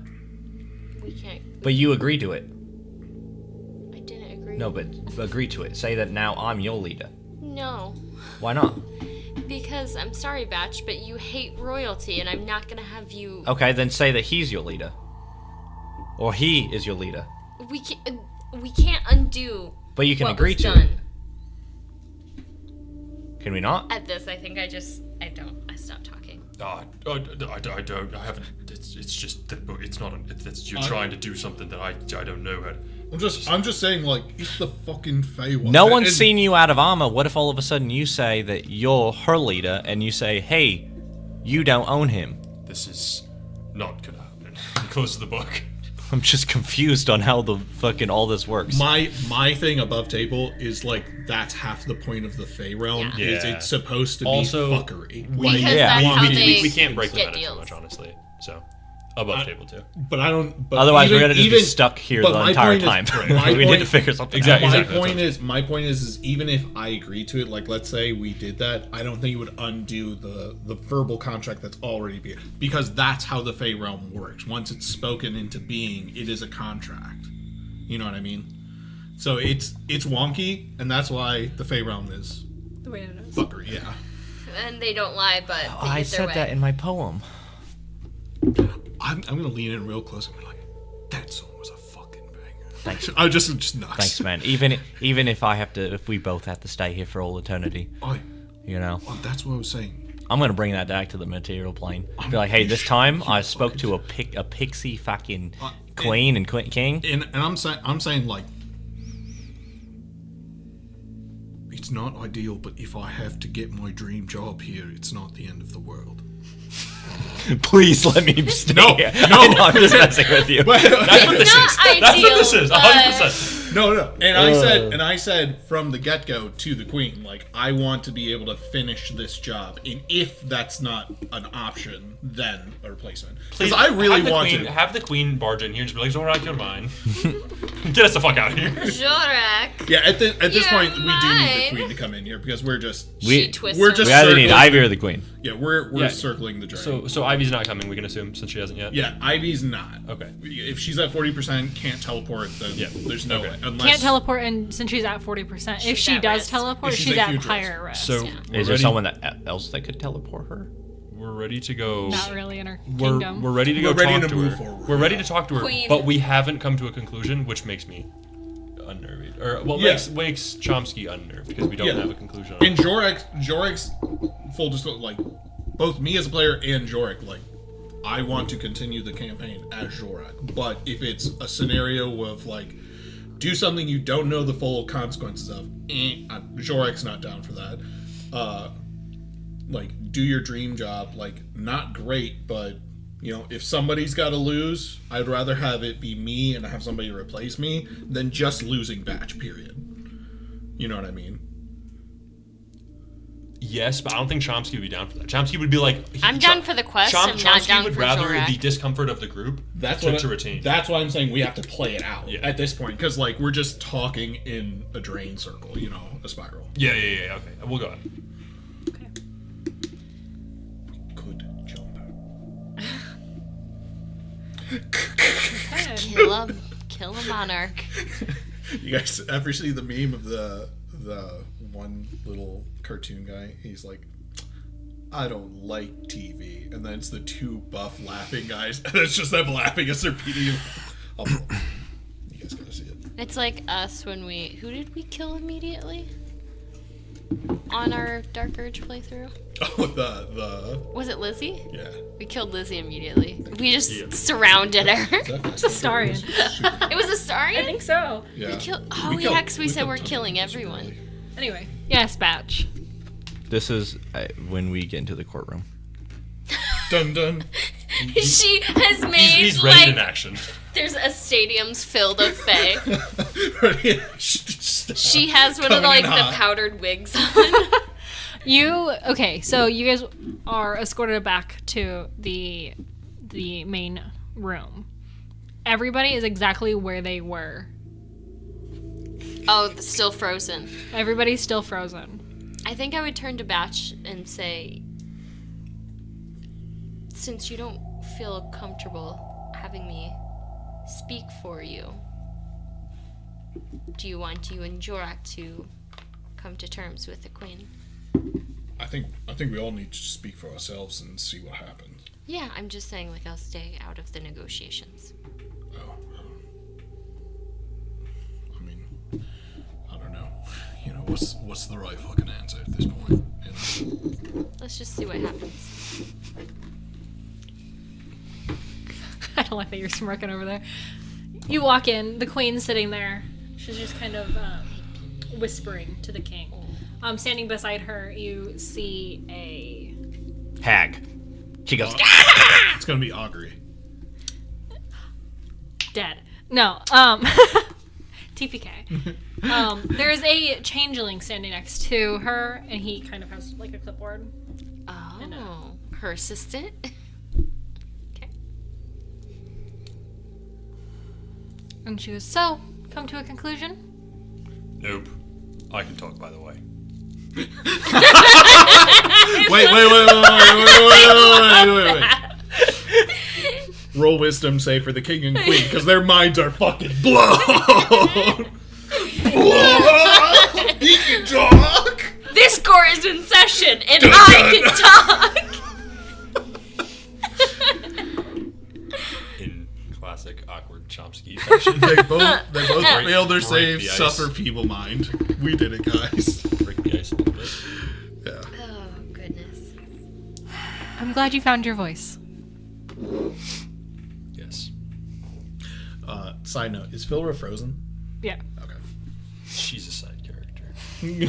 We can't. But you agree to it. I didn't agree. No, but agree to it. Say that now I'm your leader. No. Why not? Because I'm sorry, Batch, but you hate royalty, and I'm not gonna have you. Okay, then say that he's your leader. Or he is your leader. We can't undo. But you can what agree was to done. it. Can we not? At this, I think I stopped talking. I don't. I haven't. It's just that it's not. It's you're trying to do something that I don't know how. I'm just saying, like, it's the fucking Feywild. No one's And- seen you out of armor. What if all of a sudden you say that you're her leader and you say, hey, you don't own him? This is not gonna happen. Close to the book. I'm just confused on how the fucking all this works. My thing above table is like that's half the point of the Fey realm. Yeah. Is Yeah. it's supposed to Also, be fuckery. Because yeah, that's how they we can't break the get meta too deals. much, honestly. So above table too. But I don't. But Otherwise, even, we're gonna just be even- stuck here but the my entire point is- time. my We need point- to figure something Exactly. out. My point is even if I agree to it, like let's say we did that, I don't think it would undo the verbal contract that's already been, because that's how the Fey realm works. Once it's spoken into being, it is a contract. You know what I mean? So it's wonky, and that's why the Fey realm is The way it is. fuckery. Yeah. And they don't lie, but they I get their said way. that in my poem. I'm gonna lean in real close and be like, that song was a fucking banger. Thanks. I just nuts. Thanks, man. Even if we both have to stay here for all eternity, you know, That's what I was saying. I'm gonna bring that back to the material plane. Be like, hey, this time I spoke to a pixie fucking queen and king. And I'm saying like, it's not ideal, but if I have to get my dream job here, it's not the end of the world. Please let me stay. No, here. no. I'm just messing with you. That's what this Not is. ideal, That's what this is. but- 100%. No. And I said from the get-go to the queen, like, I want to be able to finish this job. And if that's not an option, then a replacement. Because I really want to. Have the queen barge in here and just be like, Zorak, you're mine. Get us the fuck out of here. Jorak. Yeah, at this You're point, we do need mine. the queen to come in here because we're just She twists we're her just We either need circling- Ivy or the Queen. Yeah, we're Yeah. circling the drain. So Ivy's not coming, we can assume, since she hasn't yet. Yeah, Ivy's not. Okay. If she's at 40%, can't teleport, then Yeah. there's no Okay. way. Unless Can't teleport, and since she's at 40%, if She's she at does risk. teleport, She's she's at at huge higher risk. So Yeah. we're Is there ready- someone else that could teleport her? We're ready to go. Not really in her We're kingdom. ready to go We're ready talk to to move her. forward. We're ready to talk to her, Queen. but we haven't come to a conclusion, which makes me unnerved. Or makes Chomsky unnerved because we don't have a conclusion. On And Jorek's full disclosure, like, both me as a player and Jorek, like, I want to continue the campaign as Jorek. But if it's a scenario of, like, do something you don't know the full consequences of, Jorek's not down for that. Like, do your dream job, like, not great, but, you know, if somebody's got to lose, I'd rather have it be me and have somebody replace me than just losing batch, period. You know what I mean? Yes, but I don't think Chomsky would be down for that. Chomsky would be like, I'm down for the quest, I'm not Chomsky down would for rather Zorak. the discomfort of the group That's to retain. That's why I'm saying we have to play it out Yeah. at this point, because like we're just talking in a drain circle, you know, a spiral. Yeah. Okay, we'll go ahead. Could jump. Kill a monarch. You guys ever see the meme of the one little cartoon guy? He's like, I don't like TV, and then it's the two buff laughing guys, and it's just them laughing as they're beating him. Oh, you guys gotta see it. It's like us when who did we kill immediately? On our Dark Urge playthrough? Oh, the Was it Lizzie? yeah. We killed Lizzie immediately. We just surrounded her. It's a Starian. It was a Starian? I think so. Yeah. Yeah, because we said we're tons killing of people, everyone. really. Anyway, yes, Batch. This is when we get into the courtroom. Dun dun. She has made He's ready like in action. there's a stadium's filled of Fae. She She has one of Coming in the hot. powdered wigs on. Okay, so you guys are escorted back to the main room. Everybody is exactly where they were. Oh, still frozen. Everybody's still frozen. I think I would turn to Batch and say, since you don't feel comfortable having me speak for you, do you want you and Jorak to come to terms with the Queen? I think we all need to speak for ourselves and see what happens. Yeah, I'm just saying, like, I'll stay out of the negotiations. Oh, I mean, I don't know. You know, what's the right fucking answer at this point? You know? Let's just see what happens. I don't like that you're smirking over there. You walk in, the queen's sitting there. She's just kind of whispering to the king. Standing beside her, you see a... Hag. She goes, It's gonna be Augury. dead. No, TPK. There's a changeling standing next to her, and he kind of has like a clipboard. Oh, her assistant? Okay. And she goes, so, come to a conclusion? Nope. I can talk, by the way. Wait. Roll wisdom save for the king and queen, because their minds are fucking blown. He can talk. This court is in session, and I can talk! In classic awkward Chomsky fashion. They both failed their Break saves, the ice. suffer feeble mind. We did it, guys. Break the ice a little bit. Yeah. Oh, goodness. I'm glad you found your voice. Yes. Side note: is Flora frozen? Yeah. Okay. She's a side character.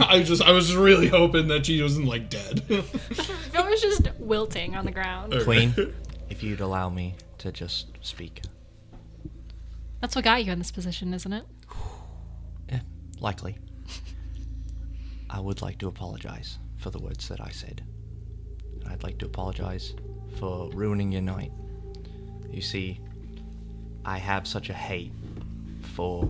I was really hoping that she wasn't like dead. It was just wilting on the ground. Queen, if you'd allow me to just speak. That's what got you in this position, isn't it? Likely. I would like to apologize for the words that I said. And I'd like to apologize for ruining your night. You see, I have such a hate for,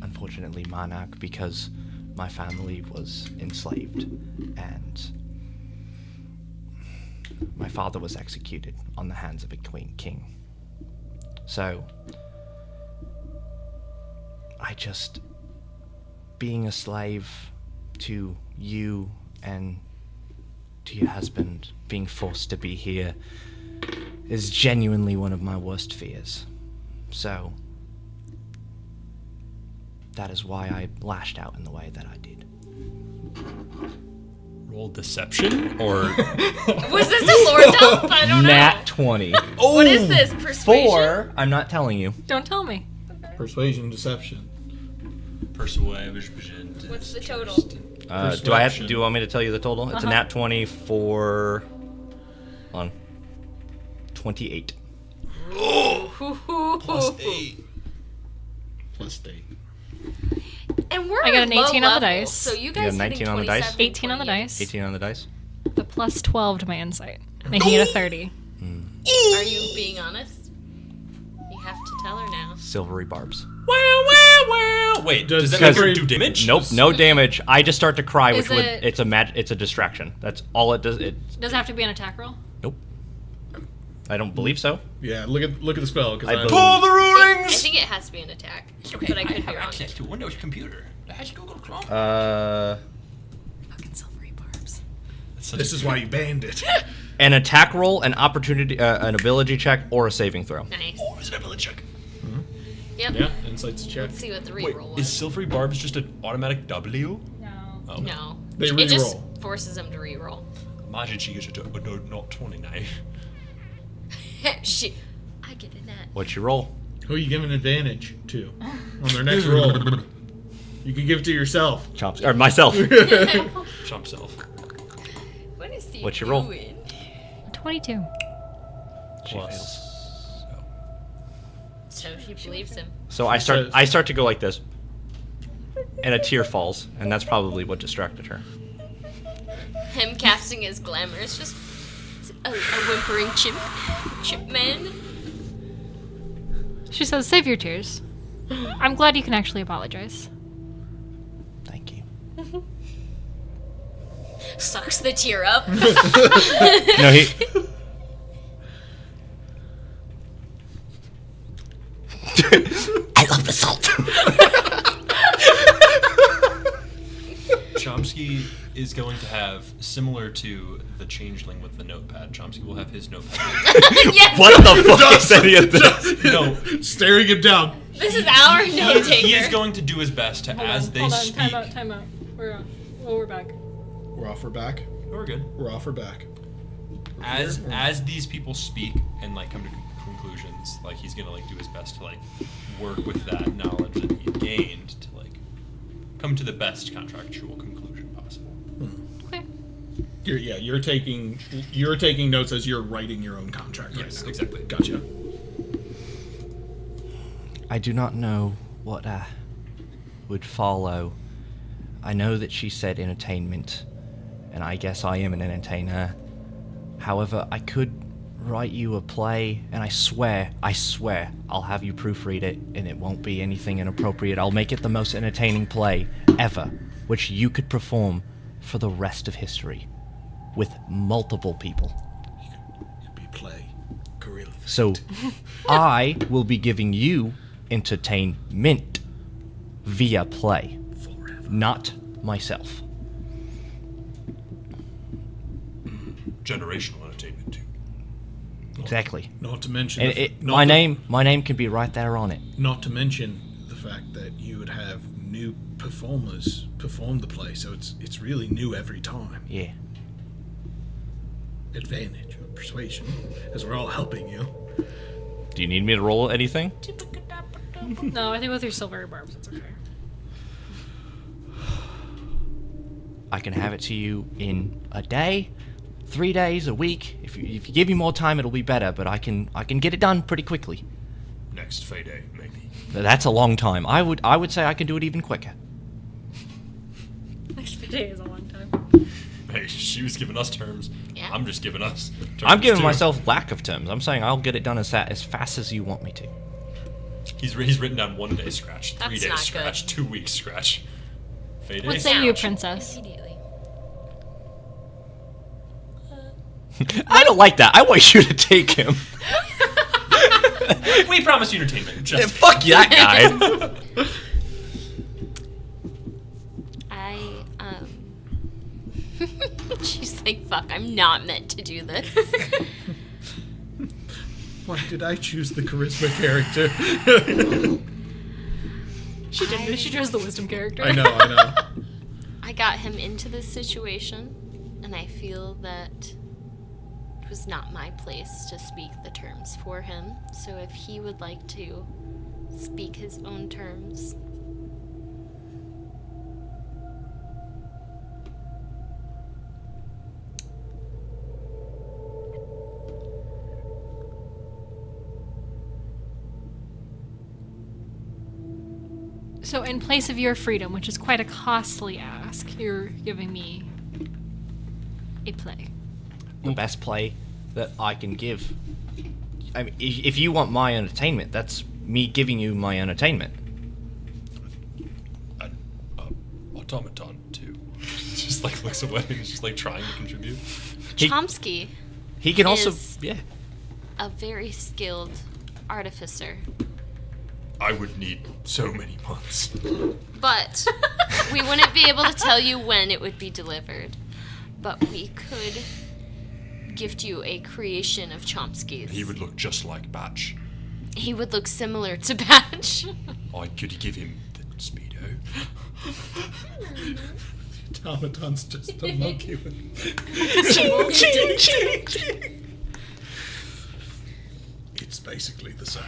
unfortunately, Monarch because my family was enslaved and my father was executed on the hands of a king. So, being a slave to you and to your husband, being forced to be here, is genuinely one of my worst fears. So, that is why I lashed out in the way that I did. Roll deception or Was this a lore dump? I don't know. Nat 20. What is this? Persuasion? 4. I'm not telling you. Don't tell me. Persuasion, deception. persuasion? What's the total? Do you want me to tell you the total? It's a nat 20 for 28. Plus 8. Plus 8. And we're I got an low 18 on the level, dice. So you You guys got 19 hitting on the dice? 27, 18 on the 28. dice. 18 on the dice. The plus 12 to my insight, making it a 30. Are you being honest? You have to tell her now. Silvery barbs. Wait, Does does that silvery- do damage? Nope, no damage. I just start to cry, Is which would it- it's a distraction. That's all it does. Does it have to be an attack roll? Nope. I don't believe so. Yeah, look at the spell. Cause I believe- Pull the I rulings! think it has to be an attack, but I could be wrong. access to a Windows computer. That's Google Chrome. Fucking silvery barbs. This is why you banned it. An attack roll, an opportunity, an ability check, or a saving throw. Nice. Oh, is it ability check? Yep. Yeah, insight's a check. Let's see what the Wait, reroll is was. Silvery Barbs just an automatic W? No. Oh. No. They It just reroll. forces him to reroll. Imagine she gets a not 29. I get a net. What's your roll? Who are you giving advantage to on their next roll? You can give it to yourself. Chomps or myself. Chomp self. What is he What's your roll? doing? 22. Plus. So she believes him. So I start to go like this, and a tear falls, and that's probably what distracted her. Him casting his glamour is just a whimpering chimp man. She says, save your tears. I'm glad you can actually apologize. Thank you. Sucks the tear up. No, he. I love the salt. Chomsky is going to have, similar to the changeling with the notepad, Chomsky will have his notepad. Yes, What the fuck is any of this? No, Staring him down. this is our note taker. he is going to do his best to, as they speak. Time out. We're back. We're off. We're back. We're good. We're off. We're back. As these people speak and like come to conclusions, like he's gonna like do his best to like work with that knowledge that he gained to like come to the best contractual conclusion possible. Okay. You're taking notes as you're writing your own contract. Yes, right now. exactly. Gotcha. I do not know what would follow. I know that she said entertainment, and I guess I am an entertainer. However, I could write you a play, and I swear, I'll have you proofread it, and it won't be anything inappropriate. I'll make it the most entertaining play ever, which you could perform for the rest of history, with multiple people. It'd be play. Gorilla. So, I will be giving you entertainment via play, not myself. Generational entertainment too. Exactly. Not to mention And my name can be right there on it. Not to mention the fact that you would have new performers perform the play, so it's really new every time. Yeah. Advantage of persuasion, as we're all helping you. Do you need me to roll anything? No, I think with your silvery barbs, it's okay. I can have it to you in a day, 3 days, a week. If you give me more time, it'll be better. But I can get it done pretty quickly. Next Fayday, maybe. That's a long time. I would say I can do it even quicker. Next day is a long time. Hey, she was giving us terms. Yeah. I'm just giving us terms. I'm giving too. myself lack of terms. I'm saying I'll get it done as fast as you want me to. He's written down 1 day scratch, 3 That's days not scratch, 2 weeks scratch. Fayday. What say you, princess? Immediately. I don't like that. I want you to take him. We promise you entertainment. Just Fuck that guy. She's like, fuck, I'm not meant to do this. Why did I choose the charisma character? She didn't. She chose the wisdom character. I know. I got him into this situation, and I feel that it was not my place to speak the terms for him. So if he would like to speak his own terms. So in place of your freedom, which is quite a costly ask, you're giving me a play. The best play that I can give. I mean, if you want my entertainment, that's me giving you my entertainment. an automaton too. Just like looks away and is just like trying to contribute. He- Chomsky, He can also, Is- yeah. a very skilled artificer. I would need so many months. But we wouldn't be able to tell you when it would be delivered. But we could gift you a creation of Chomsky's. He would look just like Batch. He would look similar to Batch. I could give him the Speedo. Automaton's just a monkey with. It's basically the same.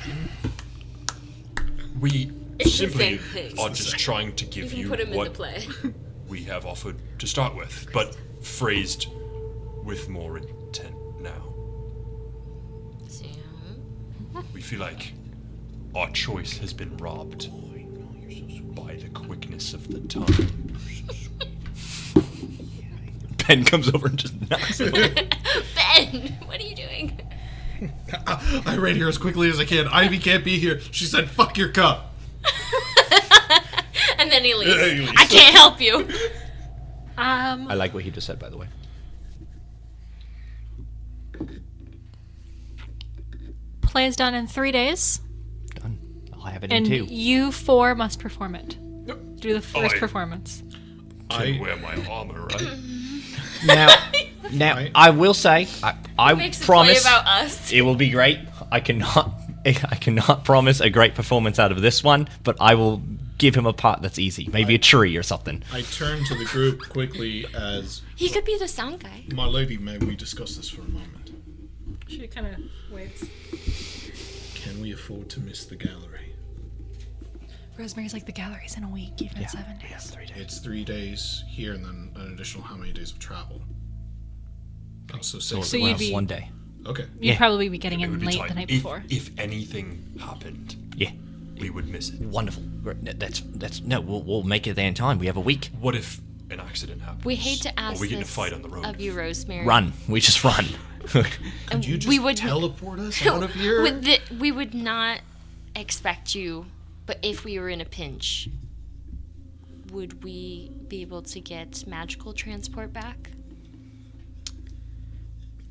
We It's the simply same thing. are just trying to give you Put him what into play. we have offered to start with, but phrased with more intent now. We feel like our choice has been robbed by the quickness of the tongue. Ben comes over and just knocks it. Ben, what are you doing? I ran here as quickly as I can. Ivy can't be here. She said, "Fuck your cup." And then he leaves. Yeah, he leaves. I can't help you. I like what he just said, by the way. Play is done in 3 days, Done. I'll have it in and 2. you 4 must perform it. Do the first I- performance. Can wear my armor, right? Now, Right. I will say, I Makes a promise play about us. it will be great. I cannot promise a great performance out of this one, but I will give him a part that's easy, maybe a tree or something. I turned to the group quickly as, He could be the sound guy. "My lady, may we discuss this for a moment? She kind of waves. Can we afford to miss the gallery? Rosemary's like, the gallery's in a week, even 7 days. 3 days. It's 3 days here and then an additional how many days of travel? So So, 6. So you'd be- 1 day. Okay. You'd Yeah. probably be getting It in would be late tight. the night If- before. If anything happened, Yeah. we would miss it. Wonderful. Great. That's no. We'll make it there in time. We have a week. What if an accident happens? We hate to ask Or we get in a this fight on the road. of you, Rosemary. Run. We just run. Could you just we would teleport us out of here? We would not expect you, but if we were in a pinch, would we be able to get magical transport back?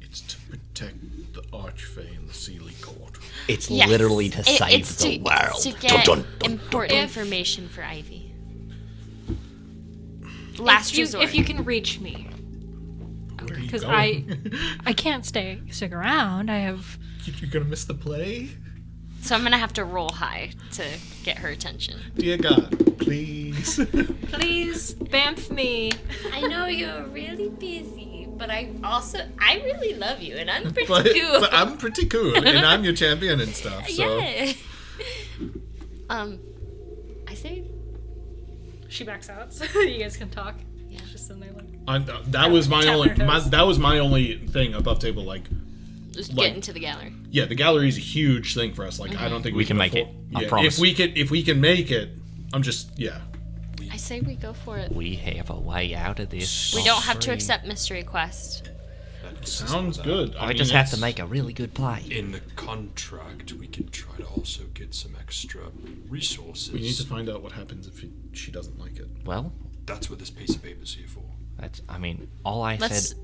It's to protect the Archfey and the Sealy Court. It's Yes. literally to save It's the world. It's to get Dun, dun, dun. important If- information for Ivy. Last resort. If you can reach me, Where are you because going? I can't stick around. I have. You're gonna miss the play? So I'm gonna have to roll high to get her attention. Dear God, please. Please, bamf me. I know you're really busy, but I really love you, and I'm pretty but I'm pretty cool, and I'm your champion and stuff. So Yeah. I say She backs out, so you guys can talk. yeah. and they're like, that was my only Chapter that was my only thing above table. Like, Just Like- get into the gallery. yeah, the gallery is a huge thing for us. Like, I don't think We can make afford- it. I promise. If we can make it, I'm just I say we go for it. We have a way out of this. We don't have to Free. accept mystery quest. sounds good. I mean, just have to it's- make a really good play. In the contract, we can try to also get some extra resources. We need to find out what happens if she doesn't like it. Well, That's what this piece of paper's here for. that's. I mean, all I Let's-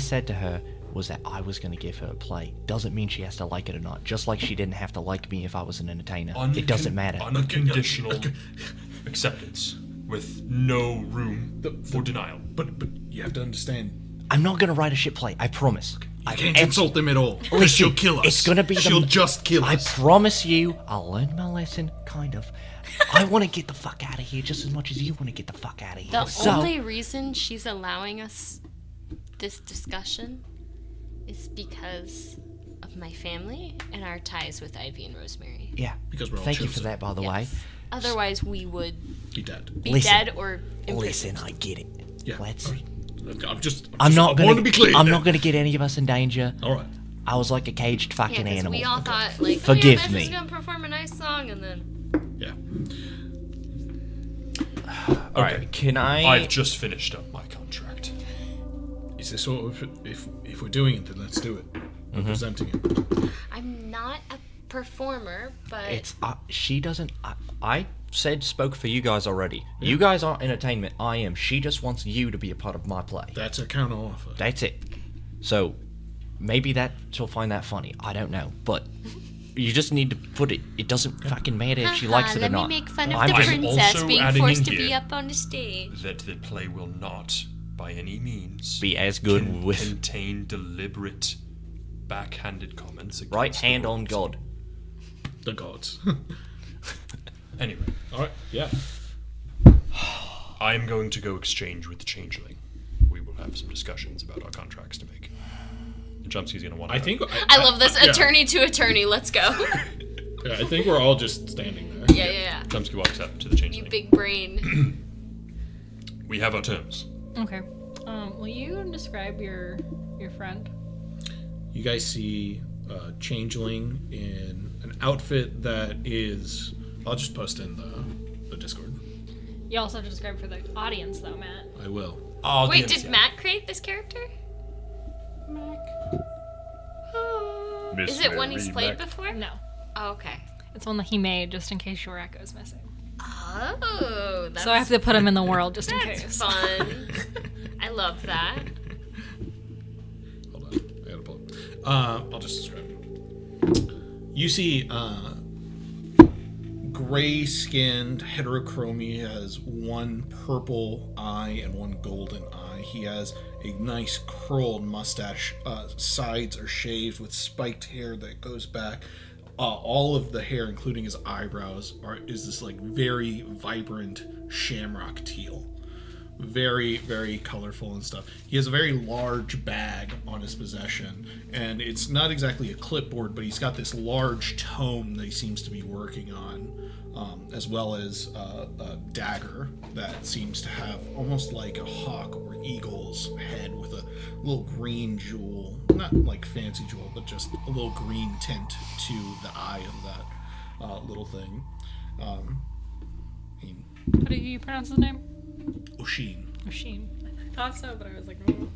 said to her was that I was going to give her a play. Doesn't mean she has to like it or not. Just like she didn't have to like me if I was an entertainer. It doesn't matter. Unconditional acceptance with no room for denial. But you have to understand, I'm not going to write a shit play. I promise. I can't insult them at all. Because she'll kill us. It's gonna be. She'll just kill I us. promise you, I'll learn my lesson, kind of. I want to get the fuck out of here just as much as you want to get the fuck out of here. The So, only reason she's allowing us this discussion is because of my family and our ties with Ivy and Rosemary. yeah. Because we're all Thank you for chosen. that, by the way. Yes. Otherwise, we would Be dead. be Listen. dead or Listen, imprisoned. I get it. Yeah. Let's. I'm not I gonna. want to be clear. I'm there. not gonna get any of us in danger. All right. I was like a caged Yeah, fucking because animal. we all thought, like, Forgive oh, yeah, Matt's me. gonna perform a nice song, and then Yeah. All right, can I? I've just finished up my contract. Is this sort of if we're doing it, then let's do it. We're Mm-hmm. presenting it. I'm not a performer, but It's she doesn't. I spoke for you guys already. You guys aren't entertainment. I am. She just wants you to be a part of my play. That's a counter offer. That's it. So maybe that she'll find that funny. I don't know, but you just need to put it. It doesn't fucking matter if she likes it or let not. me make fun of I'm the just- princess also being adding forced in to be here up on the stage. That the play will not, by any means, be as good with contain deliberate, backhanded comments. Against right the hand on rules. God. The gods. Anyway, All right. Yeah. I am going to go exchange with the changeling. We will have some discussions about our contracts to make. And Chomsky's going to want to. I think. I love this yeah. attorney to attorney. Let's go. Yeah, I think we're all just standing there. yeah. Chomsky walks up to the You changeling. big brain. We have our terms. okay. Will you describe your friend? You guys see a changeling in an outfit that is. I'll just post in the Discord. You also have to describe for the audience, though, Matt. I will. Oh, Wait, did Matt create this character? Is it one he's played before? No, Oh, okay. it's one that he made just in case Shore Echo's missing. Oh, that's, So I have to put him in the world just in that's case. fun. I love that. Hold on. I gotta pull it. I'll just describe it. You see, gray-skinned, heterochromia. He has one purple eye and one golden eye. He has a nice curled mustache. Sides are shaved with spiked hair that goes back. All of the hair, including his eyebrows, is this like very vibrant shamrock teal. Very, very colorful and stuff. He has a very large bag on his possession, and it's not exactly a clipboard, but he's got this large tome that he seems to be working on, as well as a dagger that seems to have almost like a hawk or eagle's head with a little green jewel, not like fancy jewel, but just a little green tint to the eye of that little thing. How do you pronounce his name? Oshin. Oshin. I thought so, but I was like, oh.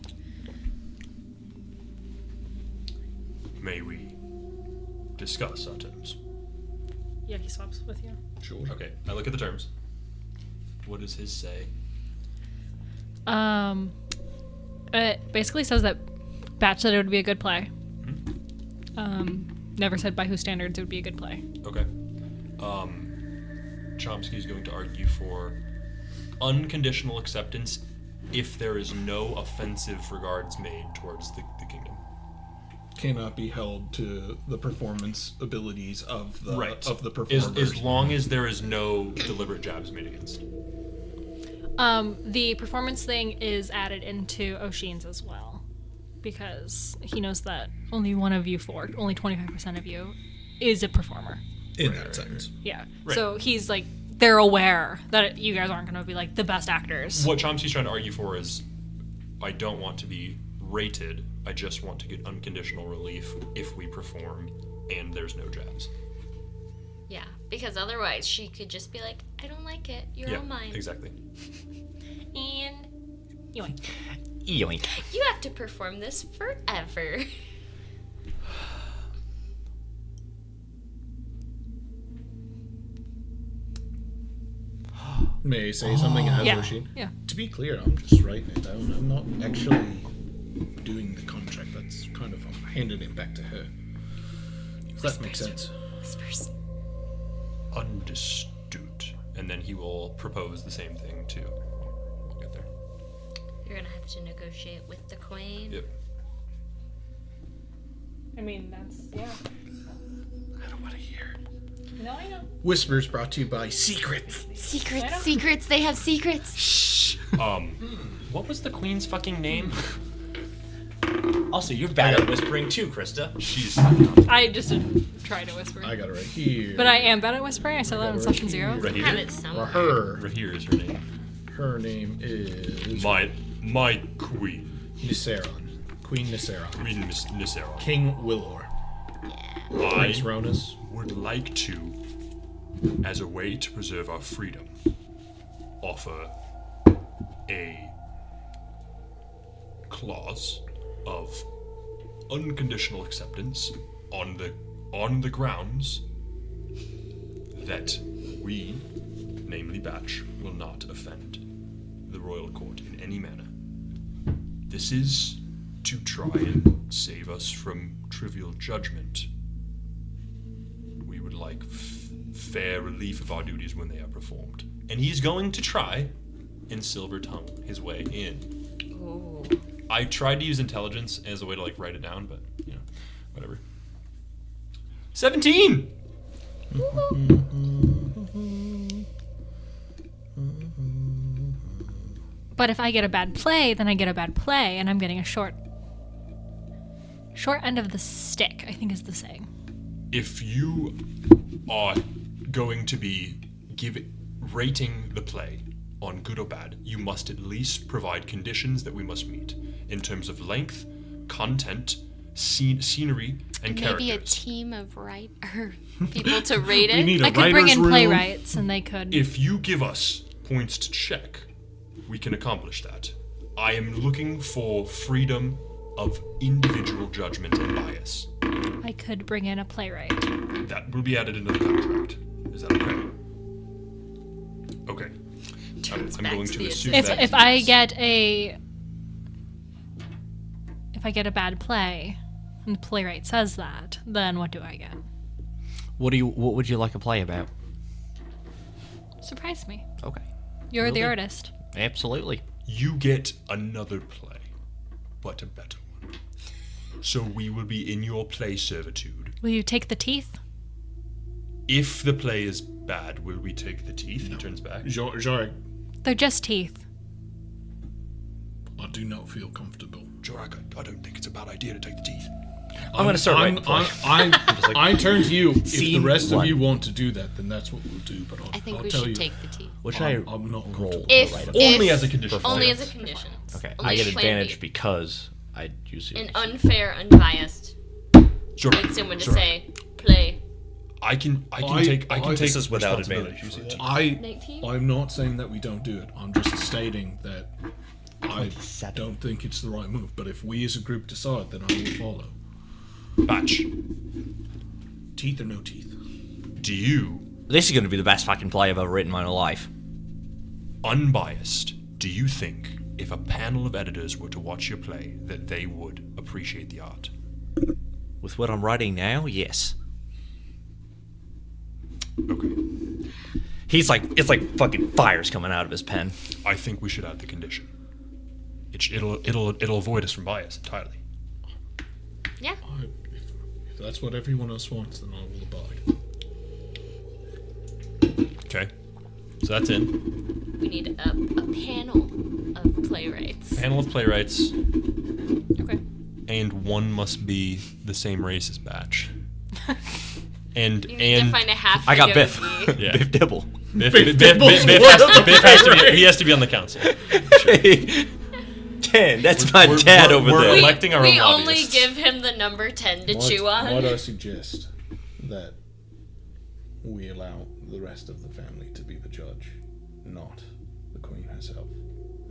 May we discuss our terms? Yeah, he swaps with you. Sure. Okay, I look at the terms. What does his say? It basically says that Batch said it would be a good play. Never said by whose standards it would be a good play. Okay. Chomsky's going to argue for unconditional acceptance if there is no offensive regards made towards the kingdom. Cannot be held to the performance abilities of the Right. of the performers. As long as there is no deliberate jabs made against. The performance thing is added into Oshin's as well, because he knows that only 25% of you, is a performer. in that sense. Yeah. Right. So he's like, they're aware that you guys aren't going to be like the best actors. What Chomsky's trying to argue for is I don't want to be rated. I just want to get unconditional relief if we perform and there's no jabs. Yeah, because otherwise she could just be like, I don't like it. You're all mine. Exactly. And yoink. Yoink. You have to perform this forever. May I say something as Yeah. a sheet? Yeah. To be clear, I'm just writing it down. I'm not actually doing the contract. That's kind of, I'm handing it back to her. If that makes sense. Whispers. Understood. And then he will propose the same thing too. We'll get there. You're gonna have to negotiate with the queen. Yep. I mean, that's, yeah. I don't want to hear. No, I know. Whispers brought to you by Secrets. Secrets, they have secrets. What was the queen's fucking name? Also, you're bad at whispering too, Krista. She's I just didn't try to whisper. I got it right here. But I am bad at whispering. I said that in Session 0. Have Rahir. it somewhere. Rahir is her name. Her name is My queen. Nisaron. Queen Nisaron. Queen Nisaron. King Willor. Prince I Ronus. would like to, as a way to preserve our freedom, offer a clause of unconditional acceptance on the grounds that we, namely Batch, will not offend the royal court in any manner. This is to try and save us from trivial judgment. We would like fair relief of our duties when they are performed. And he's going to try and silver tongue his way in. Ooh. I tried to use intelligence as a way to like write it down, but you know, whatever. 17! But if I get a bad play, then I get a bad play, and I'm getting a short end of the stick, I think is the saying. If you are going to be rating the play on good or bad, you must at least provide conditions that we must meet in terms of length, content, scenery, and characters. Maybe a team of people to rate it. need a I could bring writer's in room. playwrights, and they could. If you give us points to check, we can accomplish that. I am looking for freedom of individual judgment and bias. I could bring in a playwright. That will be added into the contract. Is that okay? Okay. I'm back going to to the assume If that if I get a bad play, and the playwright says that, then what do I get? What would you like a play about? Surprise me. Okay. You're Will the do. artist. Absolutely. you get another play, but a better one. So we will be in your play servitude. Will you take the teeth? If the play is bad, will we take the teeth? He turns back. Jorik, They're just teeth. I do not feel comfortable. Jorak, I don't think it's a bad idea to take the teeth. I'm going to start writing the play. I turn to you. If the Scene rest one. of you want to do that, then that's what we'll do. But I think I'll we tell should you, take the teeth. What should I I'm not roll? comfortable. If, write it? Only if- as a condition. Only as a condition. Okay, Only I get plan advantage B. because I use An it. unfair, unbiased. Jorak, Need someone to Jorak, say, play. I can I- take this is without responsibility advantage, for you the see. teeth. 19? I'm not saying that we don't do it. I'm just stating that I 27. don't think it's the right move. But if we as a group decide, then I will follow. Batch, Teeth or no teeth? do you, This is going to be the best fucking play I've ever written in my life. unbiased, do you think if a panel of editors were to watch your play that they would appreciate the art? With what I'm writing now, yes. Okay. He's like, it's like fucking fires coming out of his pen. I think we should add the condition. It'll avoid us from bias entirely. Yeah. If that's what everyone else wants, then I will abide. Okay. So that's in. We need a panel of playwrights. Panel of playwrights, Okay. and one must be the same race as Batch. And You need to and find a half I got Biff. goatee. Yeah. Biff Dibble. Biff Dibble's one of the has to be on the council. 10. That's my dad over we're there. electing our own We only lobbyists. give him the number 10 to chew on. What I suggest that we allow the rest of the family to be the judge, not the Queen herself,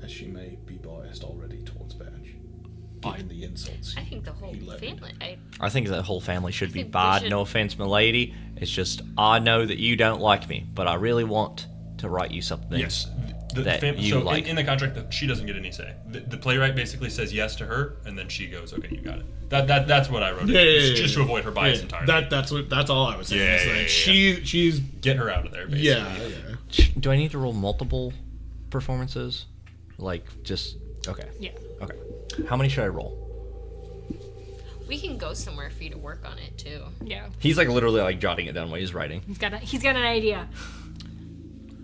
as she may be biased already towards Badge, given the insults. I think the whole he levied. family. I think the whole family should be think we barred. should- No offense, milady. It's just I know that you don't like me, but I really want to write you something. Yes. The that you so like. in the contract, she doesn't get any say. The playwright basically says yes to her, and then she goes, "Okay, you got it." That's what I wrote. Just to avoid her bias entirely. That's all I was saying. Yeah, is yeah, that yeah, she's Get her out of there. Basically. yeah. Do I need to roll multiple performances? Like just okay. Yeah. Okay. How many should I roll? We can go somewhere for you to work on it too. Yeah. He's like literally like jotting it down while he's writing. He's got an idea.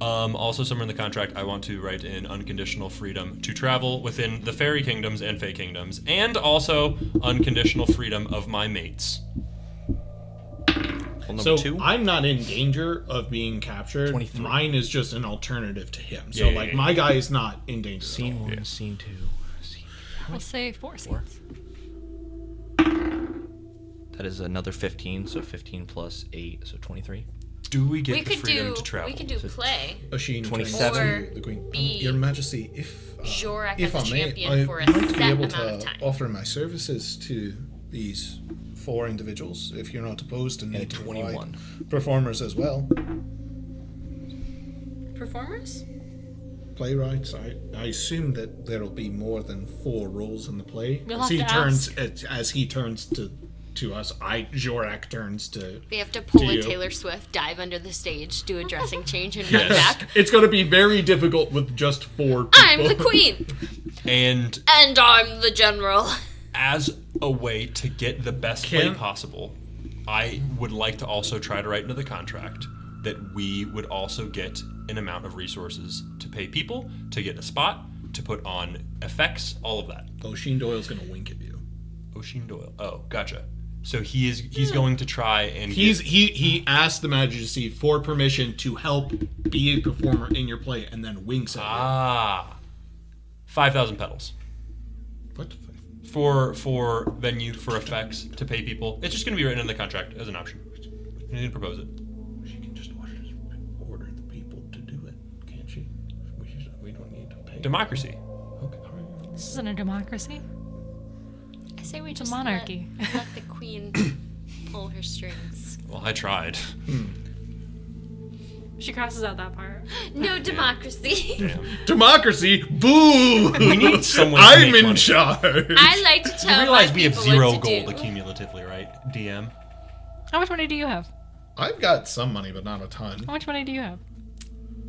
Also, somewhere in the contract, I want to write in unconditional freedom to travel within the fairy kingdoms and fey kingdoms, and also unconditional freedom of my mates. Well, number So 2. I'm not in danger of being captured. 23. Mine is just an alternative to him. So Yeah, like yeah, my guy is not in danger. Scene at all. 1, scene 2, scene. We'll say 4 scenes. That is another 15, so 15 plus 8, so 23. Do we get We the could freedom do. to travel? We could do So- play. Oisin 27. turns to the Queen. B. Your Majesty, if Jorak if as I a may, champion I for a might be set able amount of to time. offer my services to these 4 individuals, if you're not opposed to need And to 21. provide performers as well. Performers? Playwrights. I assume that there'll be more than 4 roles in the play. We'll as have he to turns ask. as he turns to us, Jorak turns to. We have to pull a you. Taylor Swift, dive under the stage, do a dressing change, and Yes. run back. It's going to be very difficult with just 4 people. I'm the queen, And and I'm the general. as a way to get the best play Can- possible, I would like to also try to write into the contract that we would also get an amount of resources to pay people, to get a spot, to put on effects, all of that. Oisin Doyle's going to wink at you. Oisin Doyle. Oh, gotcha. So he's going to try and He asked the Majesty for permission to help be a performer in your play, and then winks at 5,000 petals you. What? for venue, for effects, to pay people. It's just going to be written in the contract as an option. You need to propose it. She can just order the people to do it, can't she? We don't need to pay. Democracy. Okay, all right. This isn't a democracy. I say we It's a just monarchy. let the queen pull her strings. Well, I tried. She crosses out that part. No democracy. Damn. Democracy? Boo! We need someone to I'm make in money. charge. I like to You tell realize my we have people 0 what to gold do. accumulatively, right? DM. How much money do you have? I've got some money, but not a ton. How much money do you have?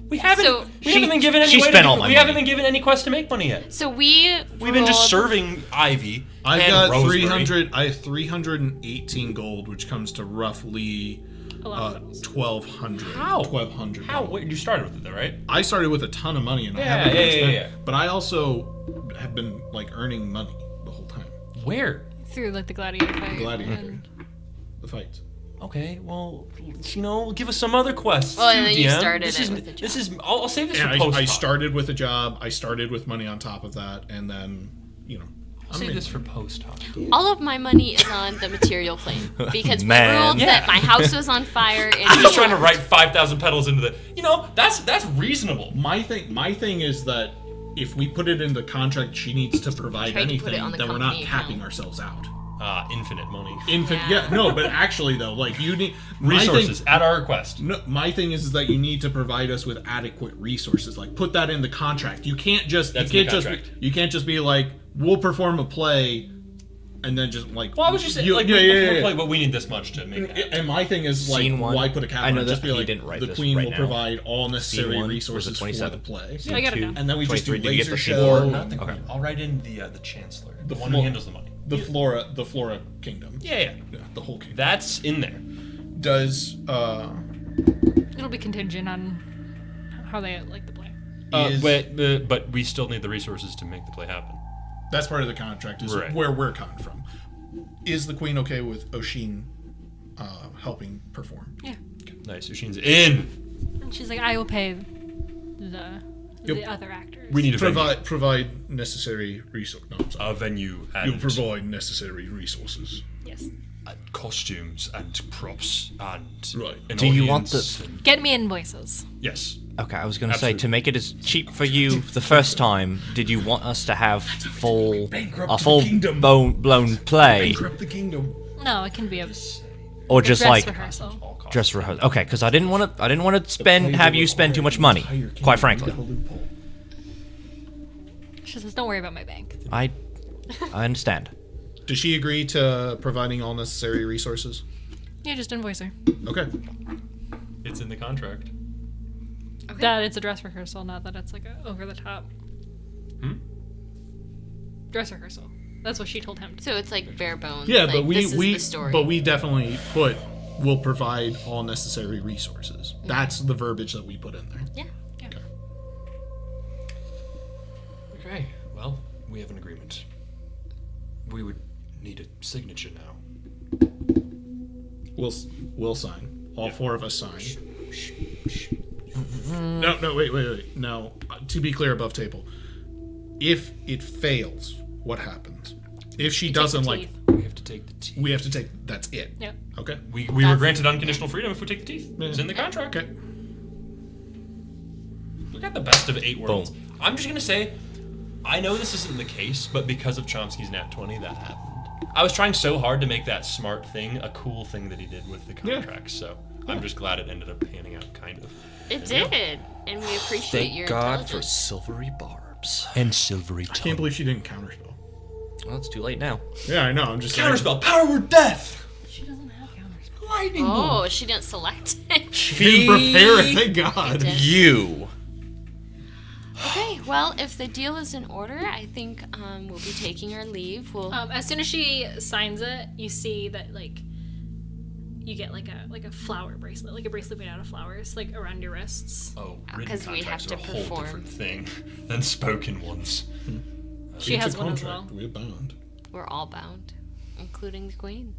We haven't. So- we haven't been given any. she way spent to, all my we haven't money. been given any quest to make money yet. So we've Been just rolled- serving Ivy. I've and got Rosemary. 300. I have 318 gold, which comes to roughly A lot of those. 1,200. How? 1,200. How? Wait, you started with it though, right? I started with a ton of money, and I Yeah, haven't been yeah, spent. yeah. But I also have been like earning money the whole time. Where? Through like the gladiator fight. Gladiator, and- the fights. Okay, well, give us some other quests. Well, too, and then you DM. started this it is, with a job. This is. I'll save this And for post. I started with a job. I started with money on top of that, and then I'll save this for post talk. All of my money is on the material plane because we Man. ruled Yeah. that my house was on fire. And I'm just trying to write 5,000 petals into the. That's reasonable. My thing is that if we put it in the contract, she needs to provide Tried to put it anything. on the Then we're not company capping account. ourselves out. Infinite money. Yeah, no, but actually though, like you need my thing- Resources at our request. No, my thing is that you need to provide us with adequate resources. Like put that in the contract. You can't just That's you in can't the just contract. you can't just be like we'll perform a play, and then just like Well, I was just saying, you- like, yeah, we yeah, yeah. play, but we need this much to make it happen. And my thing is like, Scene 1. why put a cap I on know it? that Just be he like, didn't write the this queen right will now. provide all necessary Scene 1 was resources the for the 27. play. I got it Two. down. And then we just do 23. Did you get laser the show. scene Not the queen. Okay. I'll write in the chancellor, the one Flo- who handles the money. The Flora kingdom. Yeah. Yeah, the whole kingdom. That's in there. Does It'll be contingent on how they like the play. is But we still need the resources to make the play happen. that's part of the contract is Right. where we're coming from. Is the queen okay with Oisin helping perform? Yeah. Nice. Ushin's in. And she's like, I will pay the the other actors. We need a venue. Provide necessary resources. No, I'm sorry. A venue and You'll provide necessary resources. Yes. costumes and props and Right. an Do you want audience the- and- Get me invoices. Yes. Okay, I was going to say, Absolutely. to make it as cheap for you the first time, did you want us to have a full kingdom. blown play, Bankrupt the kingdom. No, it can be a or just dress like rehearsal. dress rehearsal? Okay, because I didn't want to have you spend too much money. Quite frankly, She says, "Don't worry about my bank." I understand. Does she agree to providing all necessary resources? Yeah, just invoice her. Okay. It's in the contract. That it's a dress rehearsal, not that it's like a over the top. Dress rehearsal. That's what she told him. So it's like bare bones. Yeah, like, but this is the story. we definitely will provide all necessary resources. That's the verbiage that we put in there. Yeah. Okay. Well, we have an agreement. We would need a signature now. We'll sign. All four of us sign. No, wait. No, to be clear, above table. If it fails, what happens? If she doesn't the like, teeth. We have to take the teeth. we have to take. That's it. Yep. Okay. We were granted unconditional freedom if we take the teeth. It's in the contract. Okay. We got the best of 8 worlds. I'm just gonna say, I know this isn't the case, but because of Chomsky's Nat 20, that happened. I was trying so hard to make that smart thing a cool thing that he did with the contract, so I'm just glad it ended up panning out, kind of. It did. And we appreciate your intelligence. silvery barbs. And silvery I can't believe she didn't counterspell. Well, it's too late now. Yeah, I know. I'm just saying. Counterspell, power word death! She doesn't have counterspell. Lightning Oh, she didn't select it. Didn't prepare it. Thank God. did. You. Okay, well, if the deal is in order, I think we'll be taking our leave. We'll As soon as she signs it, you see that like you get like a flower bracelet, like a bracelet made out of flowers, like around your wrists. Oh, written 'Cause we contracts have are to a whole perform. different thing than spoken ones. She It's has a one as contract. well. We're bound. we're all bound, including the queen.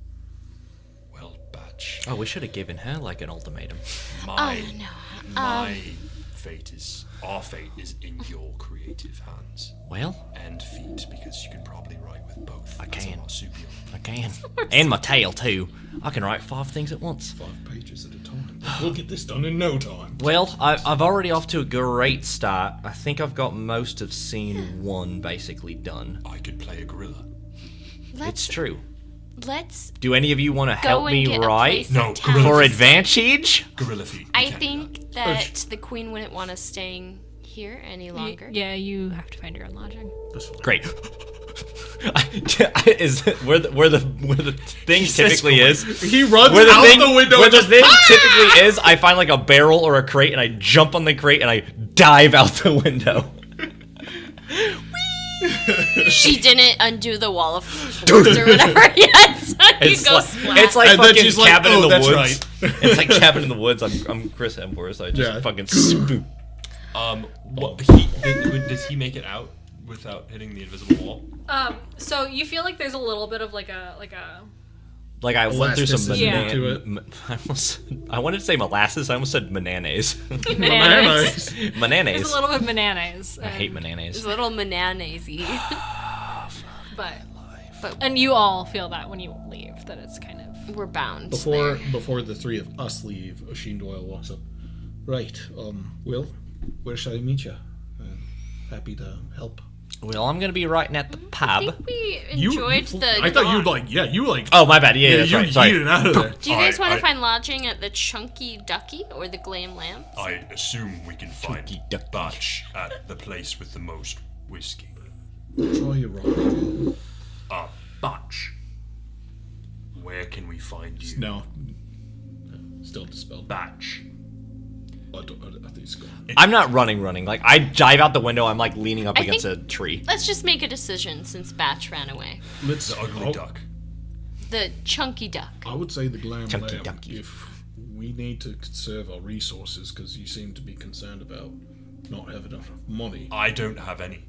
Well, batch. Oh, we should have given her like an ultimatum. My No. my fate is our fate is in your creative hands Well, and feet, because you can probably write with both. I That's a can. marsupial. I can. And my tail too. I can write 5 things at once. 5 pages at a time. We'll get this done in no time. Well, I've already off to a great start. I think I've got most of scene 1 basically done. I could play a gorilla. It's true. Let's Do any of you want to go help and me get a write place No, in town. gorilla for feet. advantage? Gorilla feet. I We can't do think that the queen wouldn't want us staying here any longer. Yeah, you have to find your own lodging. That's fine. Great. Is where the thing typically is? He runs Where the out thing, the window where and the just thing typically is, I find like a barrel or a crate, and I jump on the crate and I dive out the window. She didn't undo the wall of force or whatever yet, so you go splat. It's like And then fucking she's like, cabin "Oh, in the that's woods. right." It's like cabin in the woods. I'm Chris Hemsworth, so I just Yeah. fucking spook. What does he make it out without hitting the invisible wall? So you feel like there's a little bit of like a Like I went through some Elasticity Yeah. to it. I wanted to say molasses. I almost said mayonnaise. bananas. Mayonnaise. There's a little bit of bananas. I hate It's mayonnaise. a little mayonnaise-y. But and you all feel that when you leave, that it's kind of We're bound. Before the 3 of us leave, Oisin Doyle walks up. Right, Will, where shall I meet you? Happy to help. Well, I'm gonna be writing at the I pub. think we enjoyed the. I thought yacht. you like. Oh, my bad. Yeah, that's you right. Sorry. yeeted out of there. Do you guys I- want to I- find lodging at the Chunky Ducky or the Glam Lamb? I assume we can find Chunky ducky. Batch at the place with the most whiskey. Try your rock. Batch. Where can we find you? No. Still dispelled. Batch. I think it's gone. I'm not running. Like I dive out the window. I'm like leaning up I against a think- tree. Let's just make a decision since Batch ran away. Let's. The ugly duck. The Chunky Duck. I would say the glam Chunky lamb. ducky. If we need to conserve our resources, because you seem to be concerned about not having enough money, I don't have any.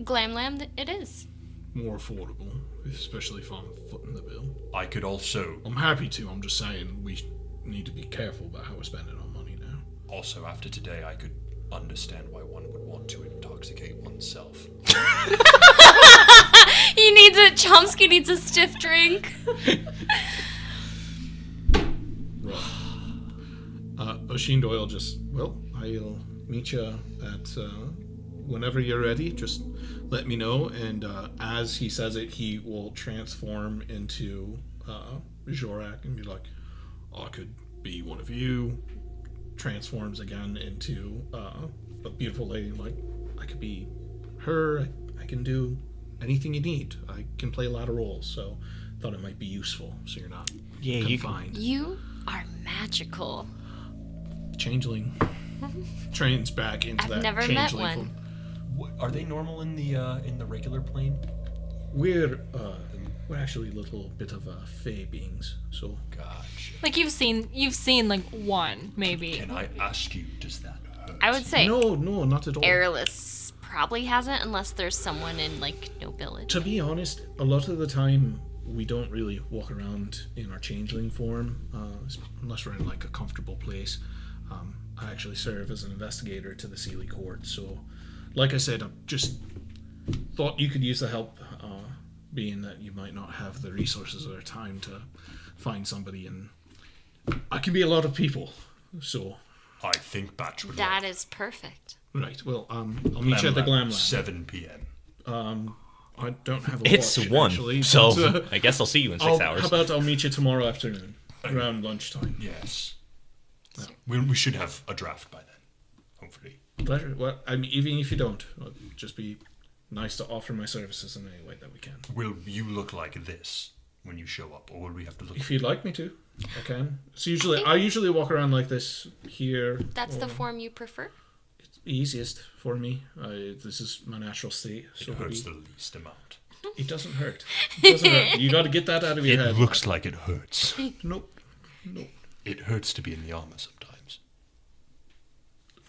Glam Lamb, it is. more affordable, especially if I'm footing the bill. I could also I'm happy to. I'm just saying we need to be careful about how we're spending our money now. after today I could understand why one would want to intoxicate oneself. Chomsky needs a stiff drink. O'Sheen Doyle I'll meet you at whenever you're ready. Just let me know. And as he says it, he will transform into Jorak and be like, I could be one of you. Transforms again into a beautiful lady. Like, I could be her. I can do anything you need. I can play a lot of roles. So thought it might be useful so you're not confined. You are magical. Changeling trains back into I've that never met changeling one. form. Are they normal in the regular plane? We're actually a little bit of fey beings, so Gotcha. Like you've seen like one maybe. Can I ask you, does that hurt? I would say no, not at all. Airless probably hasn't, unless there's someone in like no village. To be honest, a lot of the time we don't really walk around in our changeling form unless we're in like a comfortable place. I actually serve as an investigator to the Sealy Court, so like I said, I just thought you could use the help, being that you might not have the resources or time to find somebody, and I can be a lot of people, so... I think Batch would That is perfect. Right, well, I'll meet you at the Glam Lab. 7 p.m. I don't have a It's watch, 1, actually, so but, I guess I'll see you in 6 hours. How about I'll meet you tomorrow afternoon, around lunchtime. Yes. We should have a draft by then, hopefully. Pleasure. Well, I mean, even if you don't, it'll just be nice to offer my services in any way that we can. Will you look like this when you show up, or will we have to look... If you'd like me to, I can. So I usually walk around like this here. That's the form you prefer? It's easiest for me. This is my natural state. So It hurts the least amount. It doesn't hurt. It doesn't hurt. You got to get that out of your head. It looks like it hurts. Nope. It hurts to be in the armor sometimes.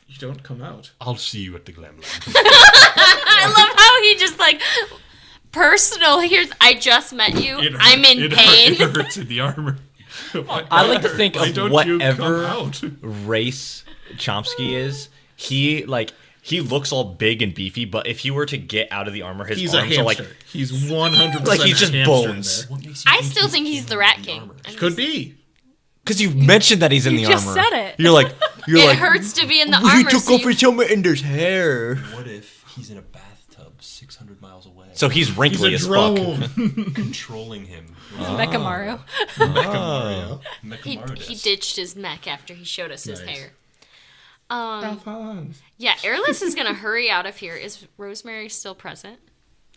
You don't come out. I'll see you at the Glam Lab. I love how he just like personal. I just met you. I'm in pain. It hurts in the armor. I like to think Why of don't you come whatever out? race Chomsky is. He looks all big and beefy, but if he were to get out of the armor, his He's a arms are hamster. He's 100% like he's just a hamster in bones. there. I still think he's the Rat King. Could be. Because you've mentioned that he's in You the just armor. said it. You're like It hurts to be in the He armor. took so off his helmet and there's hair. What if he's in a bathtub 600 miles away? So he's wrinkly He's as a fuck. drone. Controlling him. Mecha Mario. he ditched his mech after he showed us his Nice. hair. Alphonse. Yeah, Airless is gonna hurry out of here. Is Rosemary still present?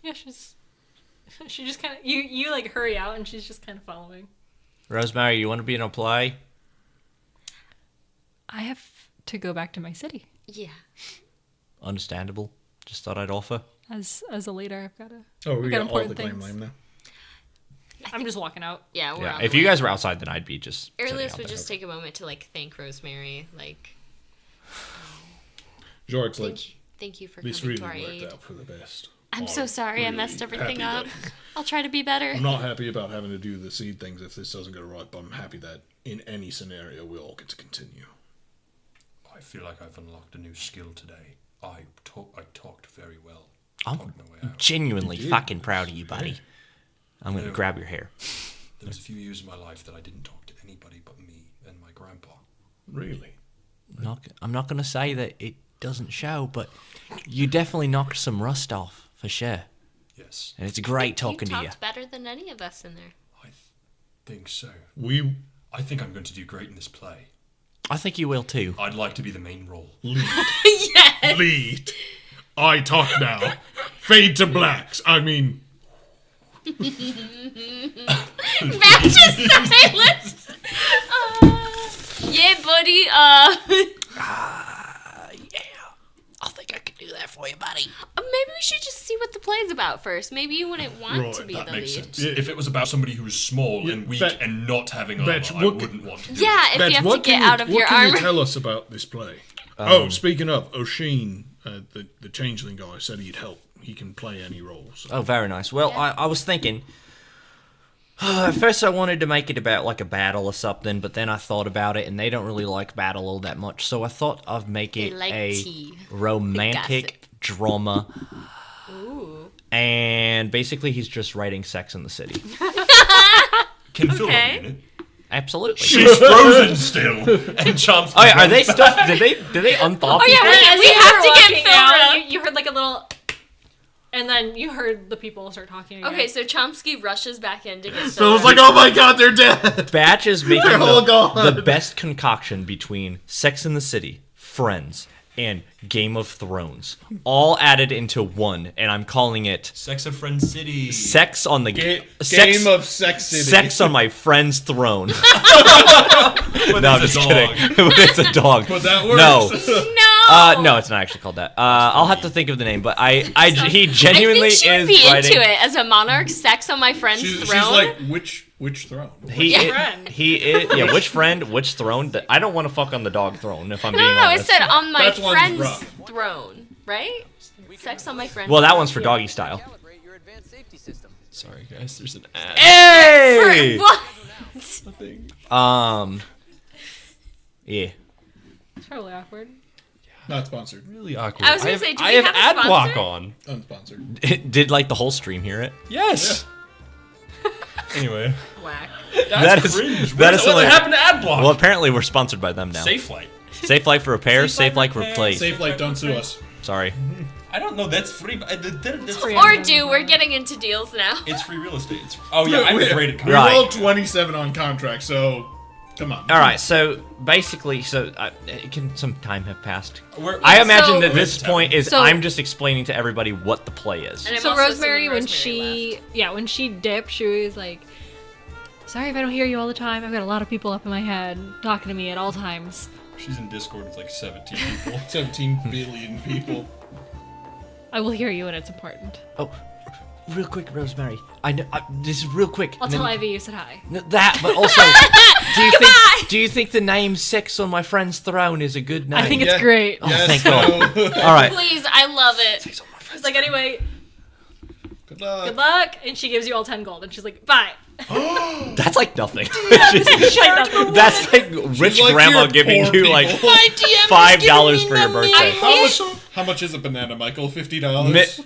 Yeah, she just kind of you like hurry out and she's just kind of following. Rosemary, you want to be in a play? I have to go back to my city. Yeah. Understandable. Just thought I'd offer. As a leader, I've got to. Oh, we got got all the important Glam things. Lame now. I'm just walking out. Yeah, we're Yeah. on If the you way. guys were outside, then I'd be just. sitting Airless out would there. just take a moment to like thank Rosemary. Like, Jorg's like, thank you for this coming really to our worked aid. out for the best. I'm so sorry I messed everything happy up. I'll try to be better. I'm not happy about having to do the seed things if this doesn't go right, but I'm happy that in any scenario we'll all get to continue. I feel like I've unlocked a new skill today. I talked very well. I'm Talked my way out. genuinely You did. fucking proud of you, buddy. I'm going to Yeah. grab your hair. There was a few years of my life that I didn't talk to anybody but me and my grandpa. Really? I'm not going to say that it doesn't show, but you definitely knocked some rust off, for sure. Yes, And it's great talking you to you. talked better than any of us in there. I think so. I I think I'm going to do great in this play. I think you will too. I'd like to be the main role. lead. I talk now. Fade to blacks. I mean, Matt just silent. Yeah, buddy. I think I can do that for you, buddy. Maybe we should just see what the play's about first. Maybe you wouldn't want Right, to be That the makes lead. sense. If it was about somebody who was small Yeah, and weak but- and not having armor, but I what- wouldn't want to do Yeah, if Betch, you have to what get can out of what your can armor. you tell us about this play? Speaking of, O'Sheen, the changeling guy, said he'd help. He can play any role. So. Oh, very nice. Well, Yeah. I was thinking, At first I wanted to make it about like a battle or something, but then I thought about it and they don't really like battle all that much. So I thought I'd make it like a tea. romantic drama. Ooh. And basically he's just writing Sex in the City. Can Phil Okay. be in it? Absolutely. She's frozen still. And Chomsky. Oh, yeah, are they still? Did they unthaw Oh, yeah, people? we have to get Phil out, real. you heard like a little, and then you heard the people start talking again. Okay, so Chomsky rushes back in to get So it's like, oh my god, they're dead. Batch is making They're all gone. the best concoction between Sex in the City, Friends, and Game of Thrones, all added into one, and I'm calling it Sex of Friend City. Sex on the Game sex, of Sex City. Sex on my friend's throne. But No, I'm it's just a kidding. dog. But it's a dog. But that works. No. No, it's not actually called that. I'll have to think of the name, but he genuinely I think she would is be writing. into it as a monarch. Sex on my friend's She's throne. like, which throne? He Yeah. is, Friend. he is, yeah. Which friend? Which throne? I don't want to fuck on the dog throne. If I'm no, being no, it honest. said on my That's one's friend's rough. throne, right? Sex on my friend's Well, that throne. one's for doggy style. Calibrate your advanced safety system. Sorry, guys. There's an ad. Hey! What? Yeah. It's probably awkward. Not sponsored. Really awkward. I was gonna say, do I we have have a ad block sponsor? on. Unsponsored. Did like the whole stream hear it? Yes. Anyway, Whack. That that's is- cringe. that What is what something- happened to ad block? Well, apparently we're sponsored by them now. Safe Flight. Safe Life for repair, Safe Safe Life Life replace. Safe Light, don't sue us. Sorry. I don't know. That's free. That's free. Or do we're getting into deals now? It's free real estate. Oh yeah, I'm we, great at we Right. rolled 27 on contract, so come on. All right. So basically, some time have passed. We're- I imagine So- that this point is So- I'm just explaining to everybody what the play is. And I'm So also Rosemary, assuming when she when she dipped, she was like, "Sorry if I don't hear you all the time. I've got a lot of people up in my head talking to me at all times. She's in Discord with like 17 people. 17 billion people. I will hear you when it's important. Oh, real quick, Rosemary. I know this is real quick. I'll and then- tell Ivy you said hi." That, but also, do you think the name "Sex on My Friend's Throne" is a good name? I think it's Yeah. great. Oh, Yes, thank God. no. All right. Please, I love it. She's like, "Anyway, Good luck. good luck," and she gives you all 10 gold, and she's like, "Bye." That's like nothing. She's like, "No." That's like rich like grandma your giving poor you like people. $5 for your birthday. How much is a banana, Michael? $50?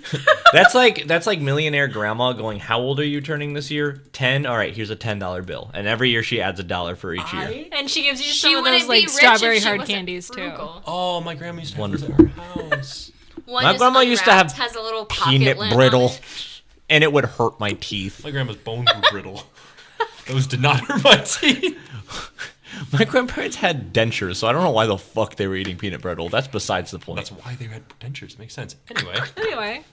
That's like millionaire grandma going, "How old are you turning this year? 10. All right, here's a $10 bill." And every year she adds $1 for each year. And she gives you She some of wouldn't those be like rich strawberry if she hard wasn't candies too. frugal. Oh, my grandma used to have Wonderful. those at her house. One My is grandma used to unwrapped, have has a little pocket Peanut lint on brittle, it. and it would hurt my teeth. My grandma's bones were brittle. Those did not hurt my teeth. My grandparents had dentures, so I don't know why the fuck they were eating peanut brittle. That's besides the point. That's why they had dentures. Makes sense. Anyway, Anyway,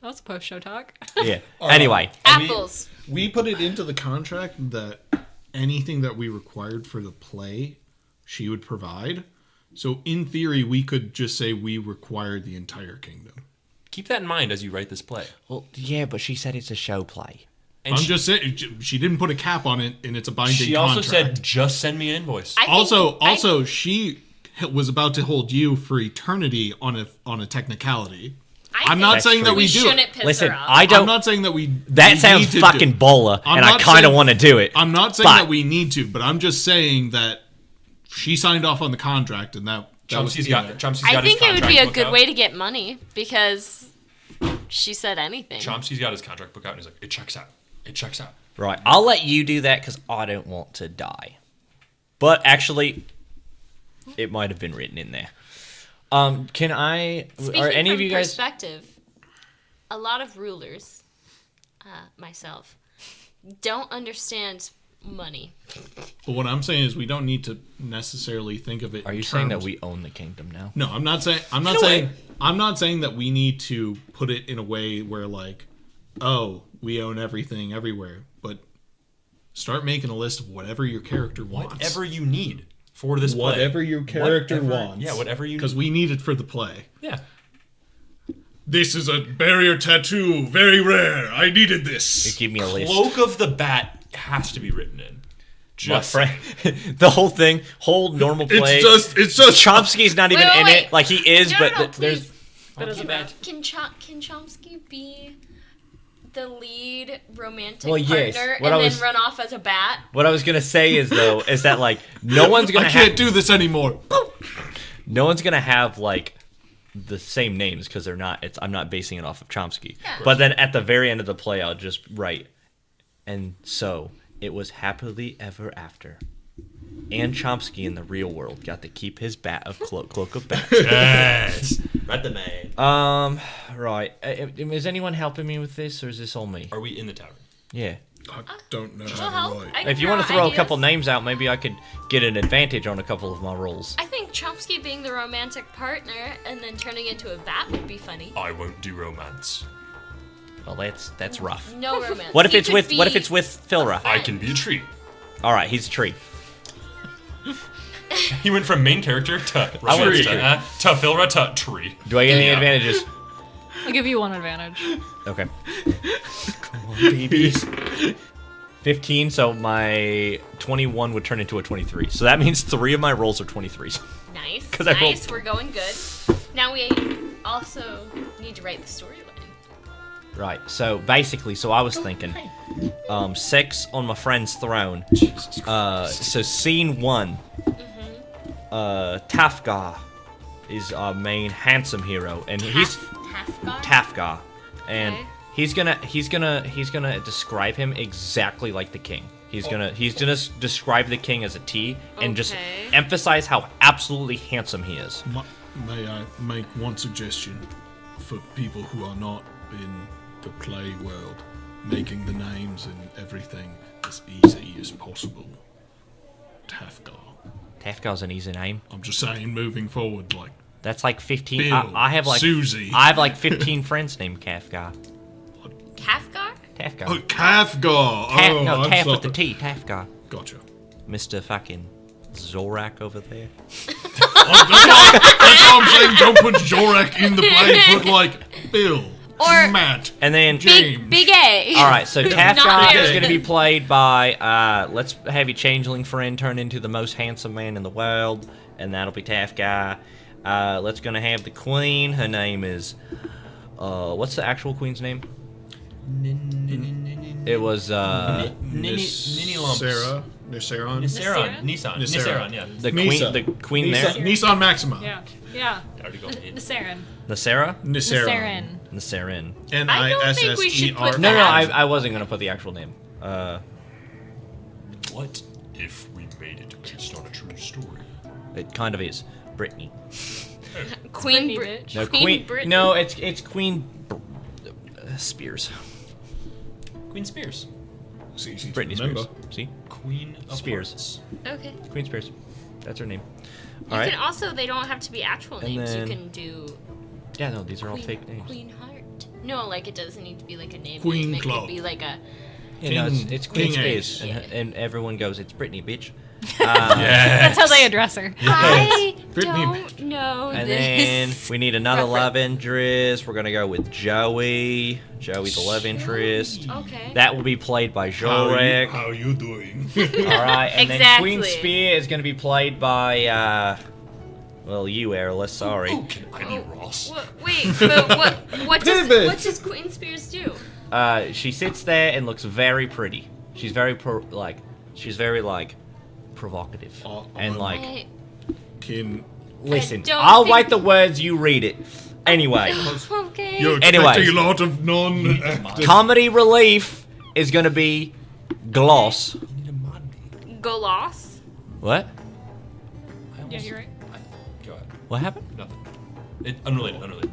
that was post-show talk. Yeah. Anyway, Apples. We put it into the contract that anything that we required for the play, she would provide. So in theory, we could just say we required the entire kingdom. keep that in mind as you write this play. well, yeah, but she said it's a show play. And I'm she, just saying, she didn't put a cap on it, and it's a binding she also contract. said, "Just send me an invoice." I think- Also, she was about to hold you for eternity on a technicality. I I'm not think saying that we do it. shouldn't piss Listen, her off. I I'm don't. not saying that we. That we sounds need to fucking do, bola, I'm and I not kind of saying- want to do it. I'm not saying But- that we need to, but I'm just saying that she signed off on the contract, and that was Chomsky's in got there. Chomsky's I got his think it would be contract a book good out. way to get money because she said anything. Chomsky's got his contract book out, and he's like, "It checks out. It checks out." Right, I'll let you do that because I don't want to die. But actually, it might have been written in there. Can I? Speaking Are any from of you guys? perspective, a lot of rulers, myself, don't understand money. But what I'm saying is, we don't need to necessarily think of it. Are in you saying that terms- we own the kingdom now? No, I'm not saying. I'm not saying. I'm not saying that we need to put it in a way where, like, oh, we own everything everywhere. But start making a list of whatever your character wants. Whatever you need for this play. Whatever your character Whatever- wants. Yeah, whatever you Because need. we need it for the play. Yeah. This is a barrier tattoo, very rare. I needed this. Give me a list. Cloak of the Bat has to be written in. My Just friend, the whole thing, whole normal play. It's just. Chomsky's not even Wait, in wait. it. Like he is, No, but no, there's. please. That is a bad. Can Chomsky be the lead romantic Well, yes. partner What and I then was- run off as a bat? What I was gonna say is though, is that like no one's I gonna can't have do this anymore. no one's gonna have like the same names because they're not. I'm not basing it off of Chomsky. Yeah. But then at the very end of the play, I'll just write, and so it was happily ever after. And Chomsky in the real world got to keep his cloak of bats. Yes. Right the man. Right. Is anyone helping me with this, or is this all me? Are we in the tavern? Yeah. I don't know We'll how help. to write. I can If you want to throw ideas. a couple names out, maybe I could get an advantage on a couple of my rolls. I think Chomsky being the romantic partner and then turning into a bat would be funny. I won't do romance. Well, that's rough. No romance. What if You it's could with Philra? I can be a tree. All right, he's a tree. He went from main character to I want romance a tree. to Philra to tree. Do I get any Yeah. advantages? I'll give you one advantage. Okay. Come on, babies. 15, so my 21 would turn into a 23. So that means 3 of my rolls are 23s. Nice. 'Cause I rolled- Nice. We're going good. Now we also need to write the storyline. Right, so basically, I was thinking, 6 on my friend's throne. So scene 1, Tafgar is our main handsome hero, and he's Half Tafgar, and Okay. he's gonna describe him exactly like the king. He's gonna describe the king as a T and just Okay. emphasize how absolutely handsome he is. May I make one suggestion for people who are not in the play world? Making the names and everything as easy as possible. Tafgar. Tafgar's an easy name. I'm just saying, moving forward, like That's like 15. Bill, I have like Susie. I have like 15 friends named Tafgar. Kafgar? Tafgar. oh, Tafgar. No, I'm Taf with the sorry. T. Tafgar. Gotcha. Mr. fucking Zorak over there. That's all I'm saying. Don't put Jorak in the play. Put like Bill, Or Matt, And then James. Big A. all right, so Tafgar Not is Aaron. going to be played by let's have your changeling friend turn into the most handsome man in the world, and that'll be Tafgar. Let's gonna have the queen. Her name is what's the actual queen's name? It was Nini lumps. Sarah. Nissaron. Nissaron. Nissaron. Nissaron, yeah. the Nisa. queen there. Nissan Maxima. Yeah. Yeah. I already got it. Nissarin. Nasera? Nissaron. Nissarin. Nassarin. I don't think we should put No, that. I wasn't gonna put the actual name. What if we made it based on a true story? It kind of is. Brittany. Queen Britney, Brit. bitch. No, Queen Brittany. No, it's Queen Spears. Queen Spears. It's easy to Britney remember. Spears. See? Queen of Spears. Hearts. Okay. Queen Spears. That's her name. You All right. can also, they don't have to be actual And names. then- You can do Yeah, no, these are all fake names. Queen Heart. No, like it doesn't need to be like a name. Queen It Claw. could be like a. Yeah, no, King- it's Queen King Spears, Ace. and everyone goes, "It's Britney, bitch." That's how they address her. I Brittany. don't know And this. then we need another reference. love interest. We're gonna go with Joey. Joey, the love interest. Okay. That will be played by How Jorek. are you doing? All right, and then Queen Exactly. Spear is gonna be played by, well, you, Airless. Sorry. Oh, can I be Ross? Wait, but what Pivot. what does Queen Spears do? She sits there and looks very pretty. She's very provocative and like. I Kin. Listen, don't I'll think- write the words. You read it. Anyway, okay. You're Anyways. expecting a lot of non-active. comedy relief is gonna be Gloss. Gloss. What? Yeah, you're right. Go ahead. What happened? Nothing. Unrelated.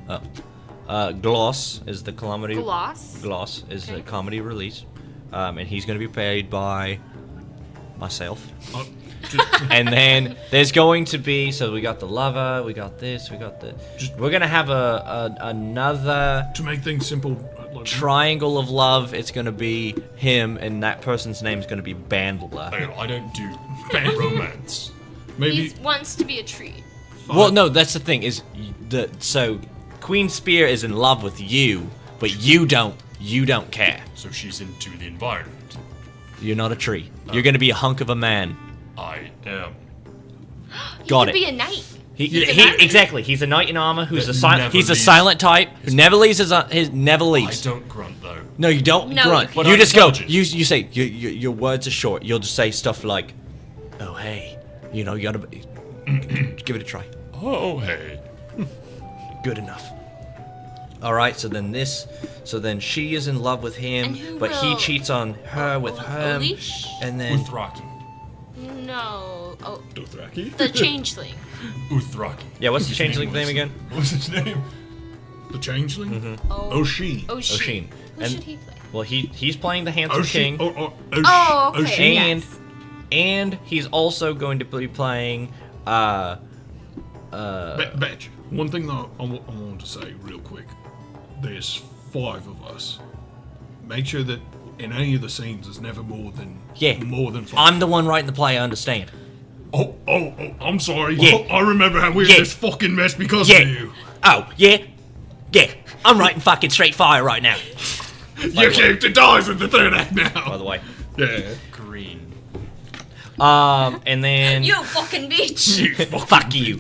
Gloss is the comedy. Gloss. Gloss is Okay. a comedy release, and he's gonna be played by myself. Oh, And then there's going to be, so we got the lover, we got this, we got the. We're gonna have another to make things simple, like, triangle of love. It's gonna be him, and that person's name is gonna be Bandler. I don't do romance. maybe He wants to be a tree. Well, no, that's the thing is so Queen Spear is in love with you, but you don't care. So she's into the environment. You're not a tree. You're gonna be a hunk of a man. I am. You Got could it. be a knight. Exactly. He's a knight in armor who's he's a leaves silent type who never leaves his never leaves. I don't grunt though. No, you don't No, grunt. you But You I'm just go. intelligent. You say your words are short. You'll just say stuff like, "Oh hey, you gotta give it a try." Oh hey. Good enough. All right. So then she is in love with him, And who but he will- cheats on her with him, Olish? and then Uthraki. No. Oh, Uthraki? the changeling. Uthraki. yeah. What's the changeling name again? What's his name? The changeling? Oh, Oshin. Oshin. Who And- should he play? Well, he's playing the handsome king. Oh, okay. And Yes. and he's also going to be playing Batch, one thing that I want to say real quick. There's 5 of us. Make sure that in any of the scenes there's never more than 5. I'm the one writing the play, I understand. Oh, I'm sorry. Yeah. I remember how we were Yeah. this fucking mess because Yeah. of you. Oh, yeah? Yeah. I'm writing fucking Straight Fire right now. Your character dies in the 3rd act By now. the way. Yeah. Green. And then You fucking bitch. fuck you.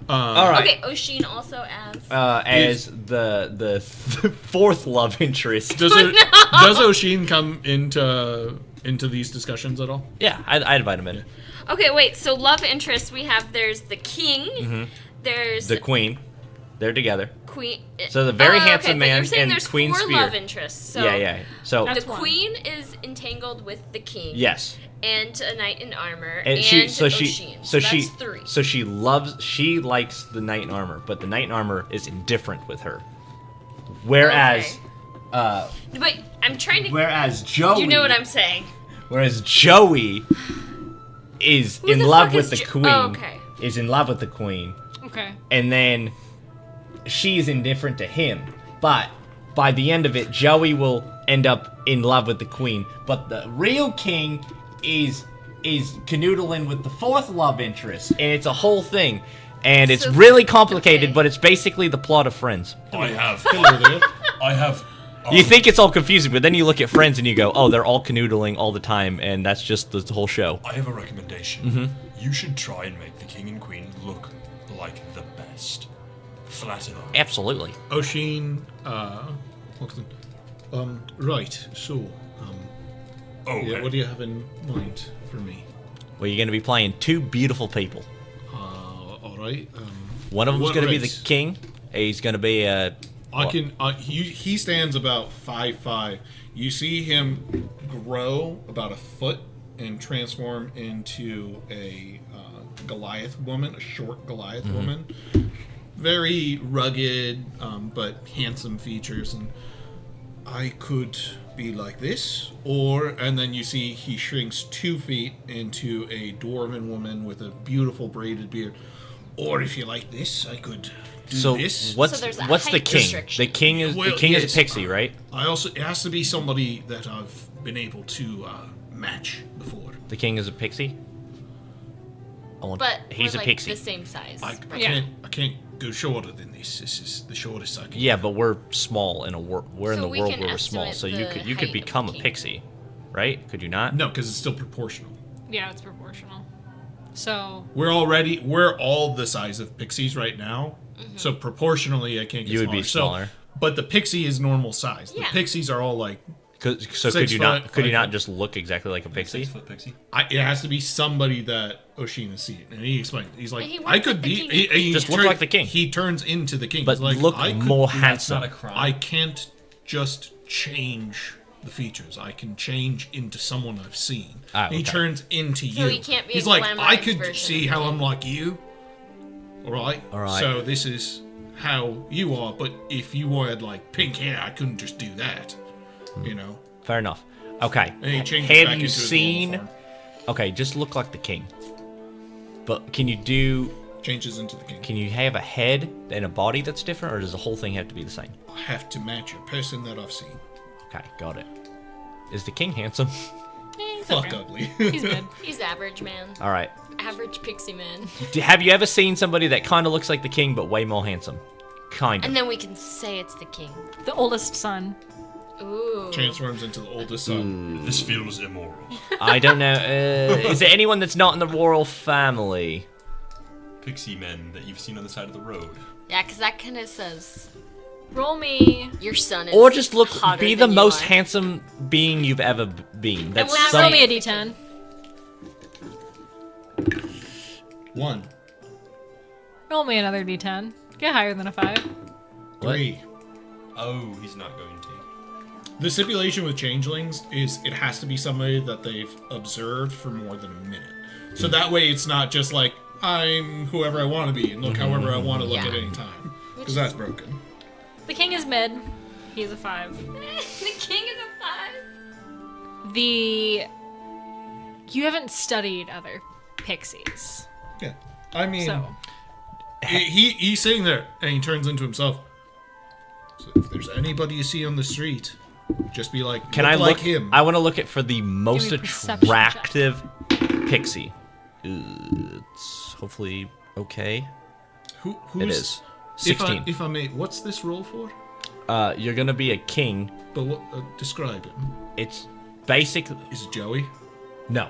All right. Okay, Oshin also as. As the 4th love interest. Does Oshin come into these discussions at all? Yeah, I'd invite him in. Okay, wait. So love interests we have. There's the king. There's The queen. They're together. queen. So the very okay, handsome but man you're saying and there's Queen 4 Spear. love interests. So Yeah. So That's the one. queen is entangled with the king. yes. And a knight in armor. And Oshin. so she likes the knight in armor, but the knight in armor is indifferent with her. Whereas But I'm trying to. whereas Joey You know what I'm saying. Whereas Joey is Who in the love fuck with is the Jo- queen. Oh, okay. Is in love with the queen. Okay. And then she's indifferent to him. But by the end of it, Joey will end up in love with the queen. But the real king is canoodling with the 4th love interest. And it's a whole thing. And it's So- really complicated, okay. but it's basically the plot of Friends. I have. Hello there. I have. You think it's all confusing, but then you look at Friends and you go, oh, they're all canoodling all the time, and that's just the whole show. I have a recommendation. You should try and make the king and queen look like the best. Flatten up. Absolutely. Oshin, right, so, Oh, yeah, hey. what do you have in mind for me? Well, you're going to be playing 2 beautiful people. Alright, One of them's What going to be the race? king. He's going to be he stands about 5'5". You see him grow about a foot and transform into a Goliath woman, a short Goliath woman. Very rugged, but handsome features. And I could be like this, and then you see he shrinks 2 feet into a dwarven woman with a beautiful braided beard. Or if you like this, I could do so this. what's So there's a what's the height king? restriction. The king is Well, the king is yes, a pixie, right? I also it has to be somebody that I've been able to match before. The king is a pixie. But he's we're a like pixie. the same size. I Yeah. can't go shorter than this. This is the shortest I can. Yeah, but we're small in a we're in So the we world can where we're small, estimate so you the could height of the become a king. pixie, right? Could you not? No, because it's still proportional. Yeah, it's proportional. So We're all the size of pixies right now. So proportionally, I can't get You would smaller. be smaller. But the pixie is normal size. The Yeah. pixies are all like. So 6 could you not foot, could you 5 not foot. just look exactly like a pixie? 6-foot pixie. It has to be somebody that Oshin has seen, and he explained. He's like, And he I works could with the be. king. He Just look turn- like the king. He turns into the king. But He's like, look I could more do- handsome. Not a crime. I can't just change the features. I can change into someone I've seen. Ah, He okay. turns into So you. he can't be He's a like, I glamorized could version see of how you. I'm like you. All right. So this is how you are. But if you had like pink hair, I couldn't just do that. You know. Fair enough. Okay. And he changes Have back you into his normal seen? form. Okay, just look like the king. But can you Changes into the king. Can you have a head and a body that's different, or does the whole thing have to be the same? I have to match a person that I've seen. Okay, got it. Is the king handsome? he's Fuck okay. ugly. He's good. He's average, man. All right. Average pixie man. Have you ever seen somebody that kind of looks like the king but way more handsome? Kind of. And then we can say it's the king. The oldest son. Ooh. Transforms into the oldest son. This feels immoral. I don't know. Is there anyone that's not in the royal family? pixie men that you've seen on the side of the road. Yeah, because that kind of says Roll me. your son is Or just look, hotter be the than you most are. handsome being you've ever been. That's well, Roll some, me a d10. 1, Roll me another d10. Get higher than a 5. 3. Oh, he's not going to. The stipulation with changelings is it has to be somebody that they've observed for more than a minute. So that way it's not just like, I'm whoever I want to be and look however I want to look Yeah. at any time. Because that's broken. The king is mid. He's a 5. The king is a 5. You haven't studied other pixies. Yeah. I mean, So, he's sitting there and he turns into himself. So if there's anybody you see on the street, just be like, Can look I like look? him. I want to look at for the most Give me a perception attractive pixie. It's hopefully okay. Who's, It is If 16. I may, what's this roll for? You're gonna be a king. But what? Describe him. It's basic. Is it Joey? No,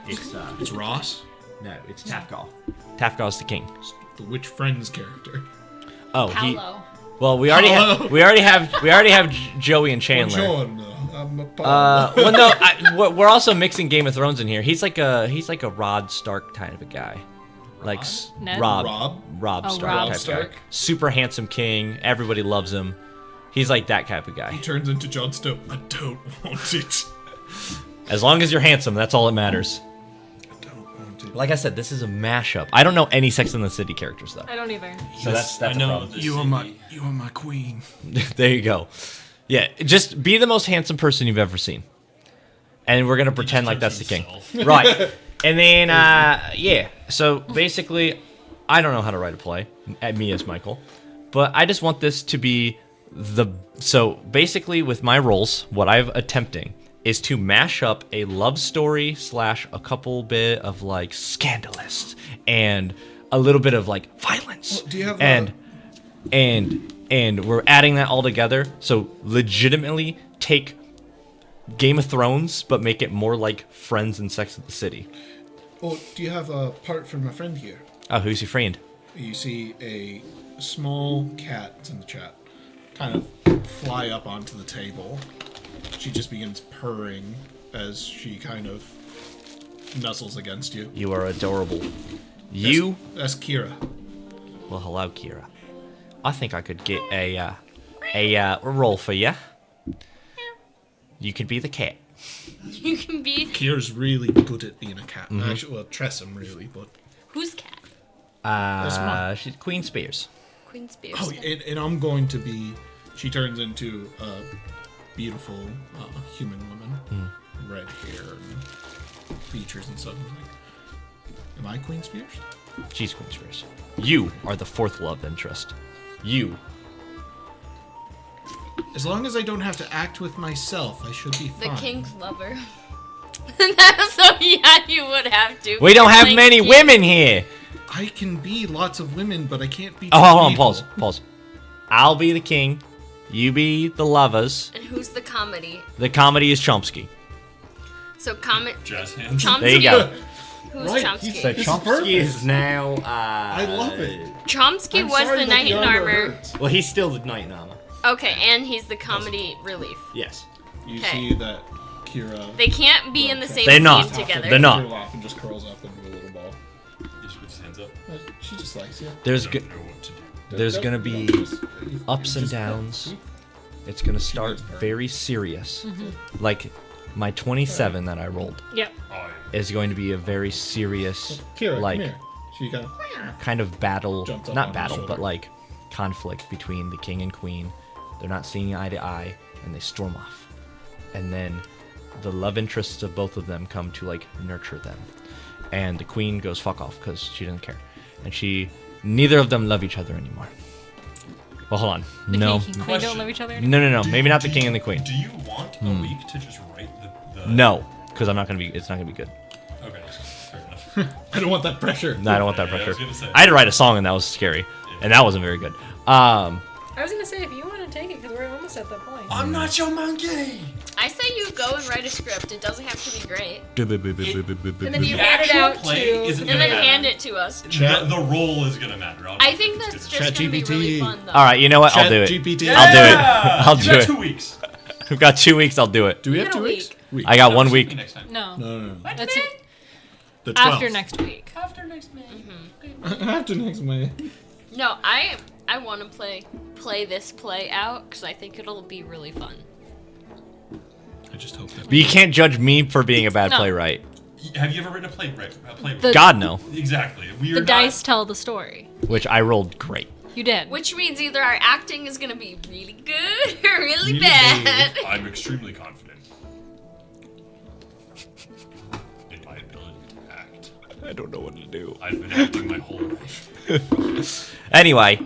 it's It's Ross? no, it's Tafgal. Tafgal's the king. It's the Witch Friends character. Oh, Paolo. well, we already have Joey and Chandler. Buongiorno, I'm a Paolo. Well, no, we're also mixing Game of Thrones in here. He's like a Rod Stark kind of a guy, like Ned? Rob Oh, Stark Rob type Stark. guy. Super handsome king. Everybody loves him. He's like that type of guy. He turns into Jon Snow. I don't want it. As long as you're handsome, that's all that matters. I don't want it. Like I said, this is a mashup. I don't know any Sex and the City characters though. I don't either. So that's I a know problem. the You are city. my queen. There you go. Yeah, just be the most handsome person you've ever seen. And we're going to pretend like that's the king. Right. And then, yeah. So basically, I don't know how to write a play. Me as Michael. But I just want this to be So basically, with my roles, what I'm attempting is to mash up a love story / a couple bit of like scandalous and a little bit of like violence. Do you have and we're adding that all together. So legitimately take Game of Thrones, but make it more like Friends and Sex and the City. Oh, do you have a part for my friend here? Oh, who's your friend? You see a small cat, it's in the chat, kind of fly up onto the table. She just begins purring as she kind of nuzzles against you. You are adorable. You? That's Kira. Well, hello, Kira. I think I could get a role for you. You could be the cat. You can be Kira's really good at being a cat. Actually, well, Tressum really, but... who's cat? mine. She's Queen Spears. Queen Spears. Oh, and I'm going to be... She turns into a beautiful human woman. Red hair and features and stuff. Am I Queen Spears? She's Queen Spears. You are the fourth love interest. You. As long as I don't have to act with myself, I should be The fine. king's lover. So yeah, you would have to. We don't have Like, many king. women here. I can be lots of women, but I can't be... Oh, two hold on, people. pause. I'll be the king. You be the lovers. And who's the comedy? The comedy is Chomsky. So comet. Jazz hands. Chomsky. There you go. Who's Right, Chomsky? he's- This is perfect. is now. I love it. Chomsky I'm was sorry the that knight in armor. hurts. Well, he's still the knight in armor. Okay, and he's the comedy relief. Yes. You Okay. see that Kira... They can't be in the same They're scene not. together. They're not. Her lap and just curls up into a little ball. He just puts his hands up. She just likes you. There's I go- don't know what to do. there's gonna be ups and downs. It's gonna start gets burned. very serious. Like my 27 that I rolled Yep. I is going to be a very serious, Kira, like come here. She kind of battle, Jumps up on not your battle, shoulder. but like conflict between the king and queen. They're not seeing eye to eye, and they storm off. And then the love interests of both of them come to like nurture them. And the queen goes fuck off because she doesn't care, and neither of them love each other anymore. Well, hold on, The no, king and queen don't love each other. no, maybe not the king and the queen. Do you want a week to just write the No, because it's not gonna be good. Okay, fair enough. I don't want that pressure. No, I don't want that Yeah, I was pressure. gonna say. I had to write a song and that was scary, and that wasn't very good. I was gonna say if you want to take it because we're almost at that point. I'm not your monkey. I say you go and write a script. It doesn't have to be great. And then you The hand it actual out play to. isn't And then gonna hand matter. it to us. The role is gonna matter. I think that's just gonna be really fun, though. All right, you know what? I'll do it. GPT. I'll do it. I'll You do got it. 2 weeks. We've got 2 weeks. I'll do it. Do we have got a 2 weeks? week. I got 1 See you week. next time. No. No. That's it. The 12th. After next week. After next May. After next May. No, I want to play this play out because I think it'll be really fun. I just hope that. But you can't judge me for being a bad No. playwright. Have you ever written a play? The- God, no. Exactly. We are The not- dice tell the story. Which I rolled great. You did. Which means either our acting is going to be really good or really Really bad. I'm extremely confident in my ability to act. I don't know what to do. I've been acting my whole life. Anyway,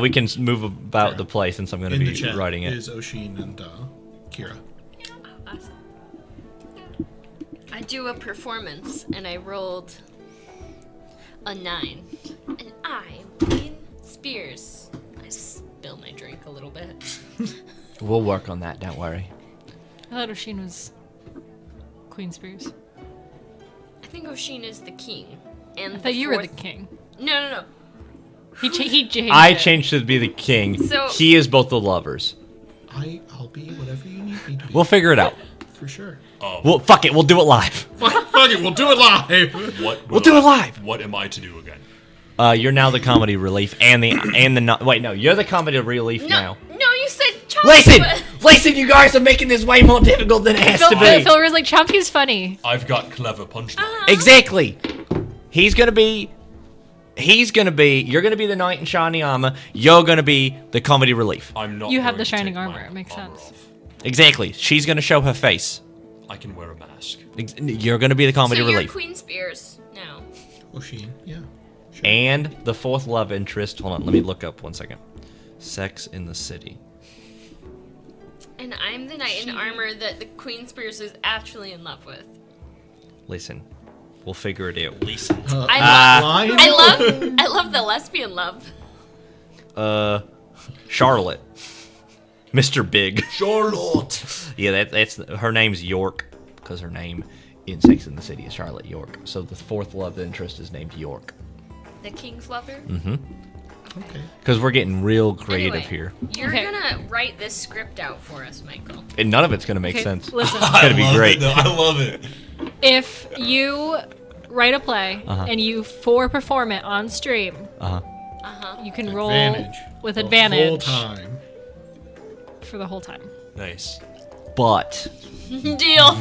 we can move about the play since I'm going to In the be chat writing it. is Oshin and Kira. Awesome. I do a performance and I rolled a 9. And I am Queen Spears. I spilled my drink a little bit. We'll work on that. Don't worry. I thought Oshin was Queen Spears. I think Oshin is the king. And I thought you were the king. No. He changed I it. changed to be the king. So- He is both the lovers. I'll be whatever you need me to be. We'll figure it out. For sure. Well, fuck it. We'll do it live. Fuck it, we'll do it live. We'll do it live. What am I to do again? You're now the comedy relief and the wait, no, you're the comedy relief now. No, you said chocolate. Listen, you guys are making this way more difficult than it has to be. Phil was like, Chompy's funny. I've got clever punchlines. Exactly. You're gonna be the knight in shiny armor. You're gonna be the comedy relief. I'm not. You have going the to shining take my armor, it makes sense. off. Exactly. She's gonna show her face. I can wear a mask. You're gonna be the comedy So you're relief. Queen Spears now. Oshin, yeah. Sure. And the fourth love interest. Hold on, let me look up 1 second. Sex in the City. And I'm the knight in armor that the Queen Spears is actually in love with. Listen, we'll figure it out. Listen. Line? I love the lesbian love. Charlotte. Mr. Big. Charlotte. Yeah, that's her name's York because her name in Sex in the City is Charlotte York. So the fourth love interest is named York. The king's lover. Okay. Because we're getting real creative Anyway, here, You're Okay. gonna write this script out for us, Michael. and none of it's gonna make Okay, sense. listen. It's gonna be great. I love it. If you write a play and you perform it on stream, you can roll Advantage. with The advantage whole time. for the whole time. Nice. But Deal.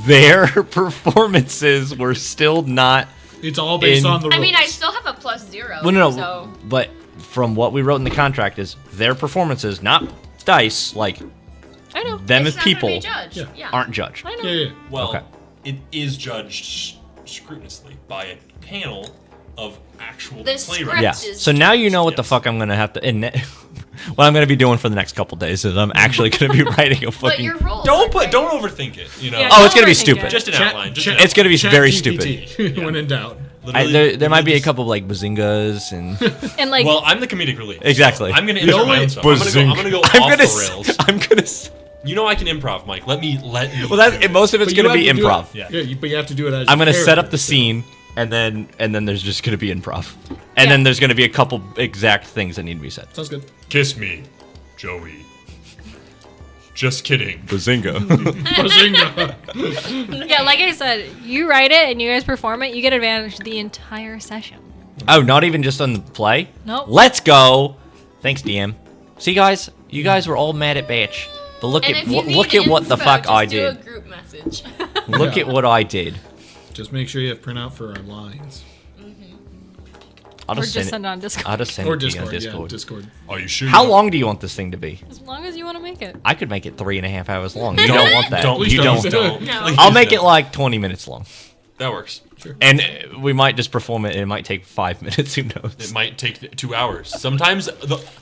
their performances were still not. It's all based In- on the rules. I mean, I still have a +0. Well, no, So but from what we wrote in the contract is their performances, not dice, like I know. them it's as not gonna people, be judged. Yeah. Yeah. aren't judged. I know. Yeah. Well, Okay. it is judged scrupulously by a panel of actual The playwrights. script Yeah. is So now you know what the Yes. fuck I'm gonna have to. And what I'm gonna be doing for the next couple days is I'm actually gonna be writing a But fucking. your roles. Don't are great. overthink it. You know. Yeah, Oh, don't it's gonna be overthink stupid. it. Just an outline. Just an It's gonna be Chat very GPT, stupid. when in doubt. Literally, There might be a just- couple of like bazingas and. And like, Well, I'm the comedic relief. so Exactly. I'm gonna insert my own stuff. I'm gonna go off the rails. I'm gonna. s- You know I can improv, Mike. Let me. Well, do that's it. most of it's But you gonna be have to do it- improv. Yeah. But you have to do it as I'm your gonna set up character, the so- scene, and then there's just gonna be improv, and Yeah. then there's gonna be a couple exact things that need to be said. Sounds good. Kiss me, Joey. Just kidding. Bazinga. Bazinga. yeah, like I said, you write it and you guys perform it, you get advantage the entire session. Oh, not even just on the play? Nope. Let's go. Thanks, DM. See, guys, you guys were all mad at Batch, but look And at if you need look at what the info, fuck just I do a did. group message. Look at what I did. Just make sure you have printout for our lines. I'll Or just just send send it. on Discord. I'll just send Or it to you on Discord. Discord. Yeah, Discord. Are you sure? How long do you want this thing to be? As long as you want to make it. I could make it 3.5 hours long. You don't want that. Don't. You Please don't. don't. No. Please I'll make don't. it like 20 minutes long. That works. And we might just perform it, and it might take 5 minutes. Who knows? It might take 2 hours. Sometimes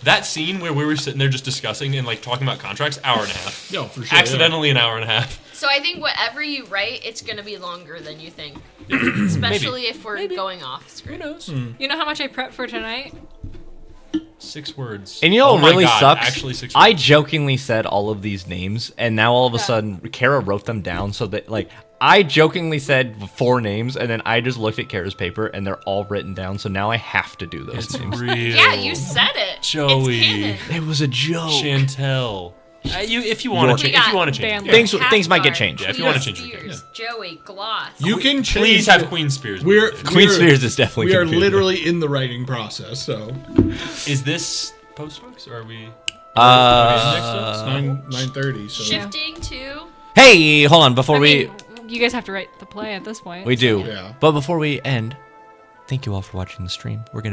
that scene where we were sitting there just discussing and like talking about contracts, hour and a half. Yeah, for sure. Accidentally an hour and a half. So I think whatever you write, it's gonna be longer than you think. Especially if we're going off script. Who knows? You know how much I prepped for tonight? 6 words. And you know Oh what my really God, sucks? Actually, 6 I words. jokingly said all of these names, and now all of a sudden, Kara wrote them down so that, like, I jokingly said 4 names, and then I just looked at Kara's paper, and they're all written down, so now I have to do those It's names. real. Yeah, you said it. Joey. It's canon. It was a joke. Chantel. If you want to We change, if you got want to change, Band- it. Things might get Halfguard, changed. Yeah, if you Queen wanna change it, Spears, Joey, Gloss. You can change Please have it. Queen Spears. We're Queen we're- Spears is definitely We are confusing. literally in the writing process, so Is this post books or are we? it's 9:30. So Shifting to Hey, hold on. Before I we mean, you guys have to write the play at this point. do, Yeah. but before we end, thank you all for watching the stream. We're gonna